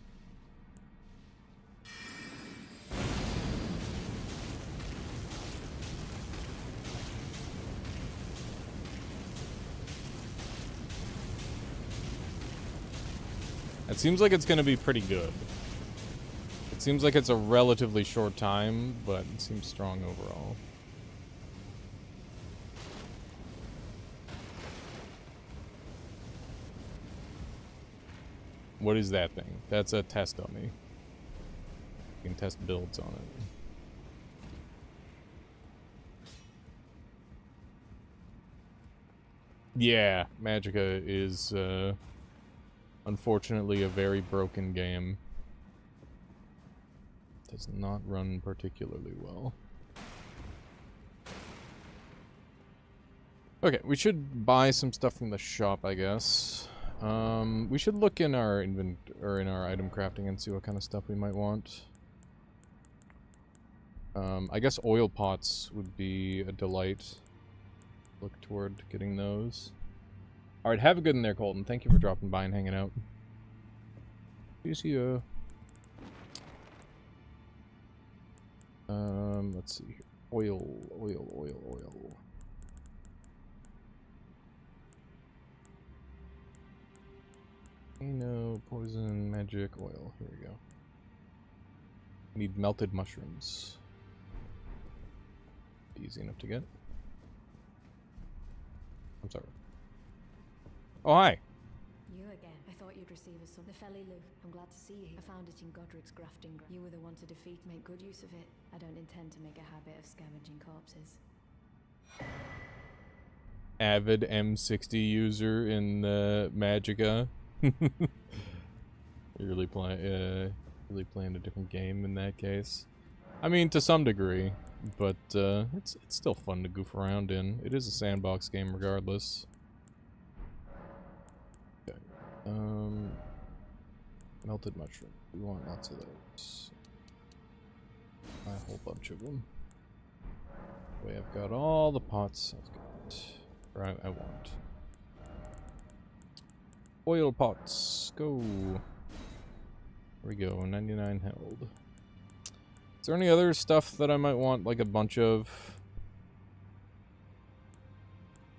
It seems like it's going to be pretty good. It seems like it's a relatively short time, but it seems strong overall. What is that thing? That's a test dummy. You can test builds on it. Yeah, Magicka is, unfortunately a very broken game. Does not run particularly well. Okay, we should buy some stuff from the shop, I guess. We should look in our in our item crafting and see what kind of stuff we might want. I guess oil pots would be a delight. Look toward getting those. Alright, have a good one there, Colton. Thank you for dropping by and hanging out. He's here. Let's see here. Oil. No poison, magic, oil. Here we go. Need melted mushrooms. Easy enough to get. I'm sorry. Oh, hi. You again. I thought you'd receive us some. The felly Lou. I'm glad to see you. I found it in Godric's grafting ground. You were the one to defeat. Make good use of it. I don't intend to make a habit of scavenging corpses. Avid M60 user in Magica. really playing a different game in that case. I mean, to some degree, but it's still fun to goof around in. It is a sandbox game regardless. Okay. Melted mushroom. We want lots of those. A whole bunch of them. Way I've got all the pots I've got. Or I want. Oil pots. Go. There we go. 99 held. Is there any other stuff that I might want, like a bunch of?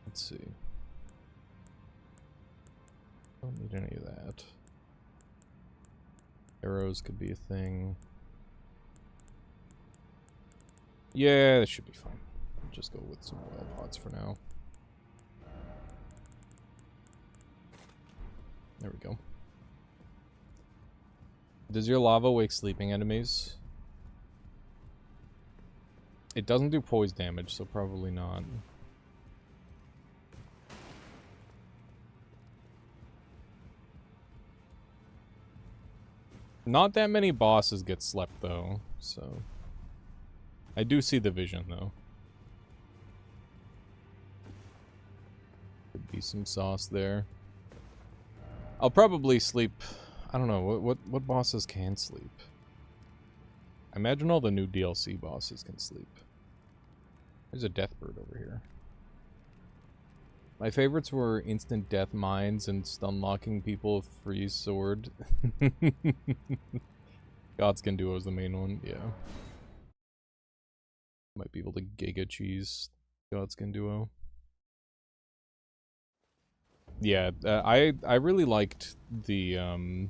Let's see. Don't need any of that. Arrows could be a thing. Yeah, that should be fine. I'll just go with some oil pots for now. There we go. Does your lava wake sleeping enemies? It doesn't do poise damage, so probably not. Not that many bosses get slept, though, so... I do see the vision, though. Could be some sauce there. I'll probably sleep... I don't know, what bosses can sleep? I imagine all the new DLC bosses can sleep. There's a death bird over here. My favorites were instant death mines and stun locking people with freeze sword. Godskin Duo is the main one, yeah. Might be able to Giga Cheese Godskin Duo. Yeah, I really liked the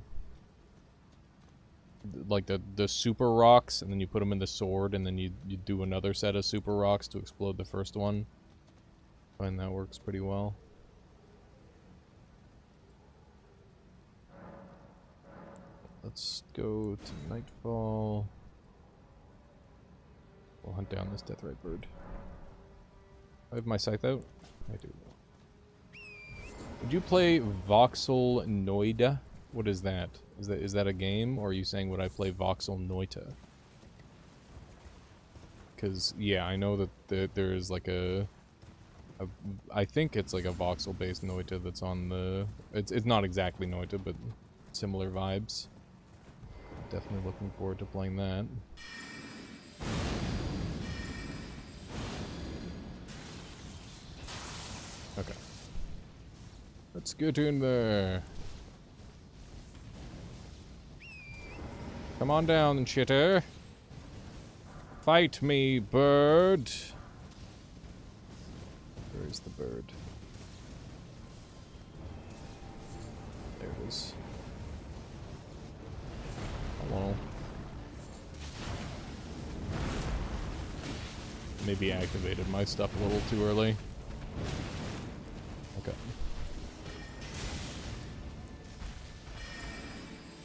like the super rocks, and then you put them in the sword, and then you do another set of super rocks to explode the first one. I find that works pretty well. Let's go to Nightfall. We'll hunt down this Deathrite bird. I have my scythe out? I do. Would you play Voxel Noida? What is that? Is that a game, or are you saying would I play Voxel Noita? Because yeah, I know that there is like I think it's like a voxel-based Noita that's on the... It's not exactly Noita, but similar vibes. Definitely looking forward to playing that. Okay. Let's get in there. Come on down, shitter. Fight me, bird. Where's the bird? There it is. Hello. Maybe activated my stuff a little too early. Okay.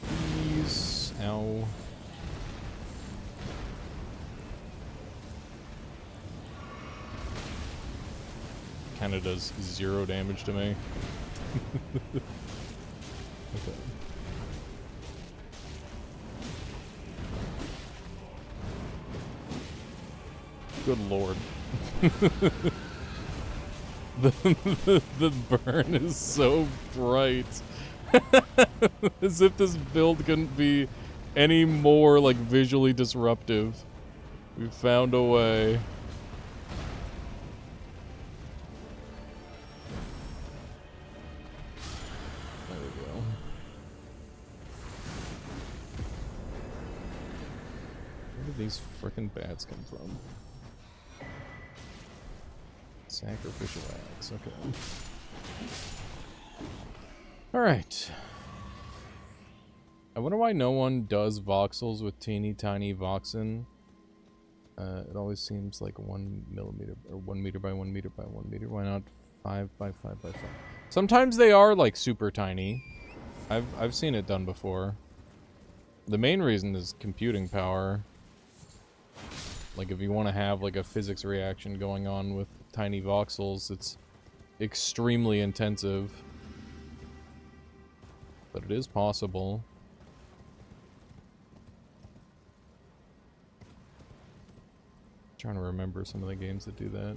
Please. Ow. Kinda does 0 damage to me. Okay. Good lord. the burn is so bright. As if this build couldn't be any more like visually disruptive. We found a way. There we go. did these frickin' bats come from? Sacrificial axe, okay. Alright. I wonder why no one does voxels with teeny tiny voxen. It always seems like 1 millimeter, or 1 meter by 1 meter by 1 meter. Why not 5 by 5 by 5? Sometimes they are like super tiny. I've seen it done before. The main reason is computing power. Like if you want to have like a physics reaction going on with tiny voxels, it's extremely intensive. But it is possible. Trying to remember some of the games that do that.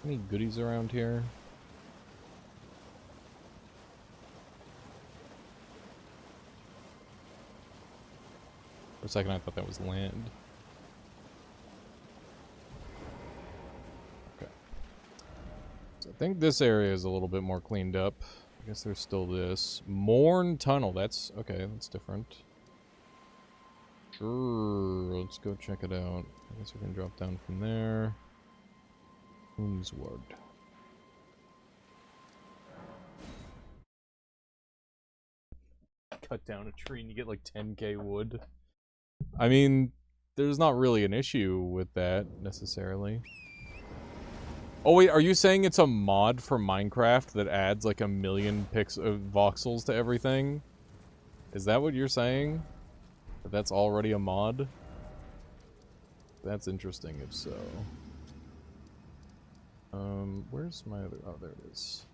Any goodies around here? For a second I thought that was land. Okay. So I think this area is a little bit more cleaned up. I guess there's still this. Morn Tunnel, that's... okay, that's different. Sure, let's go check it out. I guess we can drop down from there. Wood. Cut down a tree and you get like 10k wood. I mean, there's not really an issue with that necessarily. Oh wait, are you saying it's a mod for Minecraft that adds like 1 million voxels to everything? Is that what you're saying? That that's already a mod? That's interesting if so. Where's my other... oh, there it is.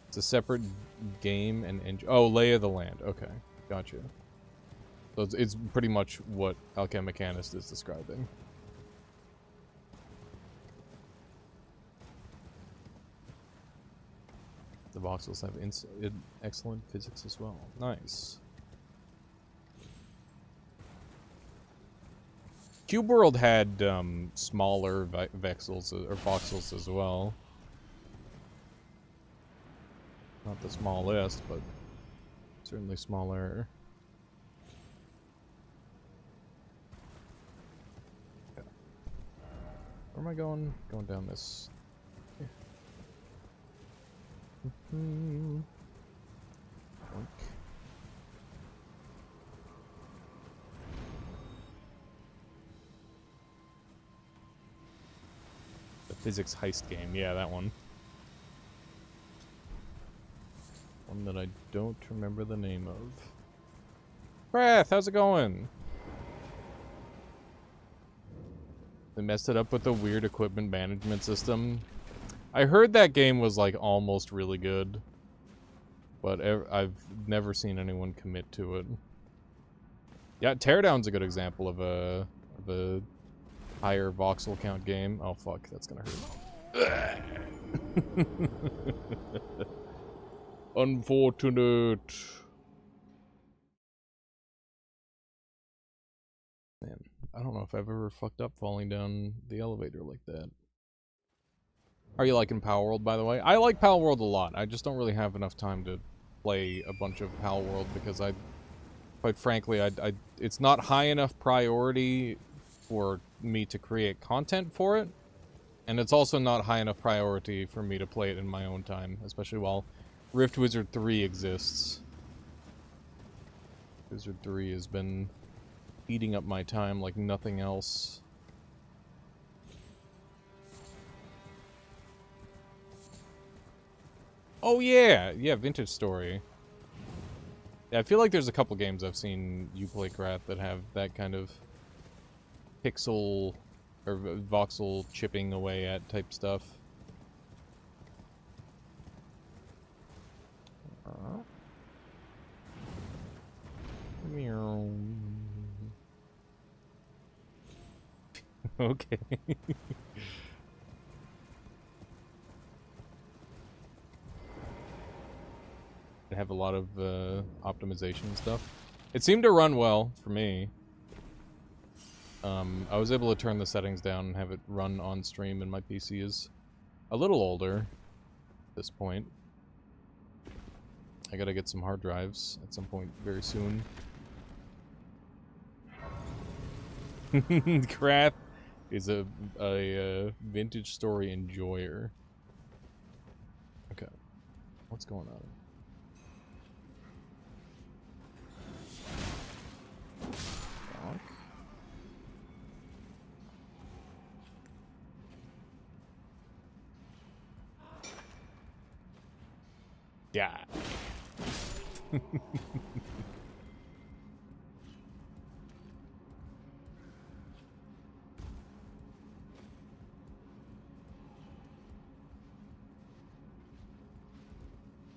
It's a separate game and engine... oh, Lay of the Land. Okay, gotcha. So it's pretty much what Alchemichanist is describing. The voxels have excellent physics as well. Nice. Cube World had smaller voxels as well. Not the smallest, but certainly smaller. Yeah. Where am I going? Going down this. Yeah. Physics heist game, yeah, that one. One that I don't remember the name of. Wrath, how's it going? They messed it up with the weird equipment management system. I heard that game was like almost really good, but I've never seen anyone commit to it. Yeah, Teardown's a good example of a higher voxel count game. Oh fuck, that's gonna hurt. Unfortunate. Man, I don't know if I've ever fucked up falling down the elevator like that. Are you liking Palworld, by the way? I like Palworld a lot. I just don't really have enough time to play a bunch of Palworld because quite frankly, it's not high enough priority for me to create content for it, and it's also not high enough priority for me to play it in my own time, especially while Rift Wizard 3 exists. Wizard 3 has been eating up my time like nothing else. Oh yeah, Vintage Story. Yeah, I feel like there's a couple games I've seen you play, Krat, that have that kind of pixel or voxel chipping away at type stuff. Okay. I have a lot of optimization stuff. It seemed to run well for me. I was able to turn the settings down and have it run on stream, and my PC is a little older at this point. I gotta get some hard drives at some point very soon. Krath is a vintage story enjoyer. Okay. What's going on? Fuck. Die.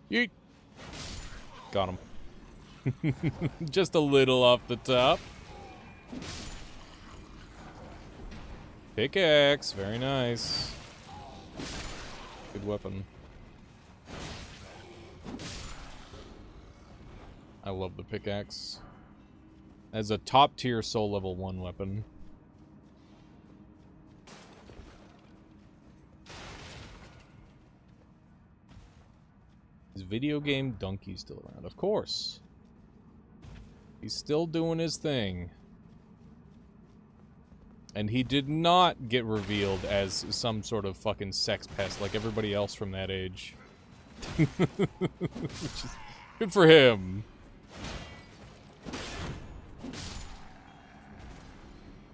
Yeet. Got him. Just a little off the top. Pickaxe, very nice. Good weapon. I love the pickaxe. As a top tier soul level 1 weapon. Is video game Donkey still around? Of course. He's still doing his thing. And he did not get revealed as some sort of fucking sex pest like everybody else from that age. Which is good for him.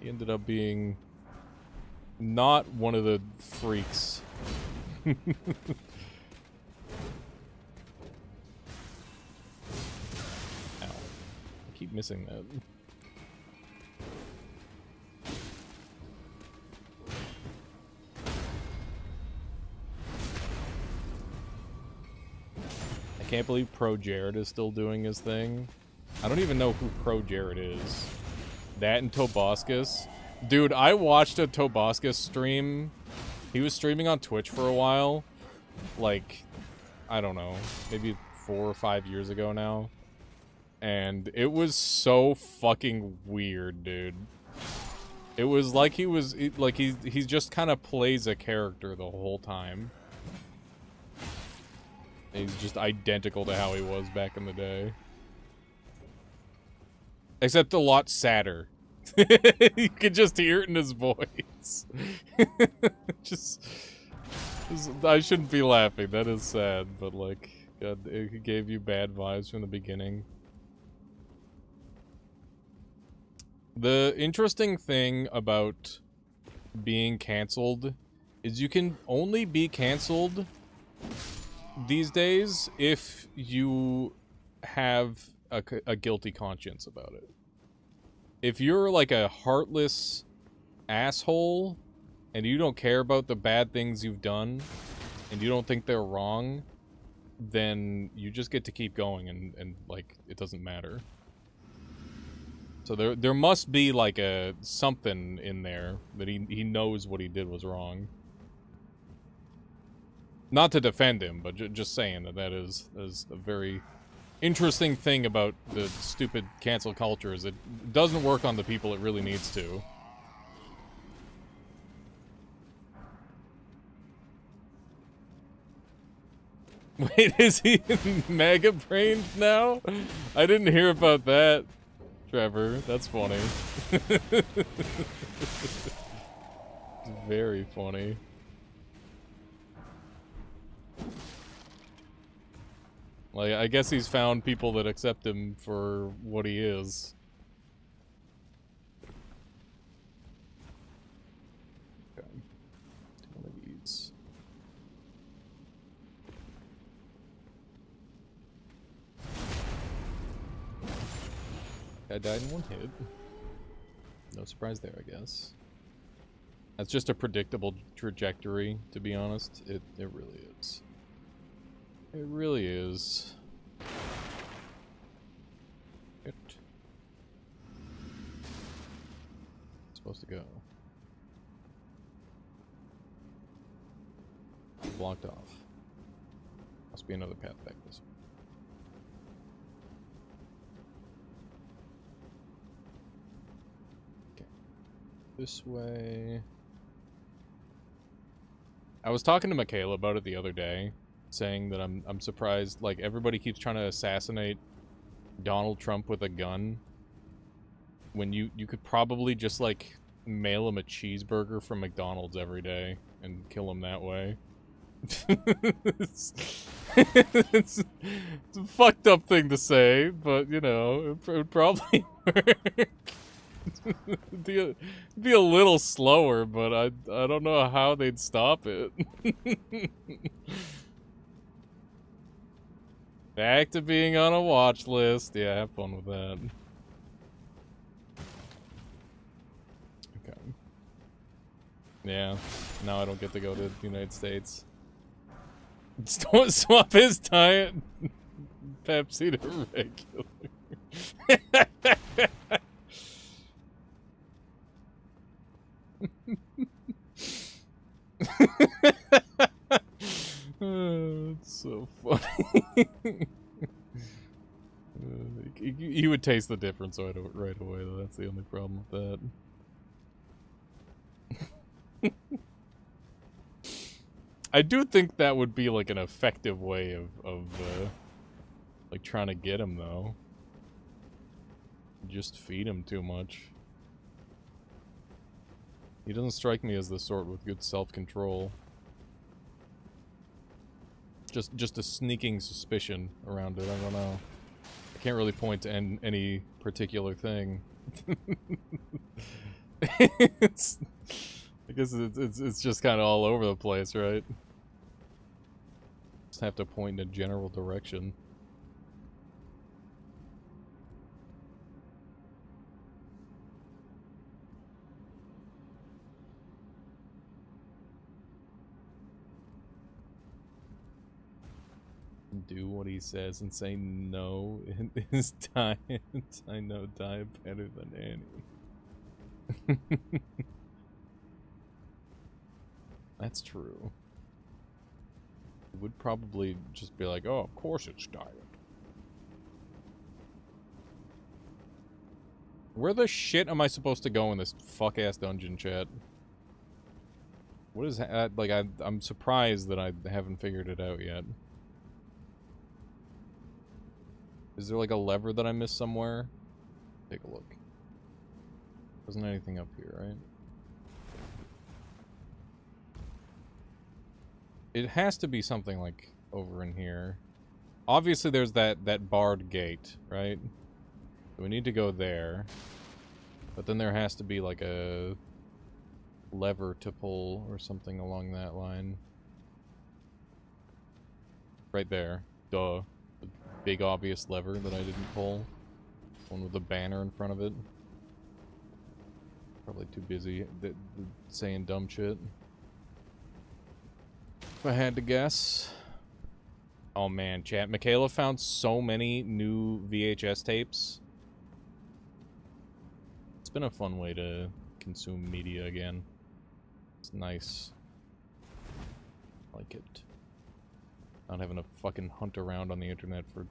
He ended up being not one of the freaks. Ow. I keep missing that. I can't believe Pro Jared is still doing his thing. I don't even know who Pro Jared is. That and Toboscus. Dude, I watched a Toboscus stream. He was streaming on Twitch for a while. Like, I don't know, maybe 4 or 5 years ago now. And it was so fucking weird, dude. It was like he was, like he just kind of plays a character the whole time. And he's just identical to how he was back in the day. Except a lot sadder. You could just hear it in his voice. I shouldn't be laughing. That is sad, but like, God, it gave you bad vibes from the beginning. The interesting thing about being canceled is you can only be canceled these days if you have a guilty conscience about it. If you're like a heartless asshole and you don't care about the bad things you've done and you don't think they're wrong, then you just get to keep going and like it doesn't matter. So there must be like a something in there that he knows what he did was wrong. Not to defend him, but just saying that is a very interesting thing about the stupid cancel culture is it doesn't work on the people it really needs to. Wait, is he mega brained now? I didn't hear about that, Trevor. That's funny. It's very funny. Like, I guess he's found people that accept him for what he is. Okay. One of these. Guy died in one hit. No surprise there, I guess. That's just a predictable trajectory, to be honest. It really is. It really is. It's supposed to go. Blocked off. Must be another path back this way. Okay. This way. I was talking to Michaela about it the other day, saying that I'm surprised, like, everybody keeps trying to assassinate Donald Trump with a gun, when you could probably just, like, mail him a cheeseburger from McDonald's every day and kill him that way. It's a fucked up thing to say, but, you know, it would probably work. It'd be a little slower, but I don't know how they'd stop it. Back to being on a watch list. Yeah, have fun with that. Okay. Yeah, now I don't get to go to the United States. Swap his diet Pepsi to regular. It's so funny. You would taste the difference right away, though. That's the only problem with that. I do think that would be, like, an effective way of like, trying to get him, though. Just feed him too much. He doesn't strike me as the sort with good self-control. Just a sneaking suspicion around it, I don't know. I can't really point to any particular thing. I guess it's just kind of all over the place, right? Just have to point in a general direction. Do what he says and say no in his diet. I know diet better than any. That's true. It would probably just be like, oh, of course it's diet. Where the shit am I supposed to go in this fuck-ass dungeon, chat? What is that? Like, I'm surprised that I haven't figured it out yet. Is there like a lever that I missed somewhere? Take a look. Wasn't anything up here, right? It has to be something like over in here. Obviously there's that barred gate, right? So we need to go there. But then there has to be like a lever to pull or something along that line. Right there. Duh. Big obvious lever that I didn't pull. One with a banner in front of it. Probably too busy saying dumb shit. If I had to guess. Oh man, chat. Michaela found so many new VHS tapes. It's been a fun way to consume media again. It's nice. I like it. Not having to fucking hunt around on the internet for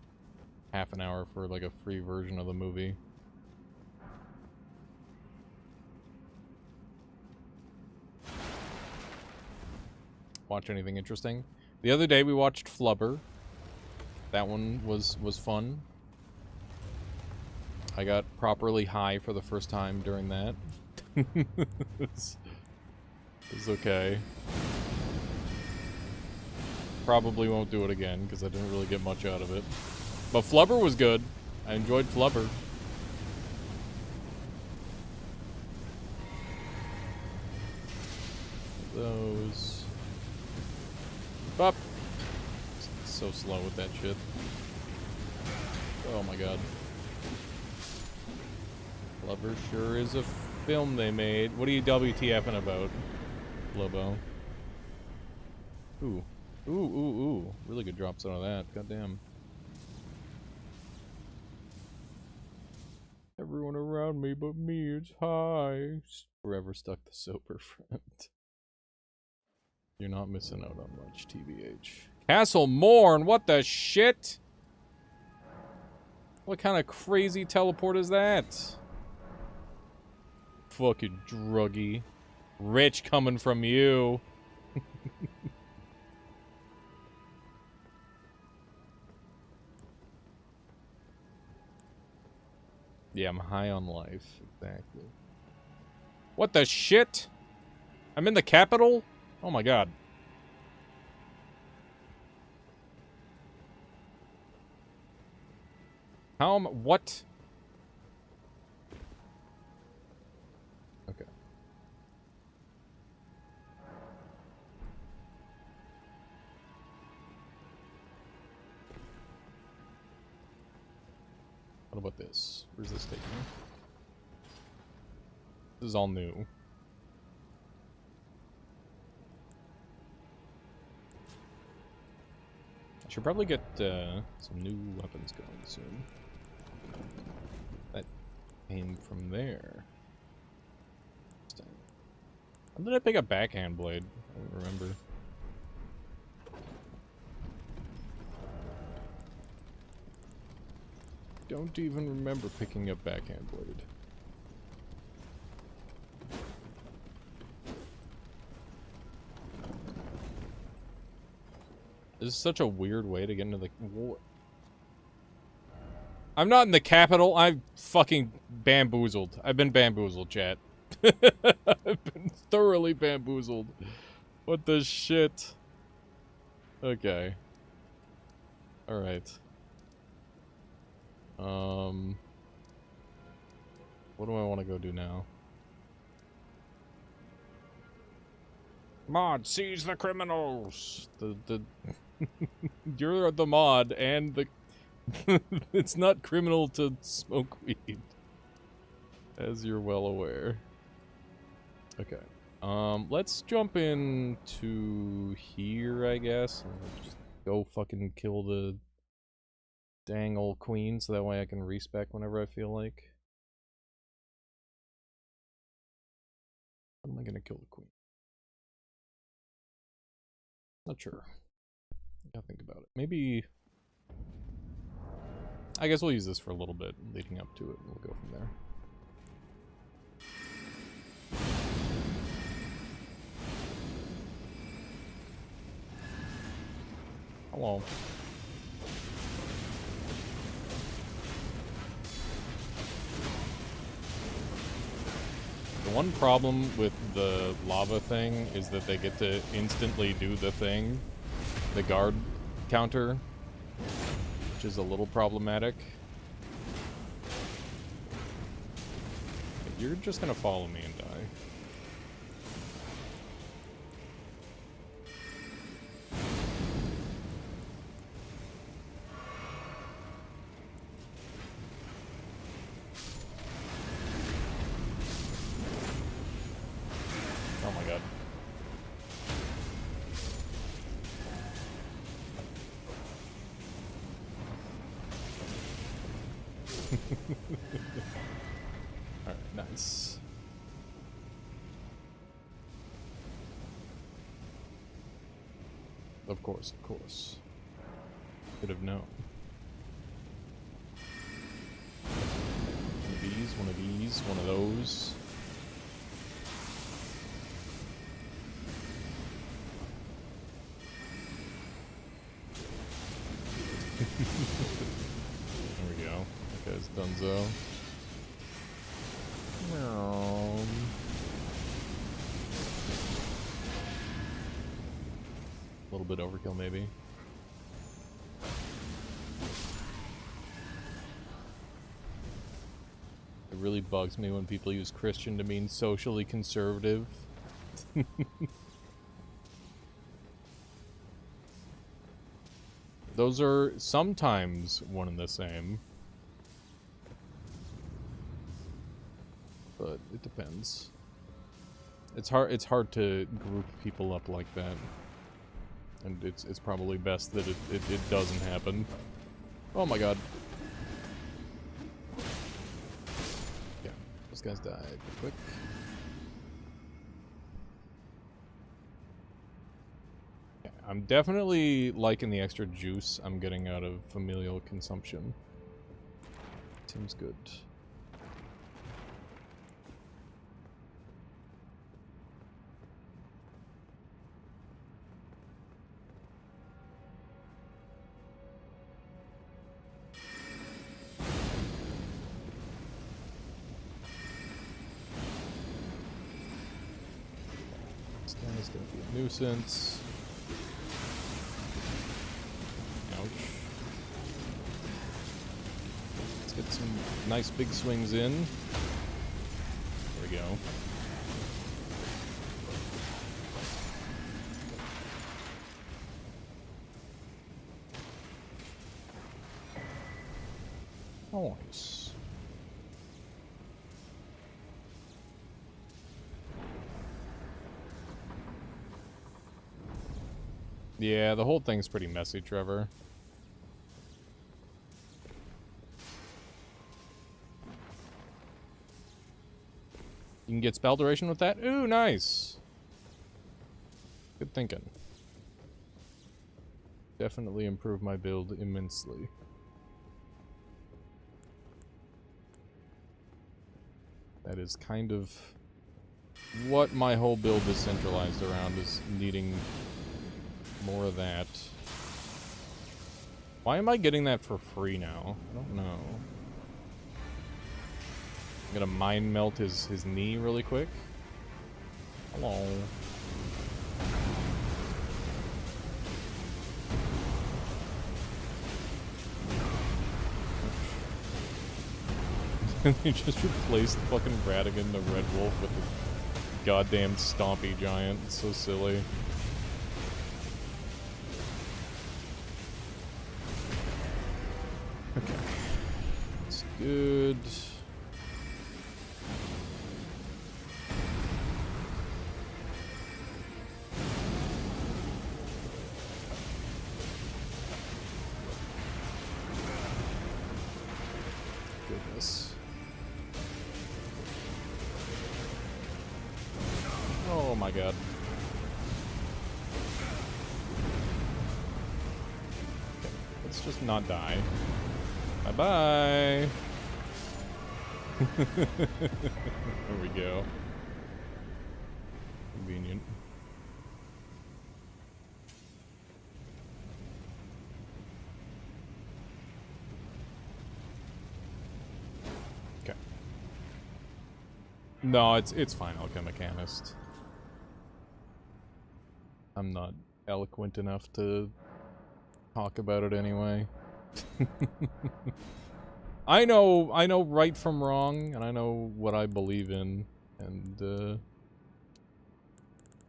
half an hour for like a free version of the movie. Watch anything interesting? The other day we watched Flubber. That one was fun. I got properly high for the first time during that. It's okay. Probably won't do it again, because I didn't really get much out of it. But Flubber was good. I enjoyed Flubber. Those. Up. So slow with that shit. Oh my god. Flubber sure is a film they made. What are you WTFing about, Lobo? Ooh. Ooh. Really good drops out of that. Goddamn. Everyone around me but me is high. Forever stuck the sober friend. You're not missing out on much, TBH. Castle Morn, what the shit? What kind of crazy teleport is that? fucking druggy. Rich coming from you. Yeah, I'm high on life. Exactly. What the shit? I'm in the capital? Oh my god. How am... What? Okay. What about this? Where's this taking me? This is all new. I should probably get some new weapons going soon. That came from there. When did I pick up backhand blade? I don't remember. Don't even remember picking up backhand blade. This is such a weird way to get into the war. I'm not in the capital. I'm fucking bamboozled. I've been bamboozled, chat. I've been thoroughly bamboozled. What the shit? Okay. Alright. What do I want to go do now? Mod, seize the criminals! You're the mod, and the... It's not criminal to smoke weed. As you're well aware. Okay. Let's jump into here, I guess. And just go fucking kill the dang old queen, so that way I can respec whenever I feel like. How am I gonna kill the queen? Not sure. I gotta think about it. Maybe... I guess we'll use this for a little bit, leading up to it, and we'll go from there. Hello. The one problem with the lava thing is that they get to instantly do the thing, the guard counter, which is a little problematic. You're just gonna follow me and die. Oh my god. Alright, nice. Of course, of course. Could have known. One of these, one of these, one of those. There we go. That guy's donezo. A little bit overkill, maybe. It really bugs me when people use Christian to mean socially conservative. Those are sometimes one and the same. But it depends. It's hard to group people up like that. And it's probably best that it doesn't happen. Oh my god. Yeah, those guys died quick. Yeah, I'm definitely liking the extra juice I'm getting out of familial consumption. Seems good. nuisance. Ouch. Let's get some nice big swings in. There we go. Nice. Yeah, the whole thing's pretty messy, Trevor. You can get spell duration with that? Ooh, nice. Good thinking. Definitely improve my build immensely. That is kind of what my whole build is centralized around, is needing more of that. Why am I getting that for free now? I don't know. I'm gonna mind melt his knee really quick. Hello. They just replaced fucking Radigan the Red Wolf with the goddamn Stompy Giant. It's so silly. Okay. That's good. Goodness. Oh my god. Okay, let's just not die. Bye-bye. There we go. Convenient. Okay. No, it's fine, Alchemichanist. I'm not eloquent enough to talk about it anyway. I know right from wrong, and I know what I believe in, and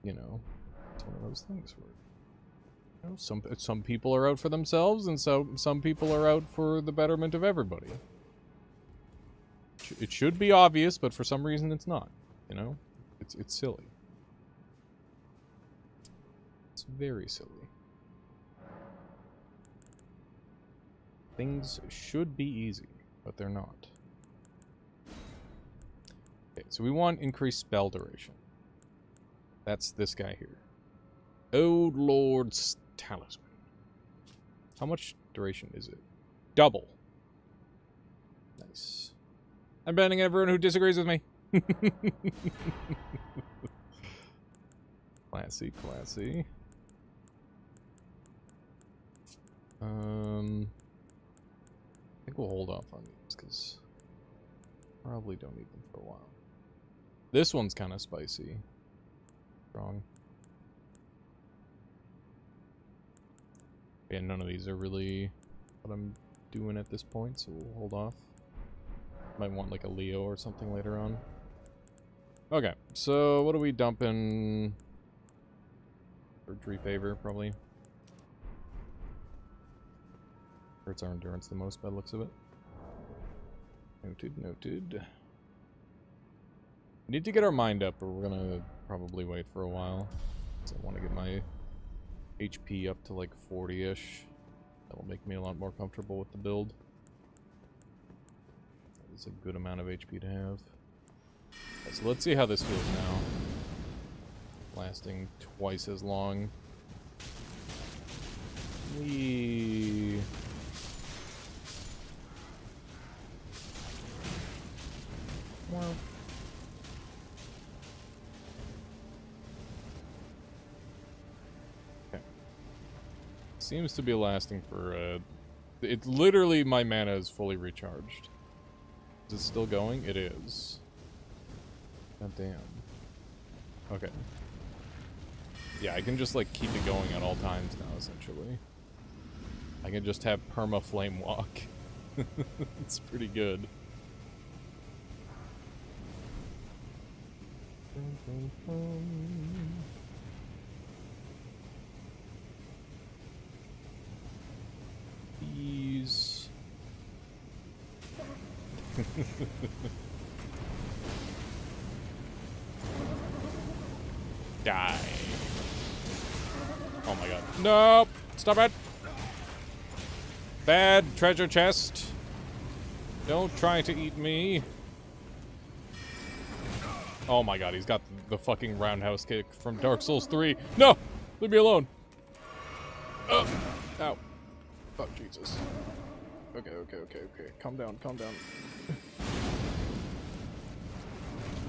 you know, it's one of those things where, you know, some people are out for themselves, and so some people are out for the betterment of everybody. It should be obvious, but for some reason it's not. You know, it's silly. It's very silly. Things should be easy, but they're not. Okay, so we want increased spell duration. That's this guy here. Old Lord's Talisman. How much duration is it? Double. Nice. I'm banning everyone who disagrees with me. Classy, classy. I think we'll hold off on these, because probably don't need them for a while. This one's kind of spicy. Strong. Yeah, none of these are really what I'm doing at this point, so we'll hold off. Might want like a Leo or something later on. Okay, so what are we dumping? Surgery favor, probably. Hurts our endurance the most by the looks of it. Noted, noted. We need to get our mind up, or we're gonna probably wait for a while. So I want to get my HP up to like 40-ish. That'll make me a lot more comfortable with the build. That is a good amount of HP to have. Okay, so let's see how this feels now. Lasting twice as long. Whee. Well. Okay. Seems to be lasting for, it literally, my mana is fully recharged. Is it still going? It is. God damn. Okay. Yeah, I can just, like, keep it going at all times now, essentially. I can just have perma flame walk. It's pretty good. These. Die. Oh my god. Nope! Stop it! Bad treasure chest. Don't try to eat me. Oh my god, he's got the fucking roundhouse kick from Dark Souls 3. No! Leave me alone! Ow. Oh, Jesus. Okay. Calm down.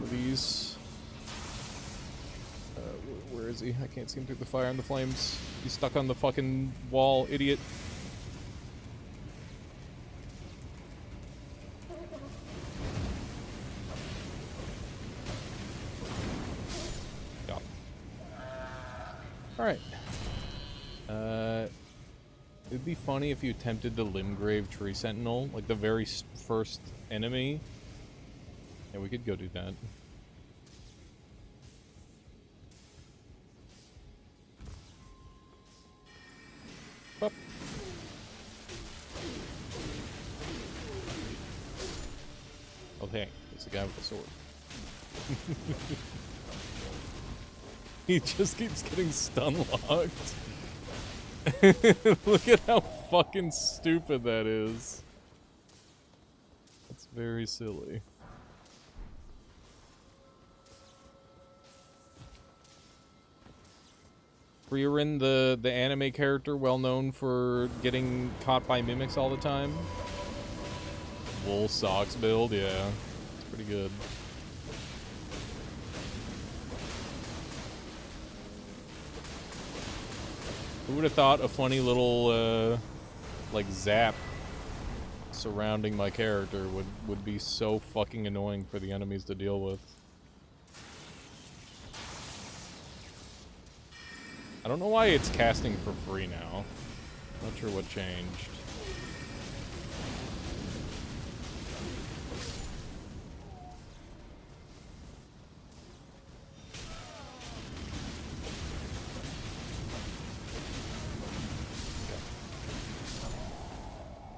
These. Where is he? I can't see him through the fire and the flames. He's stuck on the fucking wall, idiot. Alright. It'd be funny if you attempted the Limgrave Tree Sentinel, like the very first enemy. Yeah, we could go do that. Up. Oh, hey, it's the guy with the sword. He just keeps getting stun locked. Look at how fucking stupid that is. That's very silly. Frieren, the anime character well known for getting caught by mimics all the time. Wool socks build, yeah. It's pretty good. Who would have thought a funny little, like, zap surrounding my character would be so fucking annoying for the enemies to deal with. I don't know why it's casting for free now. Not sure what changed.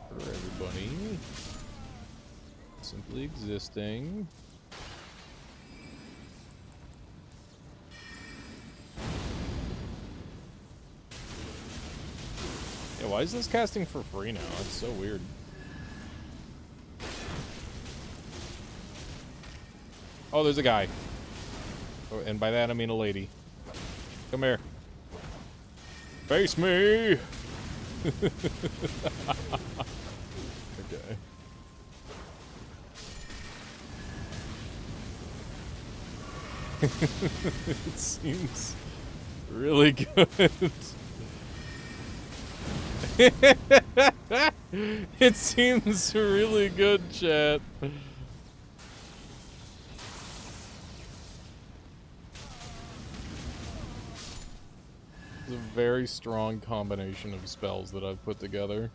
For everybody. Simply existing. Yeah, why is this casting for free now? That's so weird. Oh, there's a guy. Oh, and by that I mean a lady. Come here. Face me! Okay. It seems really good. It seems really good, chat. It's a very strong combination of spells that I've put together.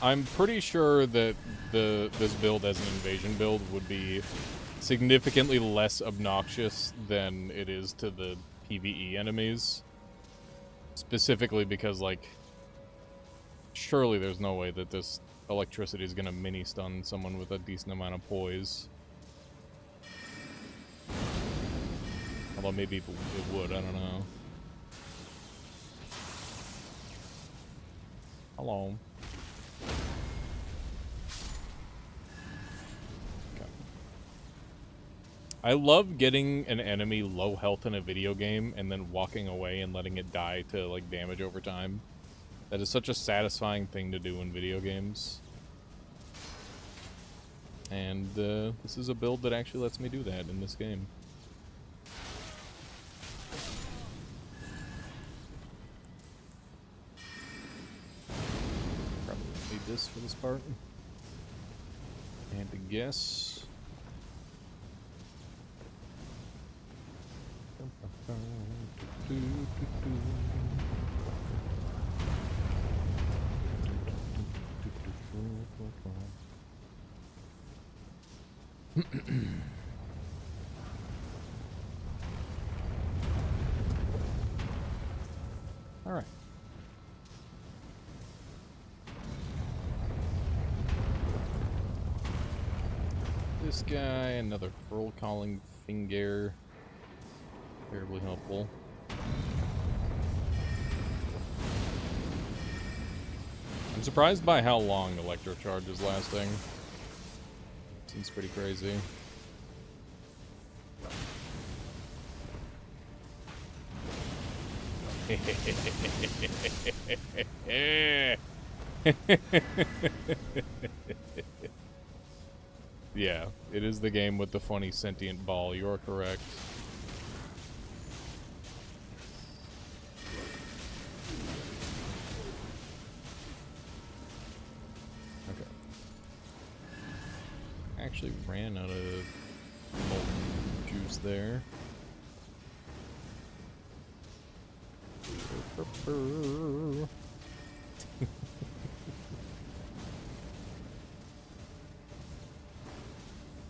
I'm pretty sure that this build as an invasion build would be significantly less obnoxious than it is to the PvE enemies. Specifically because, like, surely there's no way that this electricity is gonna mini-stun someone with a decent amount of poise. Although maybe it would, I don't know. Hello. I love getting an enemy low health in a video game and then walking away and letting it die to, like, damage over time. That is such a satisfying thing to do in video games. And this is a build that actually lets me do that in this game. Probably need this for this part. And to guess. All right. This guy, another furl calling finger. Terribly helpful. I'm surprised by how long Electrocharge is lasting. Seems pretty crazy. Yeah, it is the game with the funny sentient ball. You're correct. Okay. Actually ran out of molten juice there.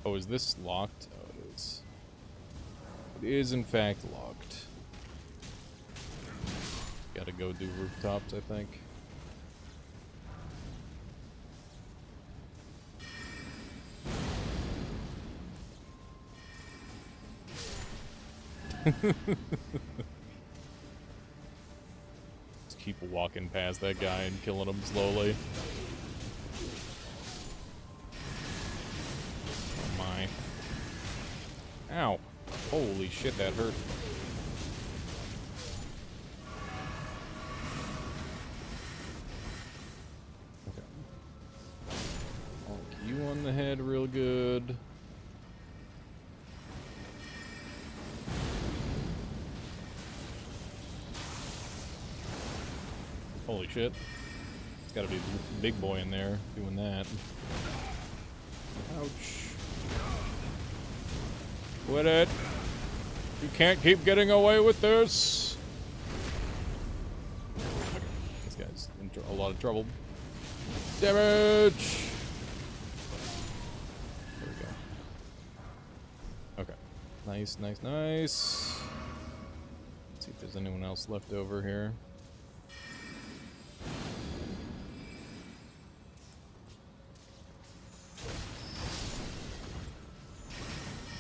Oh, is this locked? Oh, it is. It is, in fact, locked. Gotta go do rooftops, I think. Just keep walking past that guy and killing him slowly. Oh my. Ow. Holy shit, that hurt. Okay. Bonk you on the head real good. Holy shit. It's gotta be the big boy in there doing that. Ouch. Quit it. You can't keep getting away with this. Okay. This guy's in a lot of trouble. Damage! There we go. Okay. Nice, nice, nice. Let's see if there's anyone else left over here.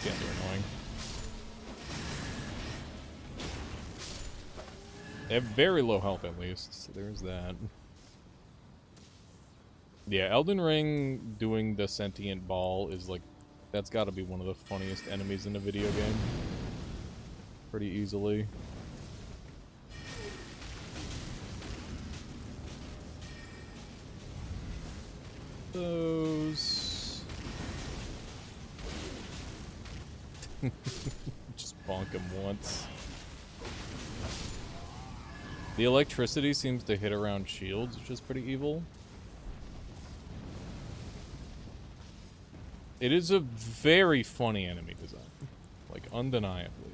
Yeah, they're annoying. They have very low health at least, so there's that. Yeah, Elden Ring doing the sentient ball is like, that's gotta be one of the funniest enemies in a video game. Pretty easily. Those... Just bonk him once. The electricity seems to hit around shields, which is pretty evil. It is a very funny enemy design. Like, undeniably.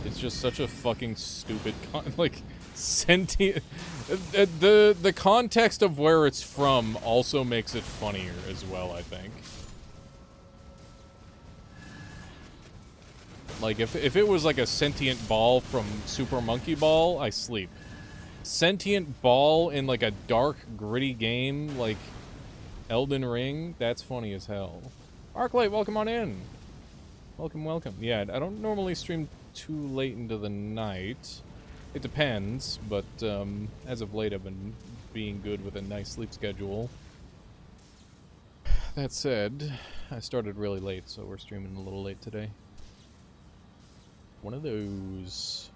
It's just such a fucking stupid like, sentient... The context of where it's from also makes it funnier as well, I think. Like, if it was like a sentient ball from Super Monkey Ball, I sleep. Sentient ball in like a dark, gritty game like Elden Ring, that's funny as hell. Arclight, welcome on in. Welcome, welcome. Yeah, I don't normally stream too late into the night. It depends, but as of late I've been being good with a nice sleep schedule. That said, I started really late, so we're streaming a little late today. One of those.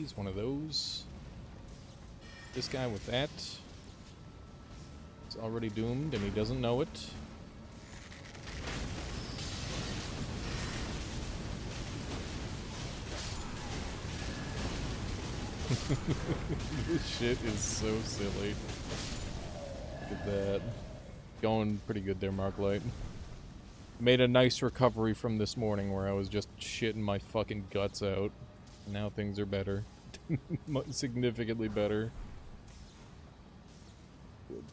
he's one of those. This guy with that is already doomed, and he doesn't know it. This shit is so silly. Look at that. Going pretty good there, Marklight. Made a nice recovery from this morning where I was just shitting my fucking guts out. Now things are better. Significantly better. Good.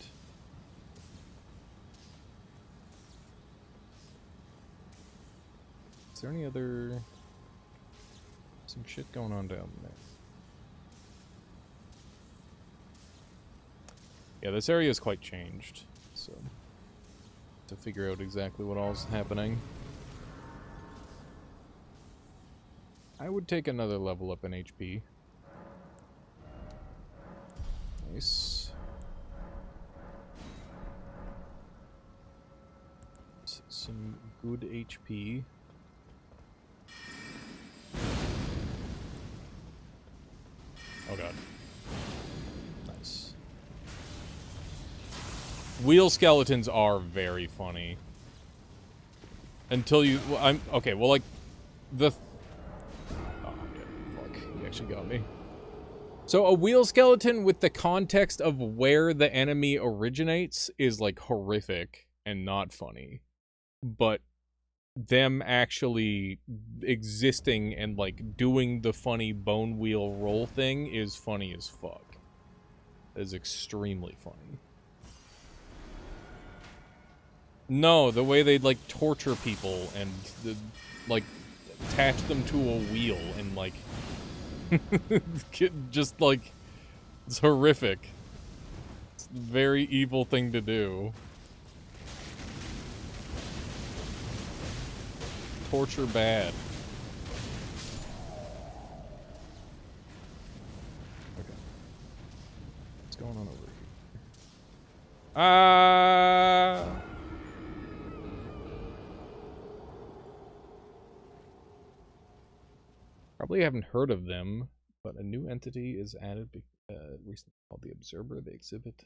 Is there any other... some shit going on down there? Yeah, this area is quite changed, so... to figure out exactly what all's happening. I would take another level up in HP. Nice. Some good HP. Oh god. Nice. Wheel skeletons are very funny. Until you... well, I'm... okay, well, like... the... oh, yeah, fuck. He actually got me. So, a wheel skeleton with the context of where the enemy originates is, like, horrific and not funny. But them actually existing and, like, doing the funny bone wheel roll thing is funny as fuck. It is extremely funny. No, the way they'd, like, torture people and, like, attach them to a wheel and, like, just, like, it's horrific. It's a very evil thing to do. Torture bad. Okay. What's going on over here? Probably haven't heard of them, but a new entity is added recently called the Observer. They exhibit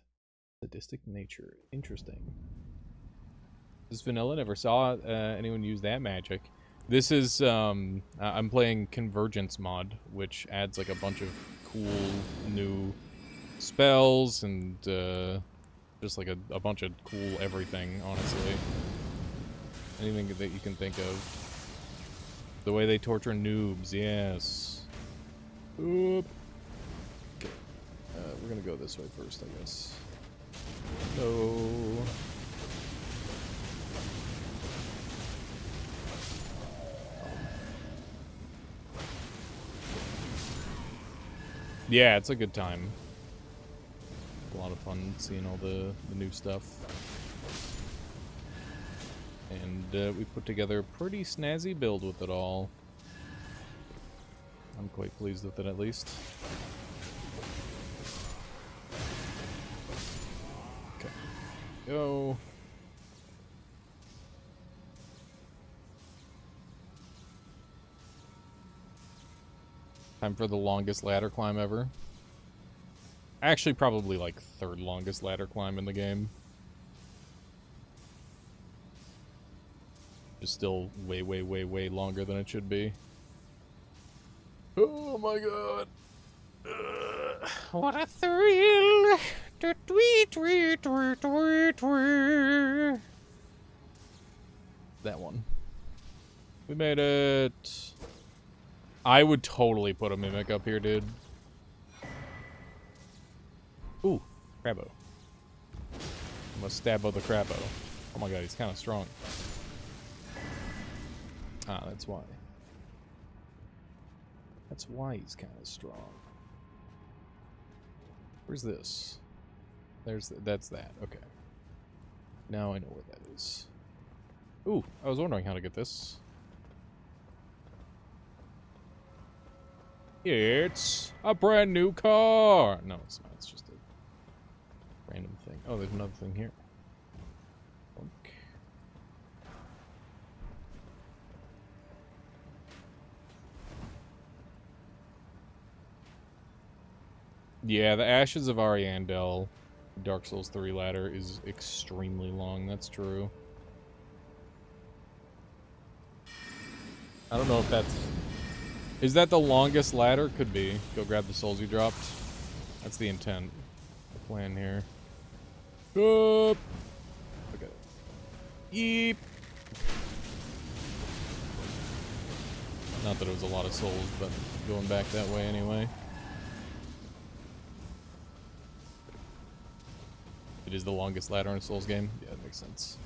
sadistic nature. Interesting. This is vanilla. Never saw anyone use that magic. This is, I'm playing Convergence mod, which adds like a bunch of cool new spells and just like a bunch of cool everything, honestly. Anything that you can think of. The way they torture noobs, yes. Oop. Okay. We're gonna go this way first, I guess. No. Yeah, it's a good time. A lot of fun seeing all the new stuff. And we put together a pretty snazzy build with it all. I'm quite pleased with it, at least. Okay. Go. Time for the longest ladder climb ever. Actually, probably like third longest ladder climb in the game. Just still way, way, way, way longer than it should be. Oh my god. What a thrill. That one. We made it. I would totally put a mimic up here, dude. Ooh, Crabbo. I'm gonna stabbo the Crabbo. Oh my god, he's kind of strong. Ah, that's why. That's why he's kind of strong. Where's this? That's that. Okay. Now I know where that is. Ooh, I was wondering how to get this. It's a brand new car! No, it's not. It's just a random thing. Oh, there's another thing here. Okay. Yeah, the Ashes of Ariandel Dark Souls 3 ladder is extremely long, that's true. I don't know if that's... Is that the longest ladder? Could be. Go grab the souls you dropped. That's the intent. The plan here. Up! Okay. Yeep! Not that it was a lot of souls, but going back that way anyway. It is the longest ladder in a Souls game? Yeah, that makes sense.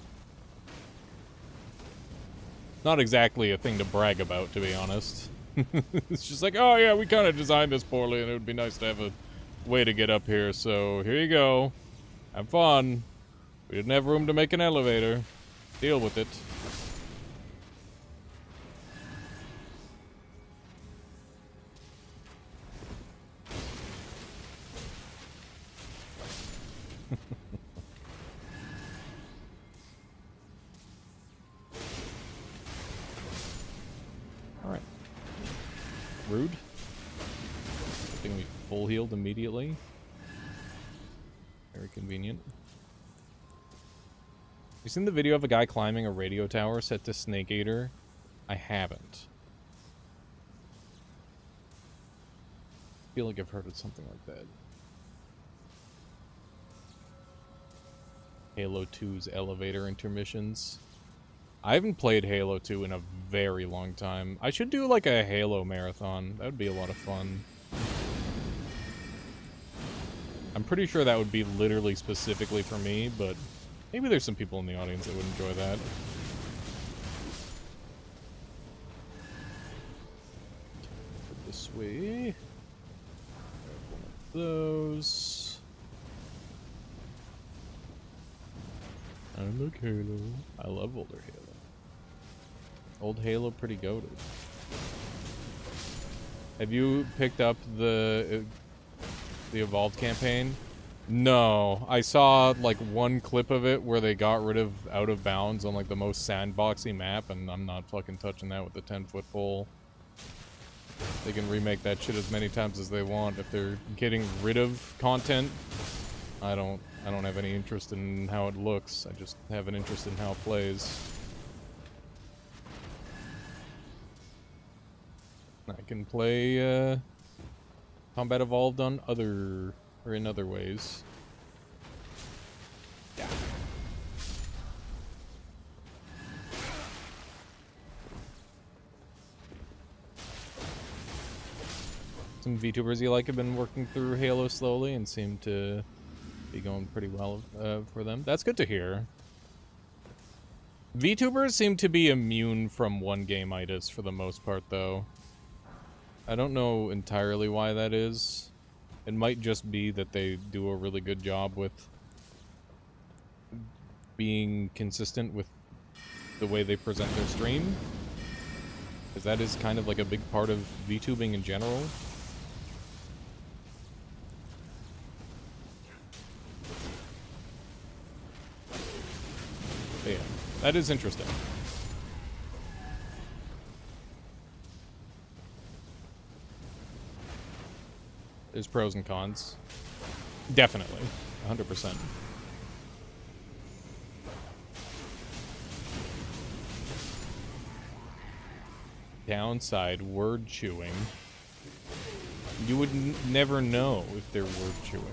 Not exactly a thing to brag about, to be honest. It's just like, oh yeah, we kind of designed this poorly, and it would be nice to have a way to get up here, so here you go. Have fun. We didn't have room to make an elevator. Deal with it. Alright. Rude. I think we full healed immediately. Very convenient. You seen the video of a guy climbing a radio tower set to Snake Eater? I haven't. I feel like I've heard of something like that. Halo 2's elevator intermissions. I haven't played Halo 2 in a very long time. I should do like a Halo marathon. That would be a lot of fun. I'm pretty sure that would be literally specifically for me, but maybe there's some people in the audience that would enjoy that. This way. Grab one of those. I like Halo. I love older Halo. Old Halo pretty goated. Have you picked up the Evolved campaign? No, I saw like one clip of it where they got rid of Out of Bounds on like the most sandboxy map, and I'm not fucking touching that with a 10-foot pole. They can remake that shit as many times as they want. If they're getting rid of content, I don't have any interest in how it looks. I just have an interest in how it plays. I can play Combat Evolved on in other ways. Yeah. Some VTubers you like have been working through Halo slowly and seem to be going pretty well for them. That's good to hear. VTubers seem to be immune from one-game-itis for the most part, though. I don't know entirely why that is. It might just be that they do a really good job with being consistent with the way they present their stream. Because that is kind of like a big part of VTubing in general. But yeah, that is interesting. There's pros and cons. Definitely. 100%. Downside, word chewing. You would never know if they're word chewing.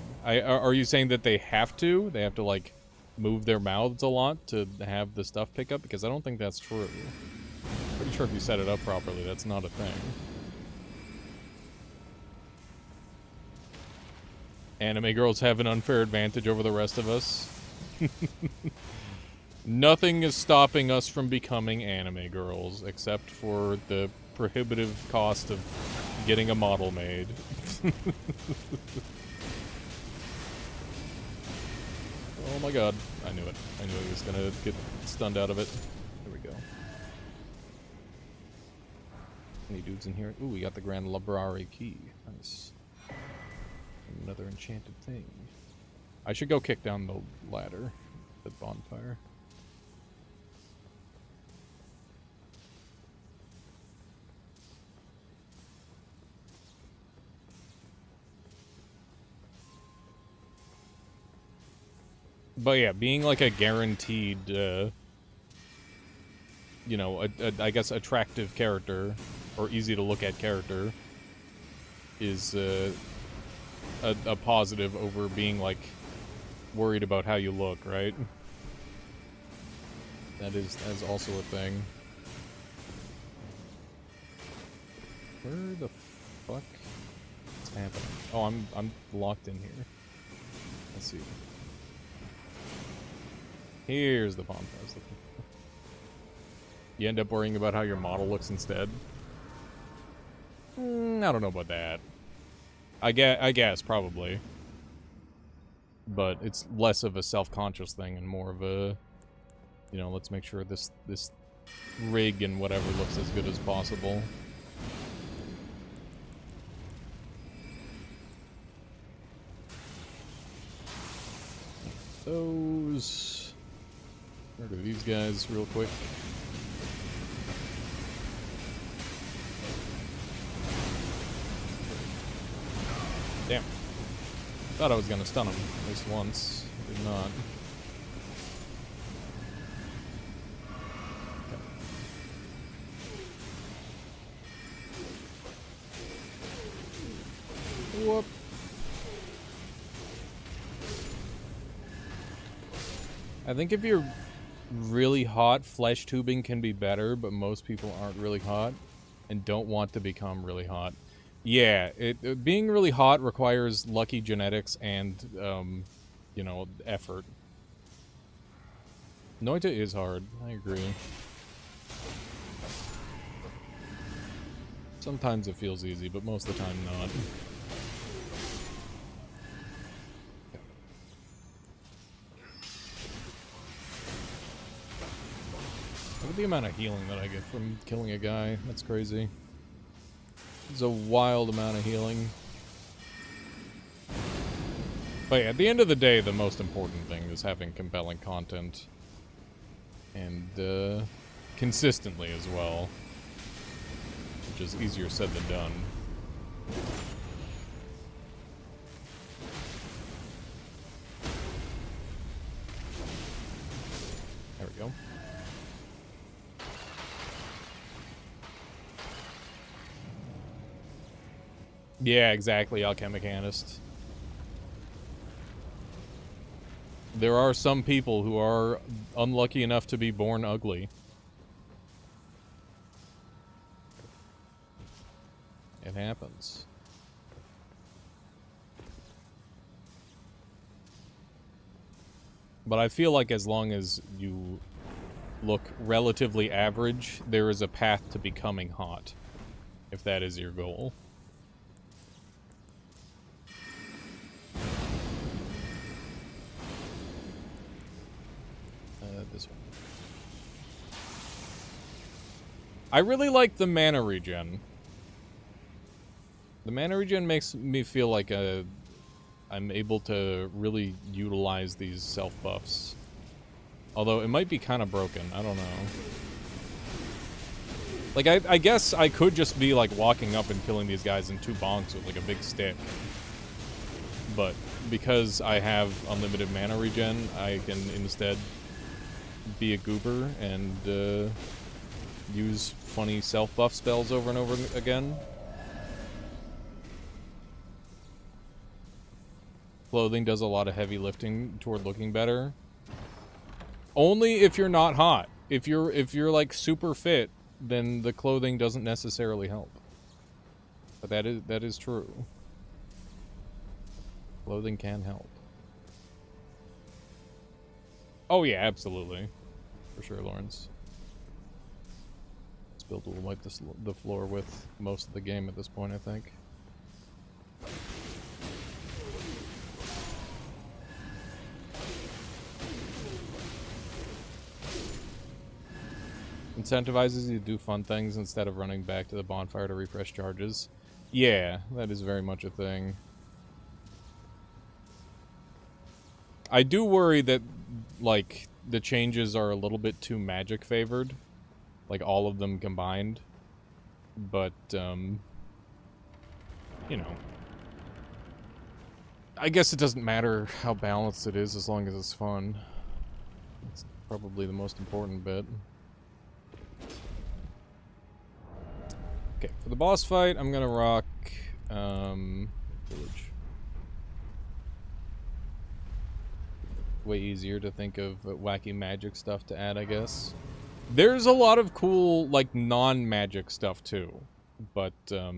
Are you saying that they have to? They have to, like, move their mouths a lot to have the stuff pick up? Because I don't think that's true. Pretty sure if you set it up properly, that's not a thing. Anime girls have an unfair advantage over the rest of us. Nothing is stopping us from becoming anime girls, except for the prohibitive cost of getting a model made. Oh my god. I knew it. I knew he was gonna get stunned out of it. There we go. Any dudes in here? Ooh, we got the Grand Library key. Nice. Another enchanted thing. I should go kick down the ladder. The bonfire. But yeah, being like a guaranteed, you know, I guess attractive character, or easy to look at character, is a positive over being like worried about how you look, right? That's also a thing. Where the fuck is happening? Oh, I'm locked in here. Let's see. Here's the bomb I was looking for. You end up worrying about how your model looks instead. I don't know about that. I guess probably. But it's less of a self-conscious thing and more of a, you know, let's make sure this rig and whatever looks as good as possible. Those. Murder these guys real quick. Damn. Thought I was gonna stun him at least once. Did not. Okay. Whoop. I think if you're really hot, flesh tubing can be better, but most people aren't really hot and don't want to become really hot. Yeah, being really hot requires lucky genetics and, you know, effort. Noita is hard, I agree. Sometimes it feels easy, but most of the time not. Look at the amount of healing that I get from killing a guy. That's crazy. It's a wild amount of healing. But yeah, at the end of the day, the most important thing is having compelling content. And, consistently as well. Which is easier said than done. There we go. Yeah, exactly, Alchemicanist. There are some people who are unlucky enough to be born ugly. It happens. But I feel like as long as you look relatively average, there is a path to becoming hot, if that is your goal. This one. I really like the mana regen. The mana regen makes me feel like I'm able to really utilize these self-buffs. Although it might be kind of broken, I don't know. Like, I guess I could just be, like, walking up and killing these guys in 2 bonks with, like, a big stick. But because I have unlimited mana regen, I can instead be a goober and use funny self-buff spells over and over again. Clothing does a lot of heavy lifting toward looking better. Only if you're not hot. If you're like super fit, then the clothing doesn't necessarily help. But that is true. Clothing can help. Oh yeah, absolutely. For sure, Lawrence. This build will wipe the floor with most of the game at this point, I think. Incentivizes you to do fun things instead of running back to the bonfire to refresh charges. Yeah, that is very much a thing. I do worry that, like, the changes are a little bit too magic favored. Like, all of them combined. But, you know. I guess it doesn't matter how balanced it is as long as it's fun. It's probably the most important bit. Okay, for the boss fight, I'm gonna rock, Village. Way easier to think of wacky magic stuff to add, I guess. There's a lot of cool, like, non-magic stuff, too. But, yeah,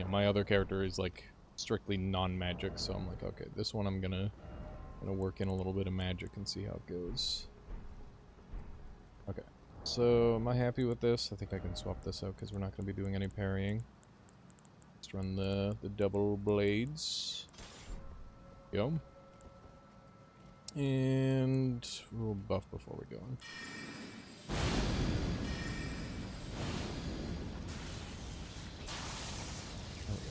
my other character is, like, strictly non-magic, so I'm like, okay, this one I'm gonna work in a little bit of magic and see how it goes. Okay, so am I happy with this? I think I can swap this out because we're not gonna be doing any parrying. Let's run the double blades. Go. And we'll buff before we go in. There we go.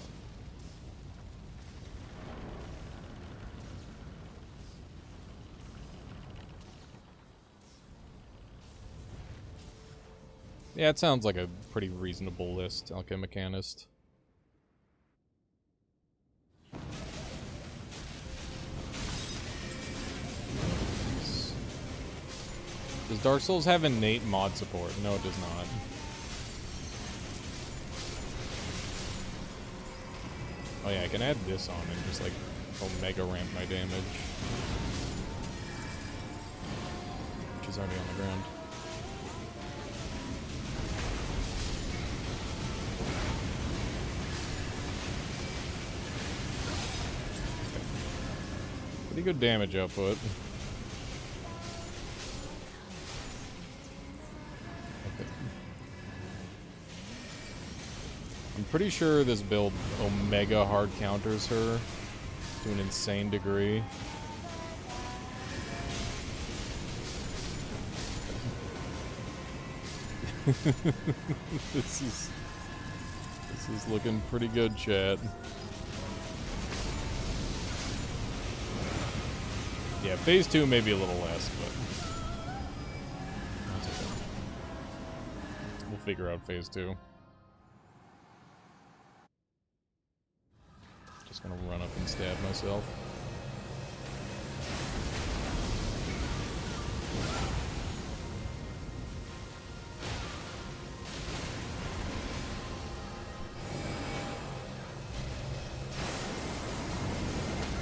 Yeah, it sounds like a pretty reasonable list, Alchemichanist. Does Dark Souls have innate mod support? No, it does not. Oh yeah, I can add this on and just like omega ramp my damage. Which is already on the ground. Pretty good damage output. I'm pretty sure this build omega hard counters her to an insane degree. This is looking pretty good, chat. Yeah, phase 2 may be a little less, but that's okay. We'll figure out phase 2. Just gonna run up and stab myself.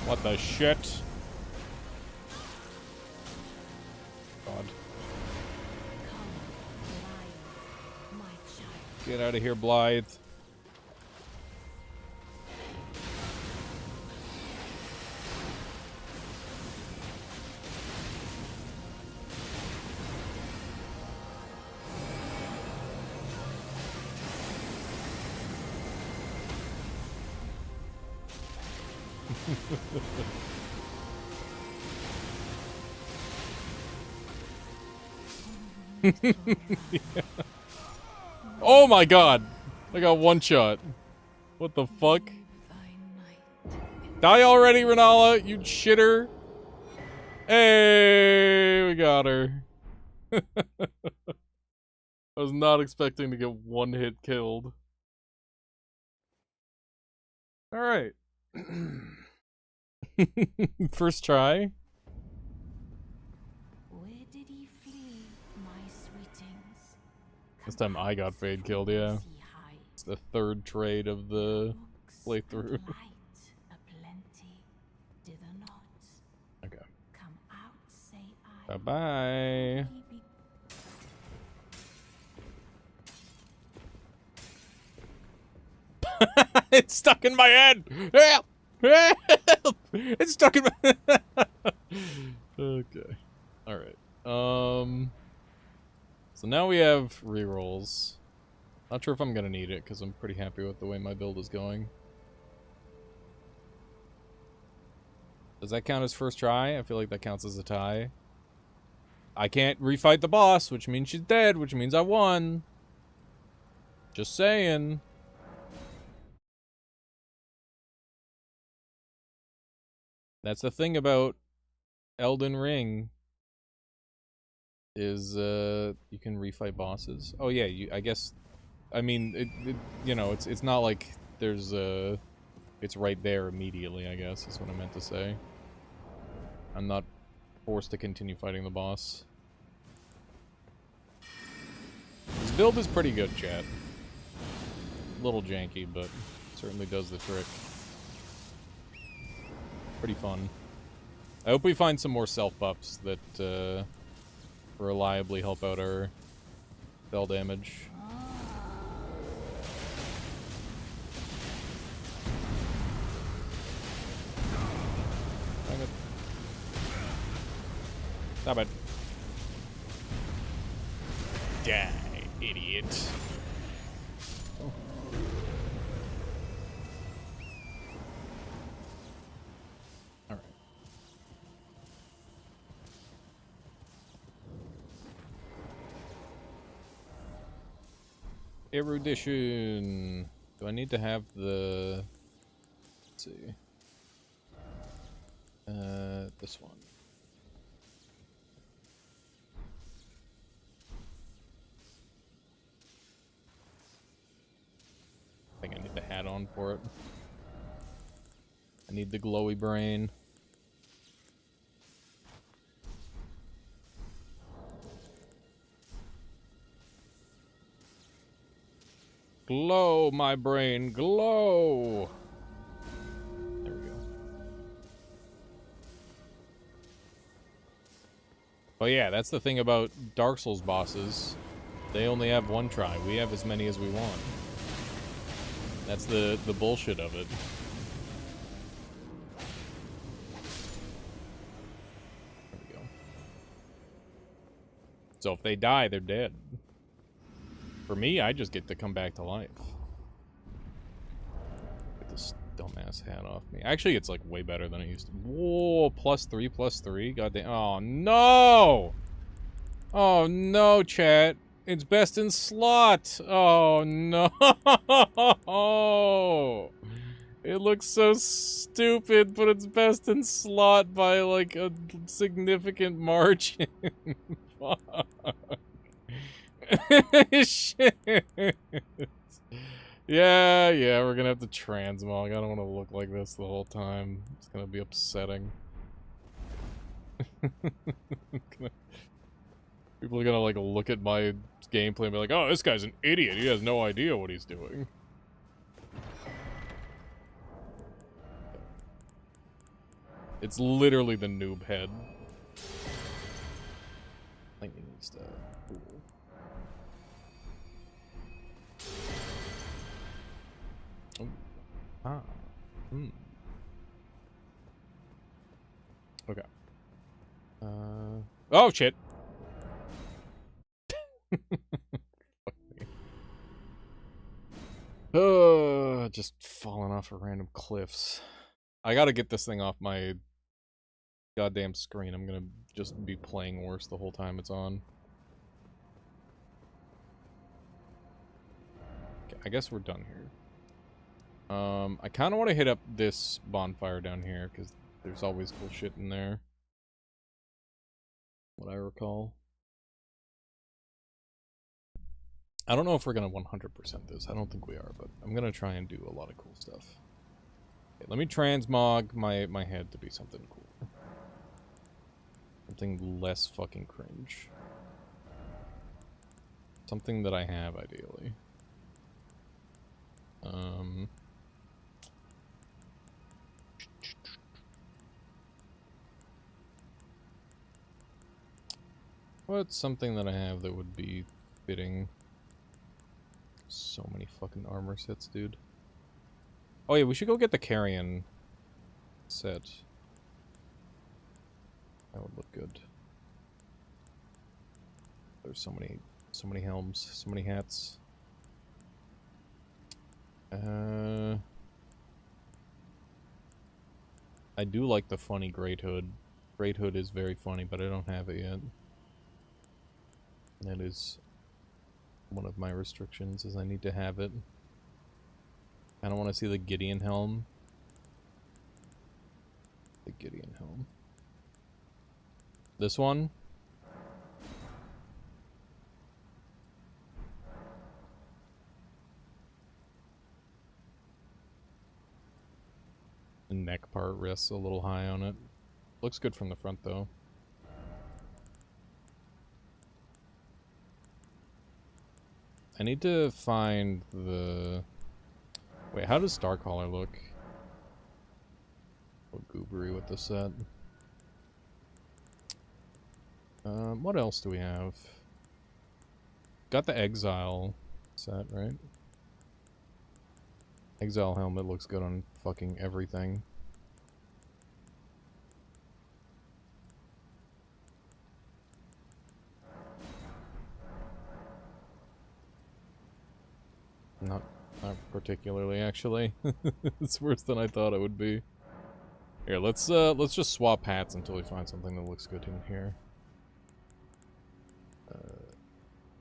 What the shit? God. Get out of here, Blythe. Yeah. Oh my god! I got one shot. What the fuck? Die already, Renala, you shitter! Hey, we got her. I was not expecting to get one hit killed. Alright. First try. Where did he flee, my sweetings? This time I got Fade killed, yeah. It's the third trade of the playthrough. Okay. Bye-bye. It's stuck in my head! Help! Help! It's stuck in my Okay. Alright. So now we have rerolls. Not sure if I'm gonna need it, because I'm pretty happy with the way my build is going. Does that count as first try? I feel like that counts as a tie. I can't refight the boss, which means she's dead, which means I won. Just saying. That's the thing about Elden Ring. Is, you can refight bosses. Oh yeah, I guess, I mean, you know, it's not like there's, It's right there immediately, I guess, is what I meant to say. I'm not forced to continue fighting the boss. This build is pretty good, chat. A little janky, but certainly does the trick. Pretty fun. I hope we find some more self-buffs that reliably help out our spell damage. Dang it. Stop it. Die, idiot. Oh. Alright. Erudition. Do I need to have the... Let's see. This one. I think I need the hat on for it. I need the glowy brain. Glow, my brain, glow! There we go. But yeah, that's the thing about Dark Souls bosses. They only have one try. We have as many as we want. That's the bullshit of it. There we go. So if they die, they're dead. For me, I just get to come back to life. Get this dumbass hat off me. Actually, it's like way better than it used to. Whoa, +3/+3. Goddamn. Oh no! Oh no, chat. It's best in slot. Oh no! It looks so stupid, but it's best in slot by like a significant margin. Fuck. Shit. Yeah, we're gonna have to transmog. I don't want to look like this the whole time. It's gonna be upsetting. People are gonna like look at my gameplay and be like, "Oh, this guy's an idiot. He has no idea what he's doing." It's literally the noob head. Lightning stuff. Cool. Oh. Ah. Hmm. Okay. Oh shit. Fuck me. Just falling off of random cliffs. I gotta get this thing off my goddamn screen. I'm gonna just be playing worse the whole time it's on. Okay, I guess we're done here. I kind of want to hit up this bonfire down here, because there's always cool shit in there. What I recall. I don't know if we're gonna 100% this. I don't think we are, but I'm gonna try and do a lot of cool stuff. Okay, let me transmog my head to be something cool. Something less fucking cringe. Something that I have, ideally. What's something that I have that would be fitting? So many fucking armor sets, dude. Oh yeah, we should go get the carrion set. That would look good. There's so many helms, so many hats. I do like the funny Great Hood. Great Hood is very funny, but I don't have it yet. That is one of my restrictions, is I need to have it. I don't want to see the Gideon helm. The Gideon helm. This one? heart rests a little high on it. Looks good from the front, though. I need to find the... Wait, how does Starcaller look? Oh, goobery with the set. What else do we have? Got the Exile set, right? Exile helmet looks good on fucking everything. Not particularly, actually. It's worse than I thought it would be. Here, let's just swap hats until we find something that looks good in here.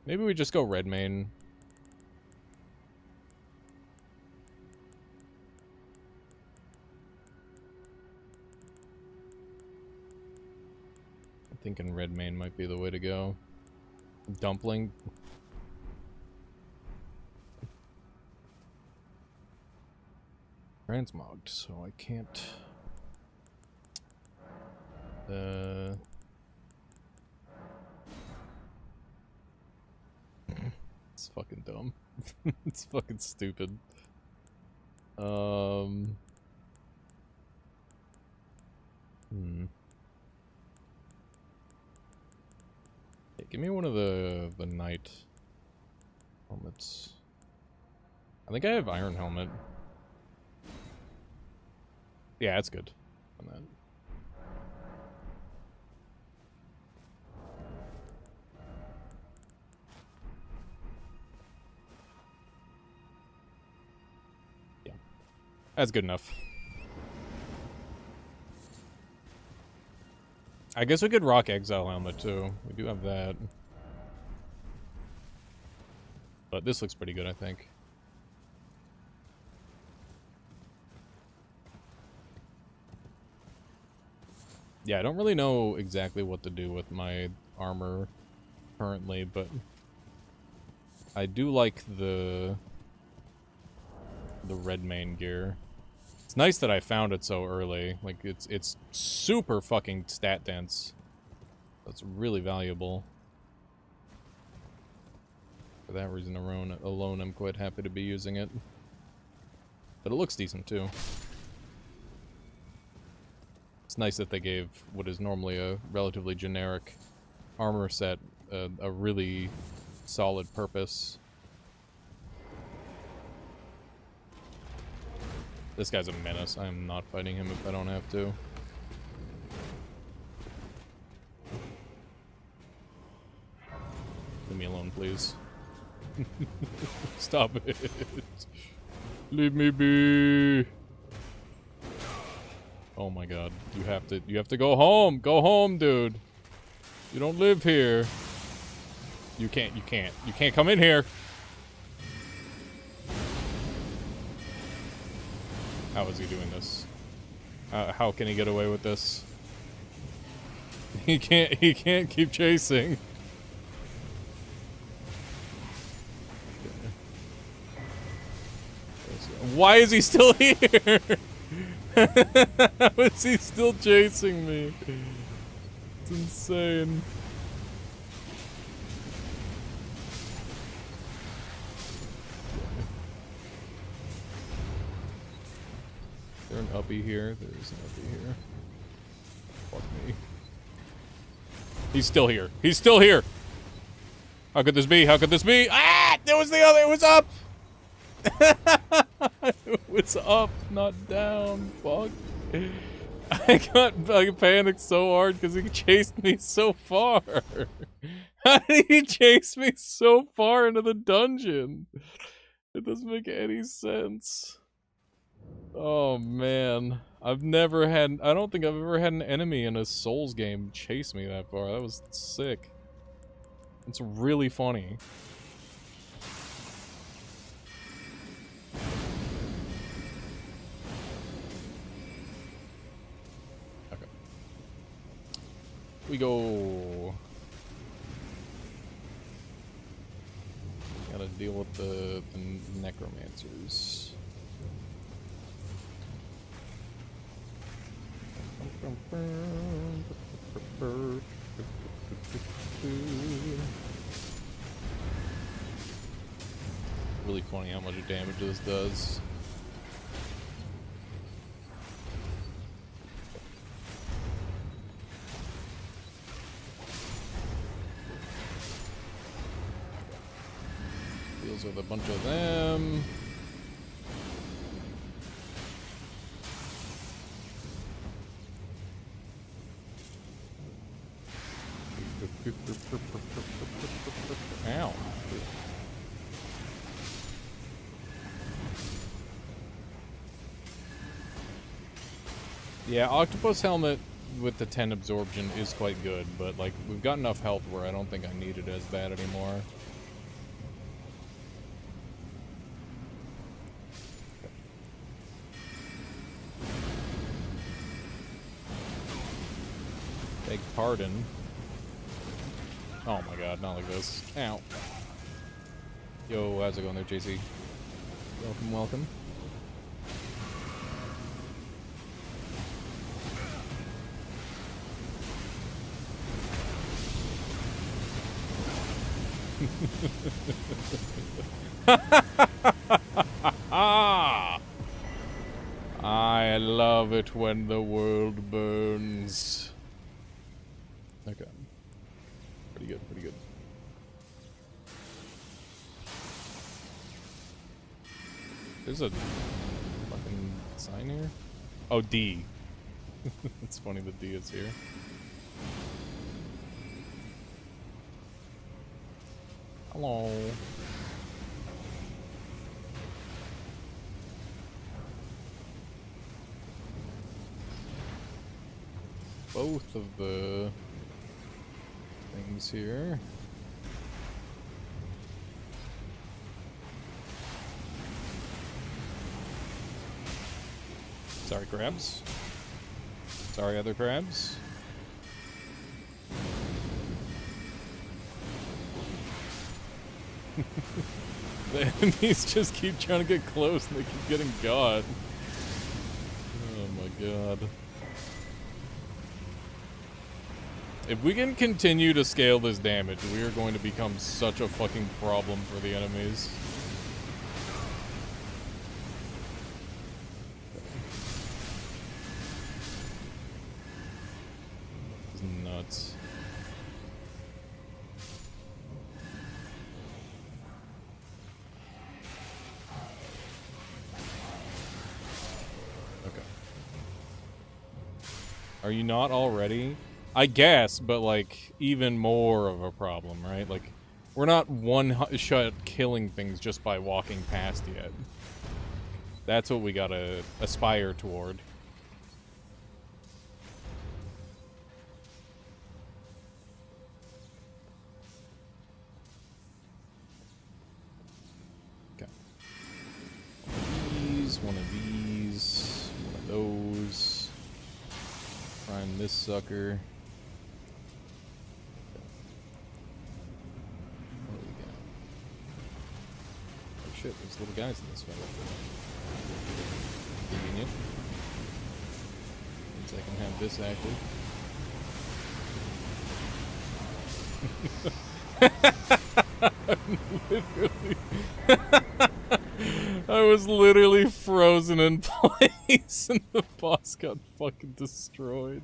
Maybe we just go red main. I'm thinking red main might be the way to go. Dumpling. Transmogged, so I can't... It's fucking dumb. It's fucking stupid. Hey, give me one of the knight helmets. I think I have iron helmet. Yeah, that's good on that. Yeah. That's good enough. I guess we could rock Exile helmet too. We do have that. But this looks pretty good, I think. Yeah, I don't really know exactly what to do with my armor currently, but I do like the red main gear. It's nice that I found it so early. Like, it's super fucking stat dense. That's really valuable. For that reason alone, I'm quite happy to be using it. But it looks decent, too. It's nice that they gave what is normally a relatively generic armor set a really solid purpose. This guy's a menace. I am not fighting him if I don't have to. Leave me alone, please. Stop it. Leave me be. Oh my god. You have to go home. Go home, dude. You don't live here. You can't come in here. How is he doing this? How can he get away with this? He can't keep chasing. Why is he still here? How is he still chasing me? It's insane. Is there an uppy here? There's an uppy here. Fuck me. He's still here. He's still here! How could this be? How could this be? Ah! There was the other! It was up! It was up, not down. Fuck. I panicked so hard because he chased me so far. How did he chase me so far into the dungeon? It doesn't make any sense. Oh man. I don't think I've ever had an enemy in a Souls game chase me that far. That was sick. It's really funny. We go. Gotta deal with the necromancers. Really funny how much damage this does. Deals with a bunch of them. Ow. Yeah, Octopus Helmet with the 10 absorption is quite good, but like we've got enough health where I don't think I need it as bad anymore. Beg pardon. Oh my god, not like this. Ow. Yo, how's it going there, JC? Welcome, welcome. I love it when the world burns. Okay. Pretty good, pretty good. There's a fucking sign here? Oh, D. It's funny the D is here. Hello. Both of the things here. Sorry, crabs. Sorry, other crabs. The enemies just keep trying to get close and they keep getting got. Oh my god. If we can continue to scale this damage, we are going to become such a fucking problem for the enemies. This is nuts. Okay. Are you not already? I guess, but like, even more of a problem, right? Like, we're not one-shot killing things just by walking past yet. That's what we gotta aspire toward. Okay. One of these, one of those. Prime this sucker. Shit, there's little guys in this one. Convenient. Means I can have this active. I was literally frozen in place and the boss got fucking destroyed.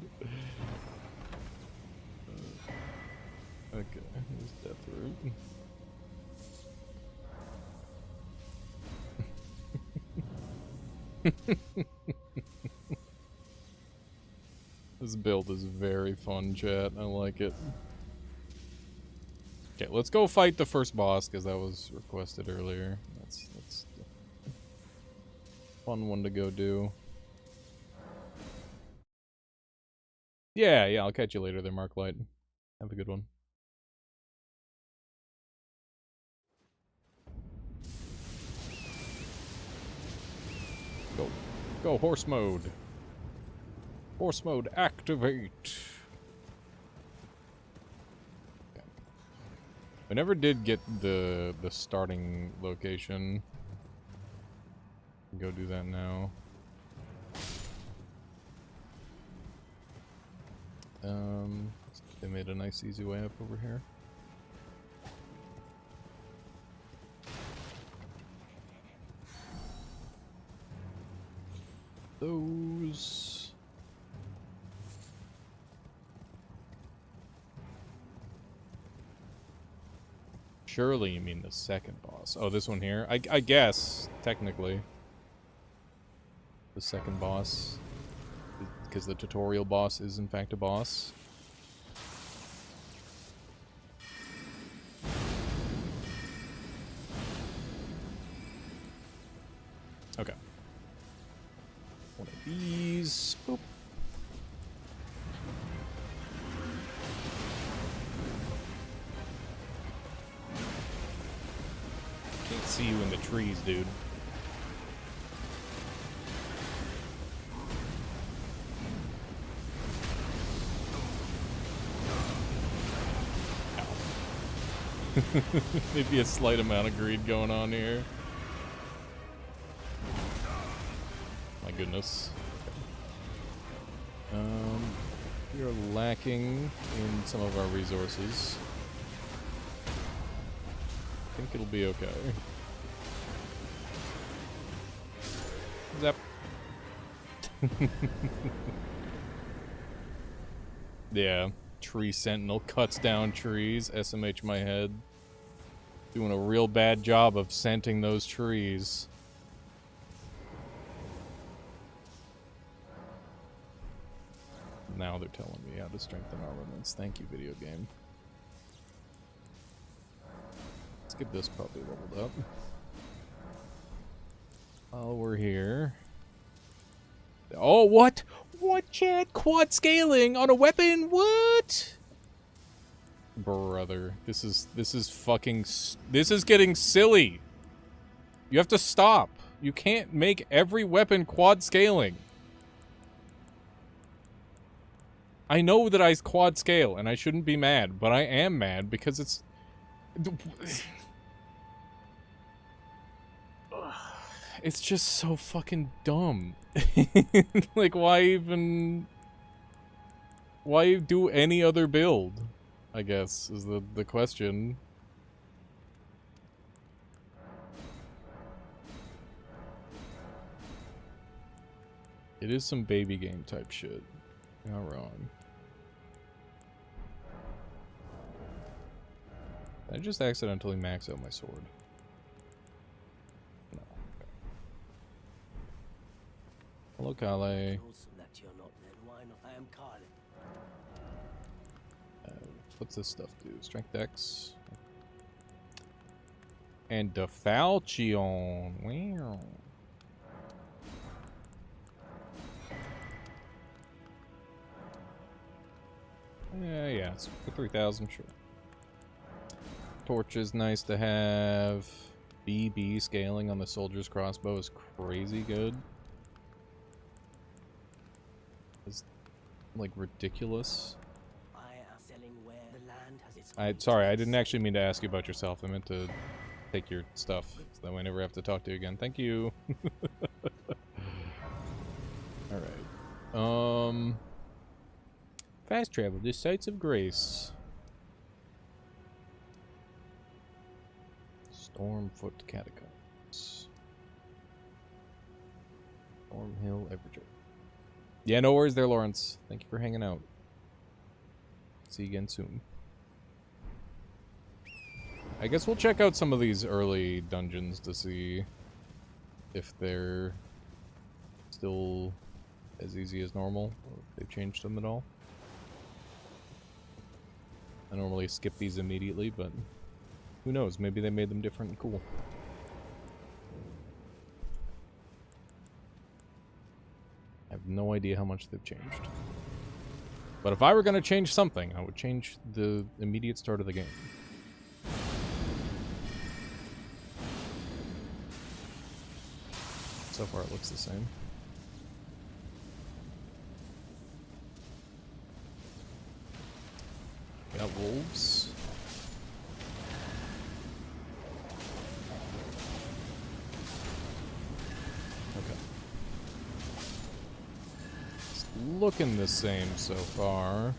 Okay, here's Death Root. This build is very fun, chat. I like it. Okay, let's go fight the first boss, because that was requested earlier. That's a fun one to go do. Yeah, I'll catch you later there, Marklight. Have a good one. Go, horse mode. Horse mode, activate. Okay. I never did get the starting location. Go do that now. They made a nice easy way up over here. Those. Surely you mean the second boss. Oh, this one here? I guess, technically. The second boss. Because the tutorial boss is in fact a boss. Okay. One of these. Boop. Can't see you in the trees, dude. Maybe a slight amount of greed going on here. My goodness. We are lacking in some of our resources. I think it'll be okay. Zap. Yeah. Tree Sentinel cuts down trees. SMH my head. Doing a real bad job of scenting those trees. Now they're telling me how to strengthen armaments. Thank you, video game. Let's get this puppy leveled up. While we're here. Oh, what? What, Chad? Quad scaling on a weapon? What? Brother, this is fucking... This is getting silly. You have to stop. You can't make every weapon quad scaling. I know that I quad scale, and I shouldn't be mad, but I am mad because it's... It's just so fucking dumb. Like, why even... Why do any other build? I guess, is the question. It is some baby game type shit. You're not wrong. Did I just accidentally max out my sword? No. Okay. Hello, Kale. What's this stuff do? Strength Dex. And Defalchion. Wow. Yeah, it's for 3,000, sure. Torch is nice to have. BB scaling on the soldier's crossbow is crazy good. It's like ridiculous. Sorry, I didn't actually mean to ask you about yourself. I meant to take your stuff, so that way I never have to talk to you again. Thank you. Alright. Fast travel to Sites of Grace. Stormfoot Catacombs. Storm Hill Everger. Yeah, no worries there, Lawrence. Thank you for hanging out. See you again soon. I guess we'll check out some of these early dungeons to see if they're still as easy as normal, or if they've changed them at all. I normally skip these immediately, but who knows? Maybe they made them different and cool. I have no idea how much they've changed. But if I were going to change something, I would change the immediate start of the game. So far it looks the same. Got wolves. Okay. It's looking the same so far.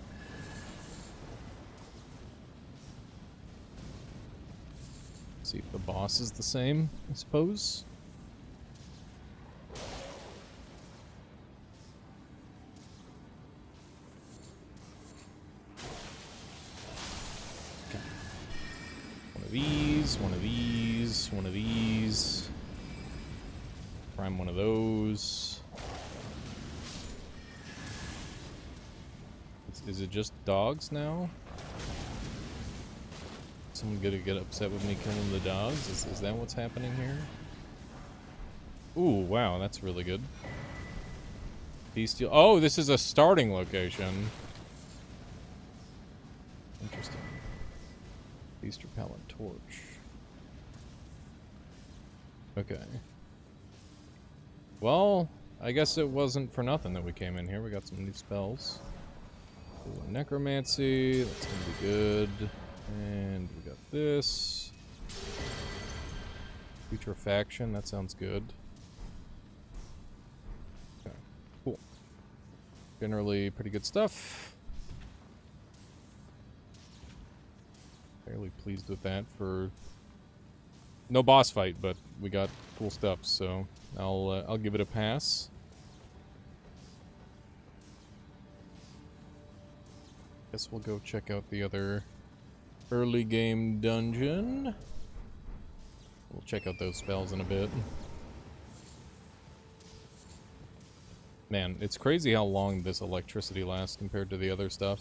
See if the boss is the same, I suppose. Okay. One of these, one of these, one of these. Prime one of those. Is it just dogs now? Someone gonna get upset with me killing the dogs? Is that what's happening here? Ooh, wow, that's really good. Bestial. Oh, this is a starting location. Interesting. Beast repellent torch. Okay. Well, I guess it wasn't for nothing that we came in here. We got some new spells. Ooh, necromancy, that's gonna be good. And we got this. Putrefaction, that sounds good. Okay, cool. Generally pretty good stuff. Fairly pleased with that for no boss fight, but we got cool stuff, so I'll give it a pass. Guess we'll go check out the other early game dungeon. We'll check out those spells in a bit. Man, it's crazy how long this electricity lasts compared to the other stuff.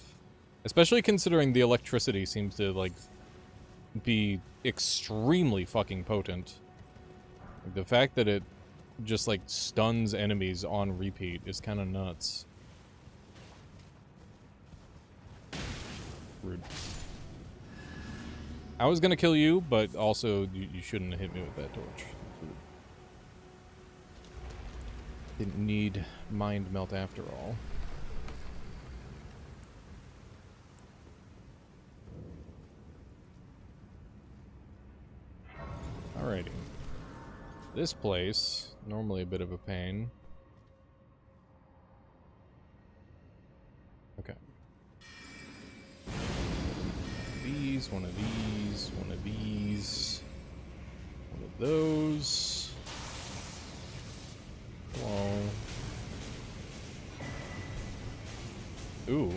Especially considering the electricity seems to, like, be extremely fucking potent. Like, the fact that it just, like, stuns enemies on repeat is kind of nuts. Rude. I was gonna kill you, but also you shouldn't have hit me with that torch. Didn't need mind melt after all. Alrighty. This place, normally a bit of a pain. Okay. One of these, one of these, one of those. Hello. Ooh.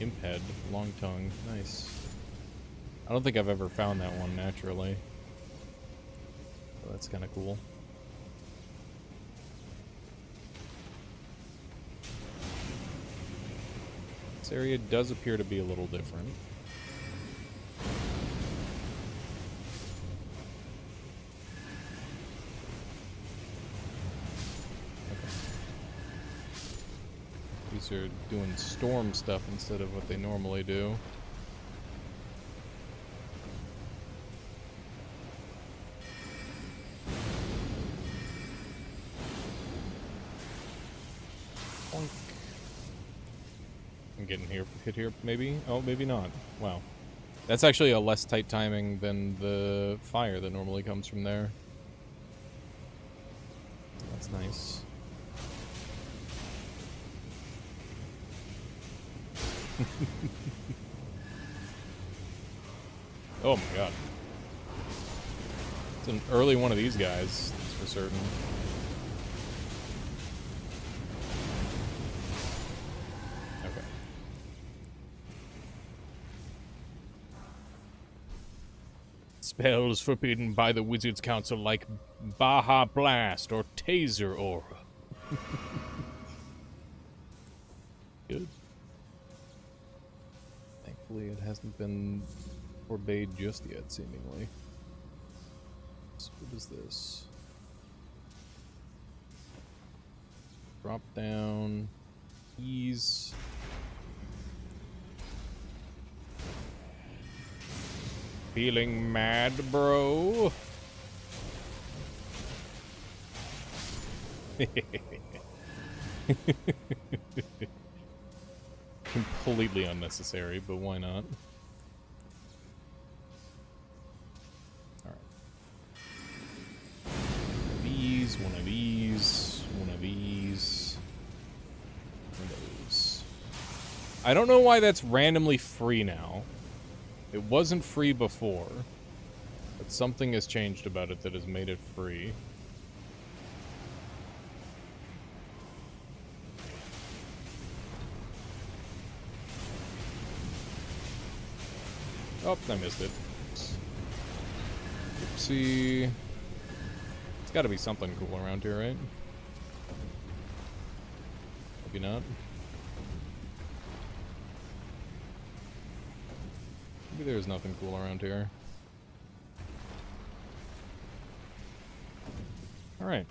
Imp head, long tongue, nice. I don't think I've ever found that one naturally. So that's kind of cool. This area does appear to be a little different. These are doing storm stuff instead of what they normally do. Bonk. I'm getting hit here, maybe? Oh, maybe not. Wow. That's actually a less tight timing than the fire that normally comes from there. That's nice. Oh my god. It's an early one of these guys, that's for certain. Okay. Spells forbidden by the Wizards Council like Baja Blast or Taser Aura. Good. Thankfully it hasn't been forbade just yet, seemingly. So what is this? Drop down. Ease. Feeling mad, bro? Completely unnecessary, but why not? Alright. One of these, one of these, one of those. I don't know why that's randomly free now. It wasn't free before. But something has changed about it that has made it free. Oh, I missed it. Oopsie. It's gotta be something cool around here, right? Maybe not. Maybe there's nothing cool around here. Alright.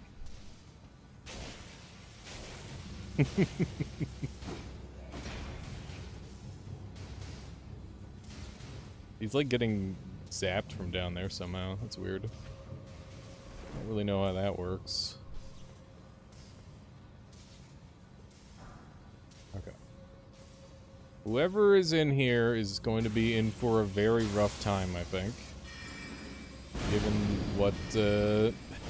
He's like getting zapped from down there somehow. That's weird. Don't really know how that works. Okay. Whoever is in here is going to be in for a very rough time, I think. Given what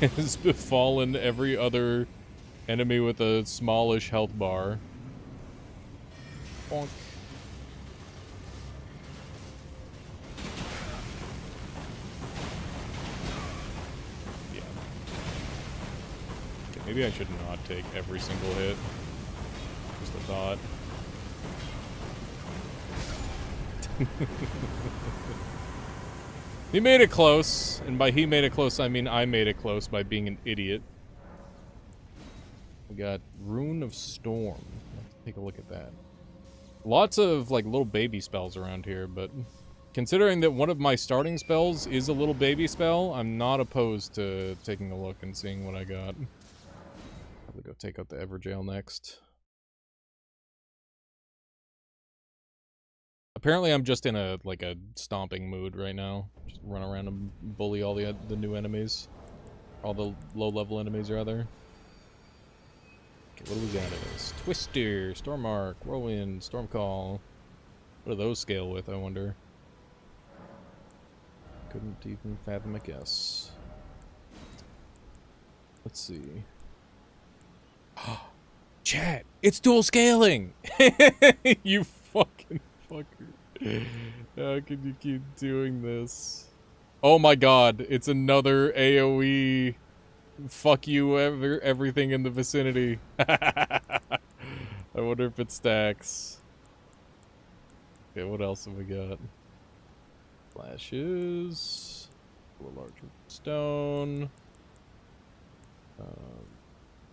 has befallen every other enemy with a smallish health bar. Bonk. Yeah. Okay, maybe I should not take every single hit. Just a thought. He made it close, and by he made it close, I mean I made it close by being an idiot. We got Rune of Storm. Let's take a look at that. Lots of, like, little baby spells around here, but considering that one of my starting spells is a little baby spell, I'm not opposed to taking a look and seeing what I got. Probably go take out the Everjail next. Apparently I'm just in a, like, a stomping mood right now. Just run around and bully all the new enemies. All the low-level enemies, rather. Okay, what do we got in this? Twister, Stormark, Whirlwind, Stormcall. What do those scale with, I wonder? Couldn't even fathom a guess. Let's see. Chat! It's dual scaling! You fucking fucker. How can you keep doing this? Oh my god, it's another AoE. Fuck you, everything in the vicinity. I wonder if it stacks. Okay, what else have we got? Flashes. A larger stone.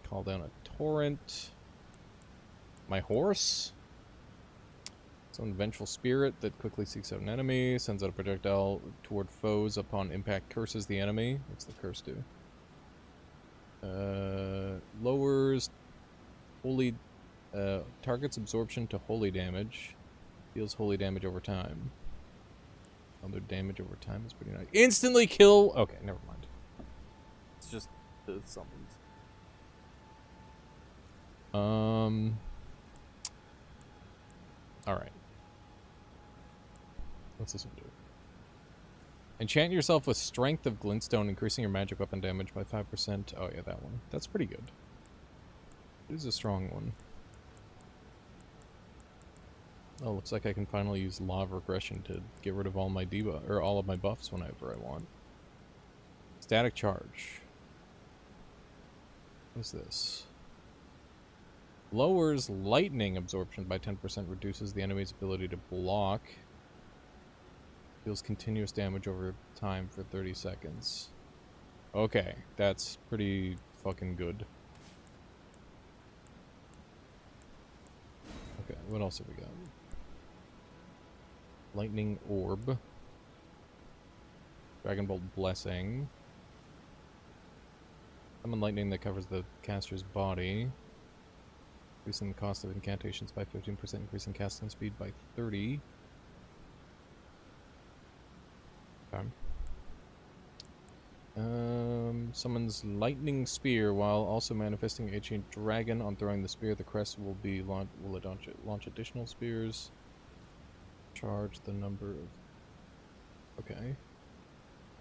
Call down a torrent. My horse. Some vengeful spirit that quickly seeks out an enemy. Sends out a projectile toward foes upon impact. Curses the enemy. What's the curse do? Lowers holy target's absorption to holy damage. Deals holy damage over time. Other damage over time is pretty nice. Instantly kill. Okay, never mind. It's just the summons. All right. What's this one do? Enchant yourself with Strength of Glintstone, increasing your magic weapon damage by 5%. Oh yeah, that one. That's pretty good. It is a strong one. Oh, looks like I can finally use Law of Regression to get rid of all my debuff or all of my buffs whenever I want. Static Charge. What is this? Lowers lightning absorption by 10%, reduces the enemy's ability to block. Deals continuous damage over time for 30 seconds. Okay, that's pretty fucking good. Okay, what else have we got? Lightning Orb. Dragon Bolt Blessing. Summon lightning that covers the caster's body. Increasing the cost of incantations by 15%, increasing casting speed by 30. Okay. Summons Lightning Spear while also manifesting a chain dragon. On throwing the spear, the crest will be launch additional spears. Charge the number of... Okay.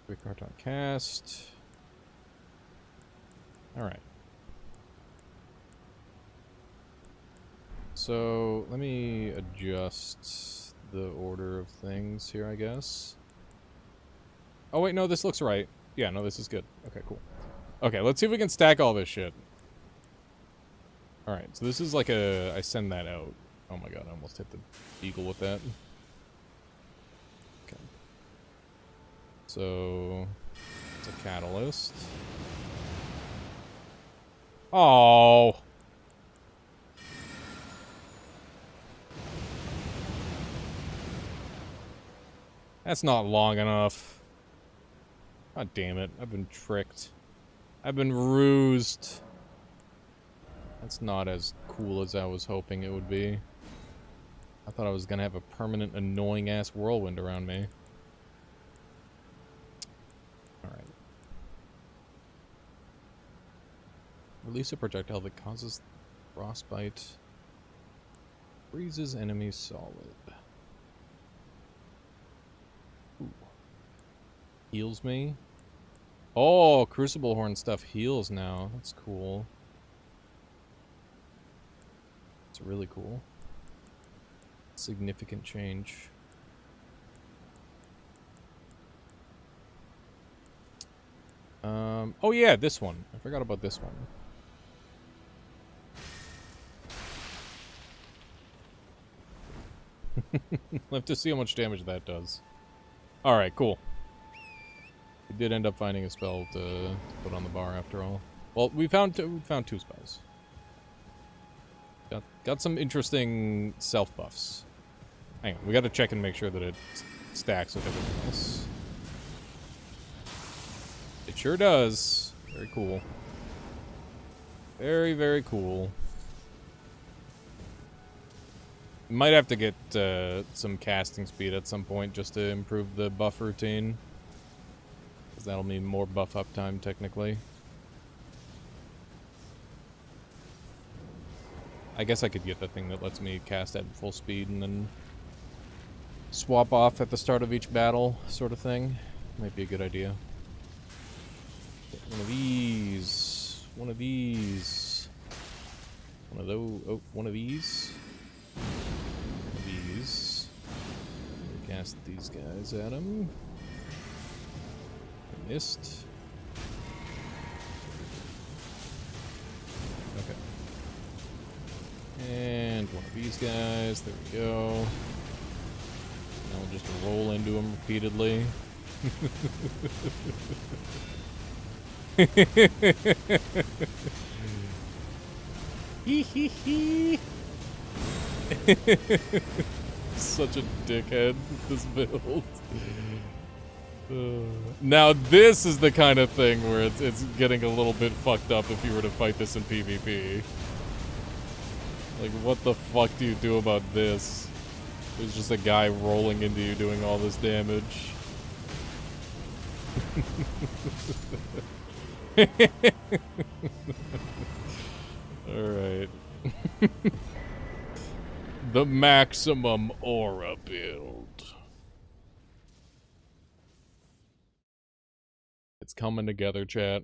Quick Carton cast. Alright. So, let me adjust the order of things here, I guess. Oh, wait, no, this looks right. Yeah, no, this is good. Okay, cool. Okay, let's see if we can stack all this shit. Alright, so this is like a... I send that out. Oh my god, I almost hit the eagle with that. Okay. So... it's a catalyst. Oh! That's not long enough. God damn it. I've been tricked. I've been rused. That's not as cool as I was hoping it would be. I thought I was gonna have a permanent annoying-ass whirlwind around me. Alright. Release a projectile that causes frostbite. Freezes enemies solid. Ooh. Heals me. Oh, Crucible Horn stuff heals now. That's cool. It's really cool. Significant change. Oh yeah, this one. I forgot about this one. We'll have to see how much damage that does. Alright, cool. We did end up finding a spell to put on the bar after all. Well, we found two spells. Got some interesting self buffs. Hang on, we gotta check and make sure that it stacks with everything else. It sure does. Very cool. Very, very cool. Might have to get some casting speed at some point just to improve the buff routine. Because that'll mean more buff uptime, technically. I guess I could get the thing that lets me cast at full speed and then swap off at the start of each battle, sort of thing. Might be a good idea. One of these. One of these. One of those. Oh, one of these. One of these. Cast these guys at him. I missed. Okay. And one of these guys. There we go. Now we'll just roll into him repeatedly. Hee hee hee. Such a dickhead, this build. Now this is the kind of thing where it's getting a little bit fucked up if you were to fight this in PvP. Like, what the fuck do you do about this? There's just a guy rolling into you doing all this damage. Alright. The maximum aura build. It's coming together, chat.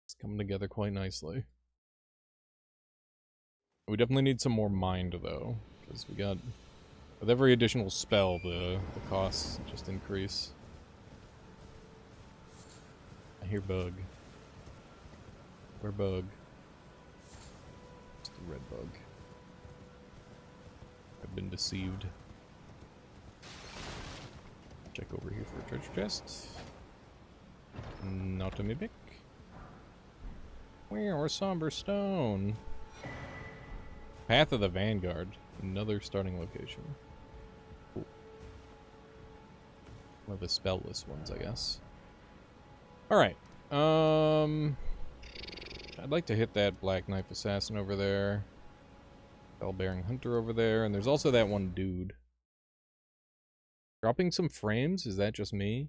It's coming together quite nicely. We definitely need some more mind, though. Because we got... with every additional spell, the costs just increase. I hear bug. Where bug? It's the red bug. I've been deceived. Check over here for a treasure chest. Not a mimic. Where? Or somber stone. Path of the Vanguard. Another starting location. Cool. One of the spell-less ones, I guess. Alright. I'd like to hit that Black Knife Assassin over there. Bell-bearing Hunter over there. And there's also that one dude. Dropping some frames? Is that just me?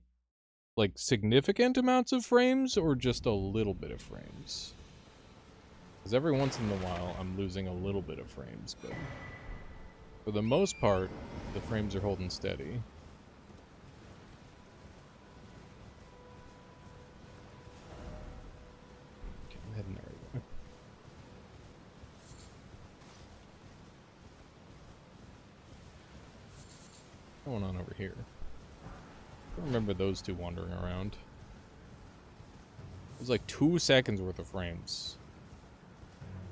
Like, significant amounts of frames? Or just a little bit of frames? Because every once in a while, I'm losing a little bit of frames, but... for the most part, the frames are holding steady. Okay, I'm heading there anyway. What's going on over here? I remember those two wandering around. It was like 2 seconds worth of frames.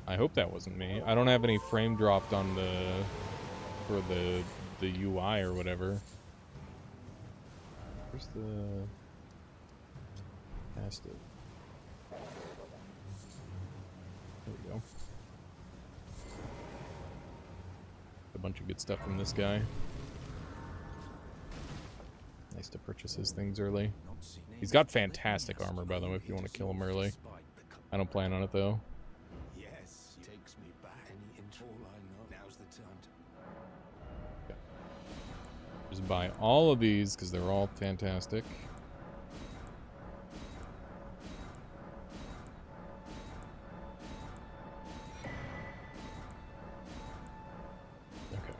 I hope that wasn't me. I don't have any frame dropped on the for the UI or whatever. Where's the past it? There we go. A bunch of good stuff from this guy. Nice to purchase his things early. He's got fantastic armor, by the way, if you want to kill him early. I don't plan on it, though. Yes, takes me back. Any intro I know. Now's the time to... Okay. Just buy all of these, because they're all fantastic. Okay.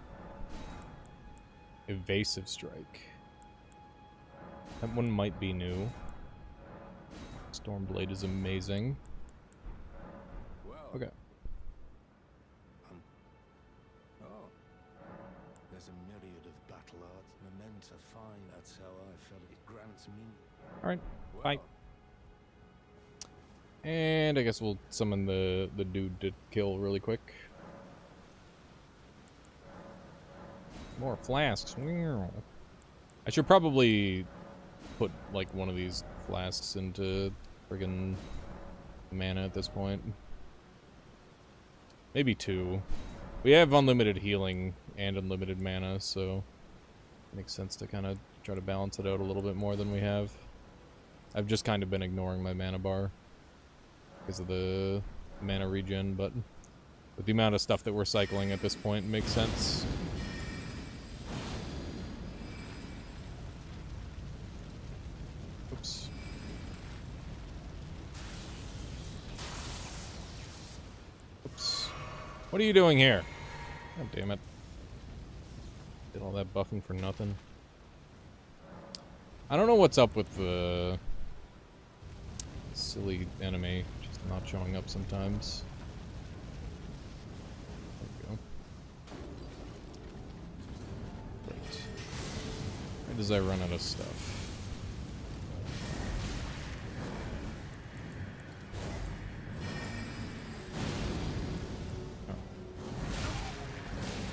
Evasive Strike. That one might be new. Stormblade is amazing. Well, Okay. oh. There's a myriad of battle arts. Memento fine, that's how I felt it grants me. Alright, bye. Well, And I guess we'll summon the dude to kill really quick. More flasks. I should probably put like one of these flasks into friggin' mana at this point. Maybe 2. We have unlimited healing and unlimited mana, so it makes sense to kind of try to balance it out a little bit more than we have. I've just kind of been ignoring my mana bar because of the mana regen, but with the amount of stuff that we're cycling at this point, it makes sense. Oops. Oops. What are you doing here? God damn it. Did all that buffing for nothing. I don't know what's up with the silly enemy just not showing up sometimes. There we go. Right. Where does I run out of stuff?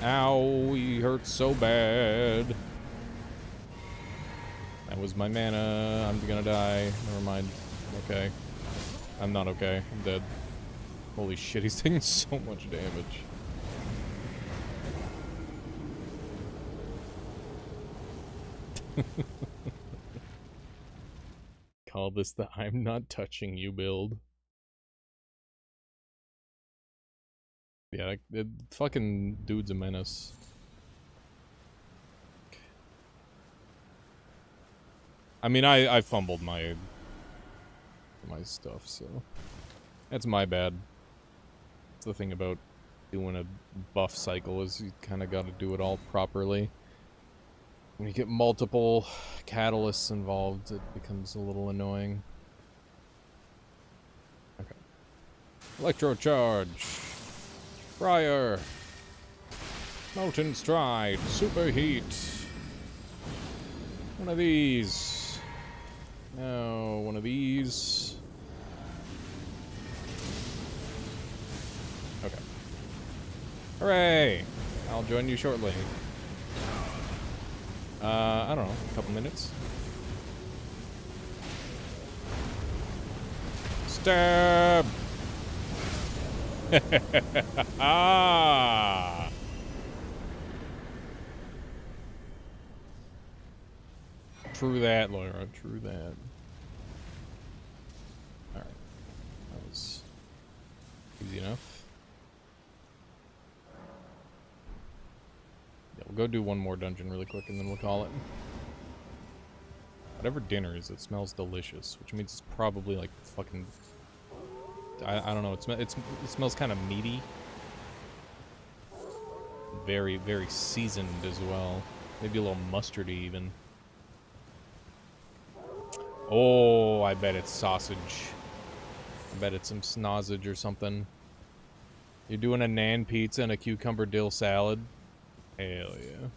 Ow, he hurts so bad. That was my mana. I'm gonna die. Never mind. Okay. I'm not okay. I'm dead. Holy shit, he's taking so much damage. Call this the I'm not touching you build. Yeah, the fucking dude's a menace. I mean, I fumbled my stuff, so that's my bad. That's the thing about doing a buff cycle is you kind of got to do it all properly. When you get multiple catalysts involved, it becomes a little annoying. Okay. Electro charge. Friar. Molten Stride. Superheat. One of these. No, one of these. Okay. Hooray! I'll join you shortly. I don't know, a couple minutes. Stab! Ah! True that, Laura. True that. Alright. That was easy enough. Yeah, we'll go do one more dungeon really quick and then we'll call it. Whatever dinner is, it smells delicious, which means it's probably like fucking... I don't know, it smells kind of meaty. Very, very seasoned as well. Maybe a little mustardy even. Oh, I bet it's sausage. I bet it's some sausage or something. You're doing a naan pizza and a cucumber dill salad? Hell yeah.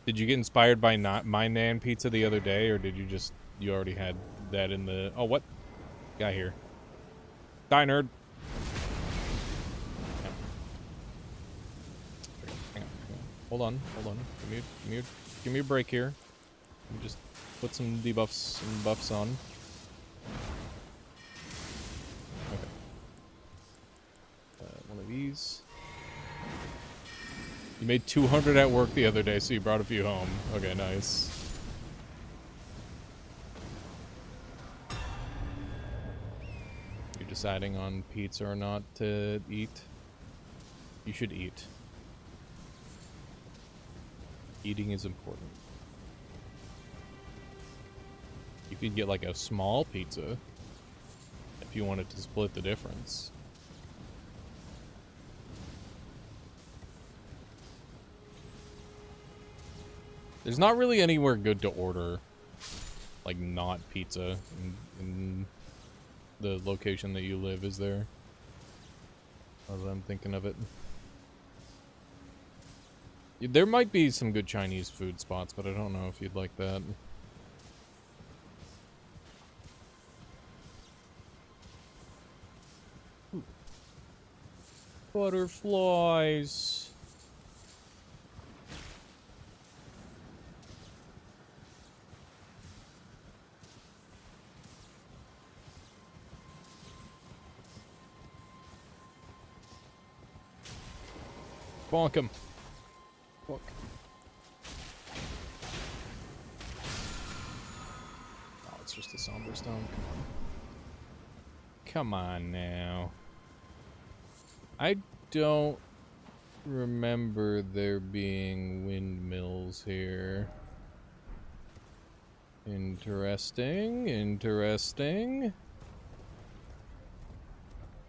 Did you get inspired by not my Nan pizza the other day, or did you already had that in the... Oh, what? Guy here. Die, nerd. Hang on. Hold on. Give me a break here. Let me just put some debuffs and buffs on. Okay. One of these. You made 200 at work the other day, so you brought a few home. Okay, nice. You're deciding on pizza or not to eat? You should eat. Eating is important. You could get like a small pizza if you wanted to split the difference. There's not really anywhere good to order, like, not pizza in the location that you live, is there? As I'm thinking of it. There might be some good Chinese food spots, but I don't know if you'd like that. Ooh. Butterflies. Bonk him. Bonk. Oh, it's just a somber stone. Come on. Come on now. I don't remember there being windmills here. Interesting. Interesting.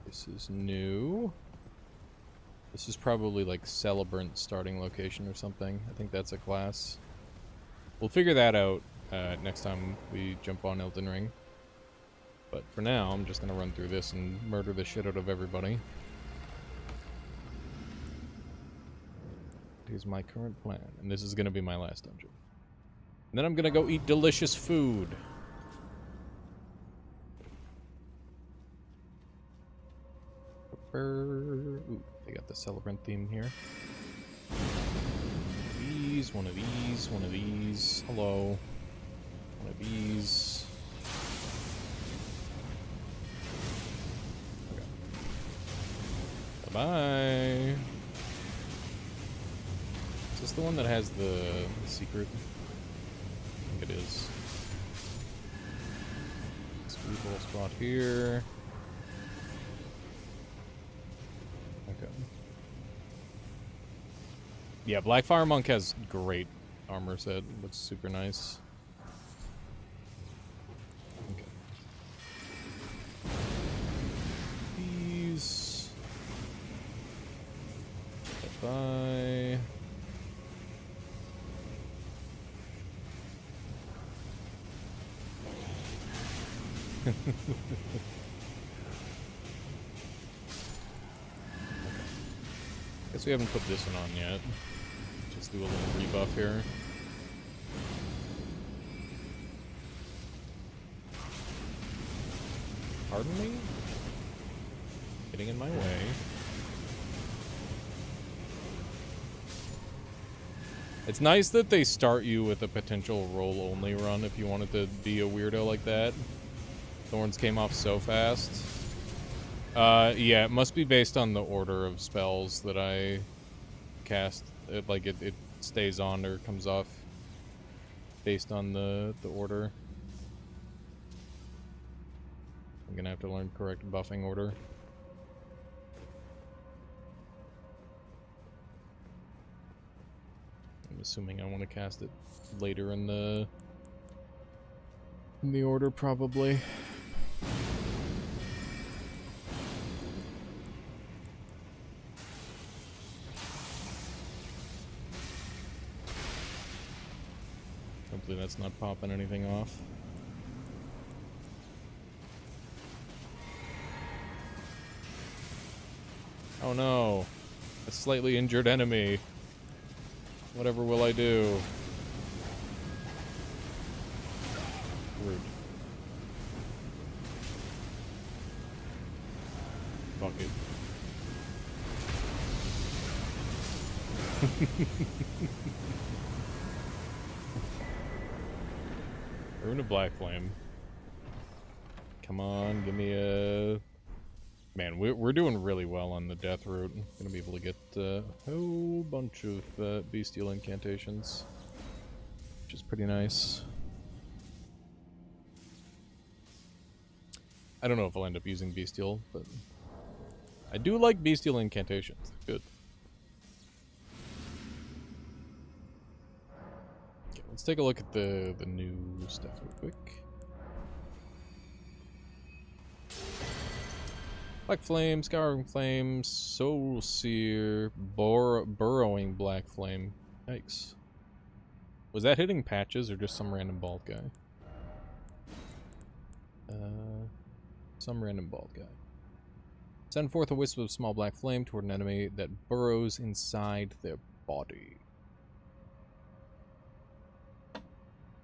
This is new. This is probably like Celebrant starting location or something. I think that's a class. We'll figure that out next time we jump on Elden Ring. But for now, I'm just gonna run through this and murder the shit out of everybody. Here's my current plan, and this is gonna be my last dungeon. And then I'm gonna go eat delicious food. Ooh, they got the Celebrant theme here. One of these, one of these. Hello. One of these. Okay. Bye-bye. Is this the one that has the secret? I think it is. Sweet little spot here. Okay. Yeah, Blackfire Monk has great armor set. Looks super nice. Okay. These. Bye. Guess we haven't put this one on yet. Just do a little rebuff here. Pardon me? Getting in my way. It's nice that they start you with a potential roll-only run if you wanted to be a weirdo like that. Thorns came off so fast. Yeah, it must be based on the order of spells that I cast. It stays on or comes off based on the order. I'm gonna have to learn correct buffing order. I'm assuming I want to cast it later in the order, probably. Hopefully that's not popping anything off. Oh no, a slightly injured enemy. Whatever will I do? Rude. Bucket. Rune of Black Flame. Come on, give me a... Man, we're doing really well on the death route. Gonna be able to get a whole bunch of bestial incantations, which is pretty nice. I don't know if I'll end up using bestial, but I do like bestial incantations. They're good. Okay, let's take a look at the new stuff real quick. Black Flame, Scouring Flame, Soul Seer, Burrowing Black Flame. Yikes. Was that hitting patches or just some random bald guy? Some random bald guy. Send forth a wisp of small black flame toward an enemy that burrows inside their body.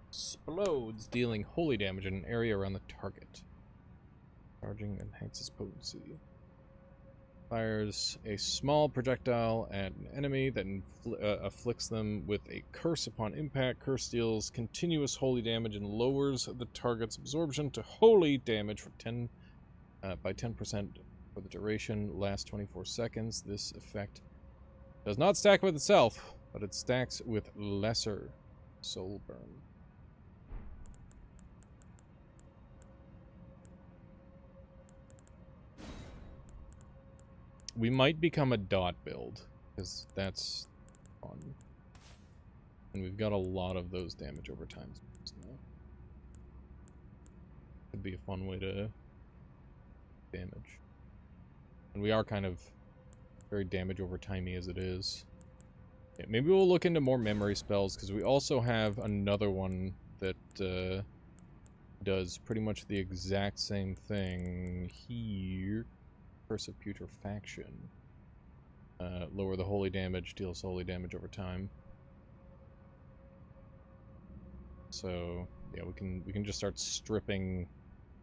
Explodes, dealing holy damage in an area around the target. Charging enhances potency. Fires a small projectile at an enemy that afflicts them with a curse upon impact. Curse deals continuous holy damage and lowers the target's absorption to holy damage for by 10% for the duration. Lasts 24 seconds. This effect does not stack with itself, but it stacks with lesser soul burn. We might become a dot build, because that's fun. And we've got a lot of those damage over time now. Could be a fun way to damage. And we are kind of very damage over timey as it is. Yeah, maybe we'll look into more memory spells, because we also have another one that does pretty much the exact same thing here. Curse of Putrefaction. Lower the holy damage, deals holy damage over time. So yeah, we can just start stripping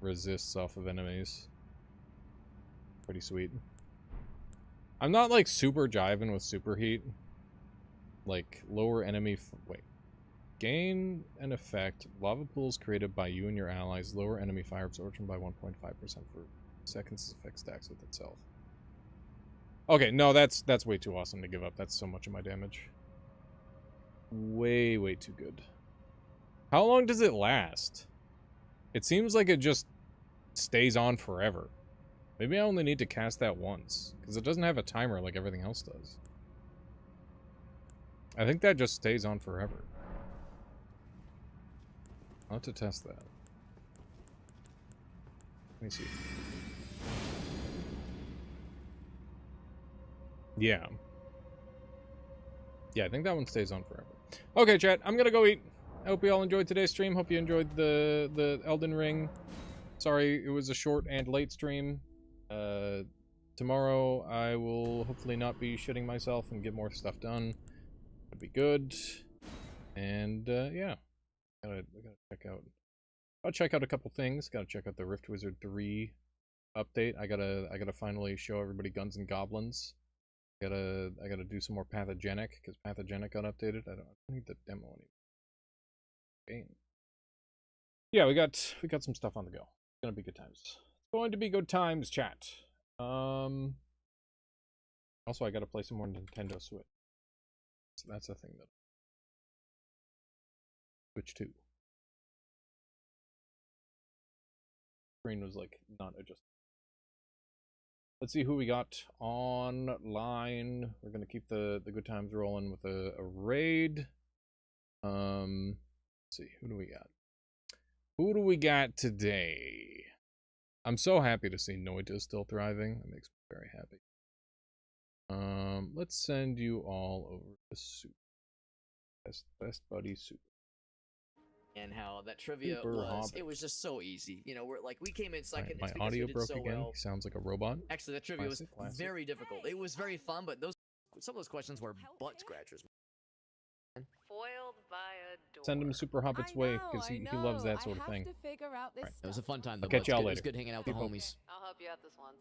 resists off of enemies. Pretty sweet. I'm not like super jiving with superheat. Like lower enemy. Wait. Gain an effect. Lava pools created by you and your allies lower enemy fire absorption by 1.5% for seconds. Effect stacks with itself. Okay, no, that's way too awesome to give up. That's so much of my damage. Way too good. How long does it last? It seems like it just stays on forever. Maybe I only need to cast that once, because it doesn't have a timer like everything else does. I think that just stays on forever. I'll have to test that. Let me see. Yeah. Yeah, I think that one stays on forever. Okay, chat, I'm gonna go eat. I hope you all enjoyed today's stream. Hope you enjoyed the Elden Ring. Sorry, it was a short and late stream. Tomorrow I will hopefully not be shitting myself and get more stuff done. It'll be good. And yeah. I gotta check out. I'll check out a couple things. Gotta check out the Rift Wizard 3 update. I gotta finally show everybody Guns and Goblins. I gotta do some more Pathogenic, because Pathogenic got updated. I don't need the demo anymore. Game. Yeah, we got some stuff on the go. It's gonna be good times. It's going to be good times, chat. Also I gotta play some more Nintendo Switch. So that's a thing that Switch 2. Screen was like not adjusted. Let's see who we got online. We're gonna keep the good times rolling with a raid. Let's see, who do we got? Who do we got today? I'm so happy to see Noita is still thriving. That makes me very happy. Let's send you all over to Super. Best buddy Super. And how that trivia Super was, Hobbit. It was just so easy. You know, we're like, we came in second. My it's because audio we did broke so again. well. He sounds like a robot. Actually, that trivia Classic. was very difficult. It was very fun, but some of those questions were butt scratchers. Foiled by a Send him Super Hobbit's way, because he loves that sort of thing. To figure out this Right. It was a fun time, though. I'll catch y'all It was later. good hanging out with the People. homies. I'll help you out this once.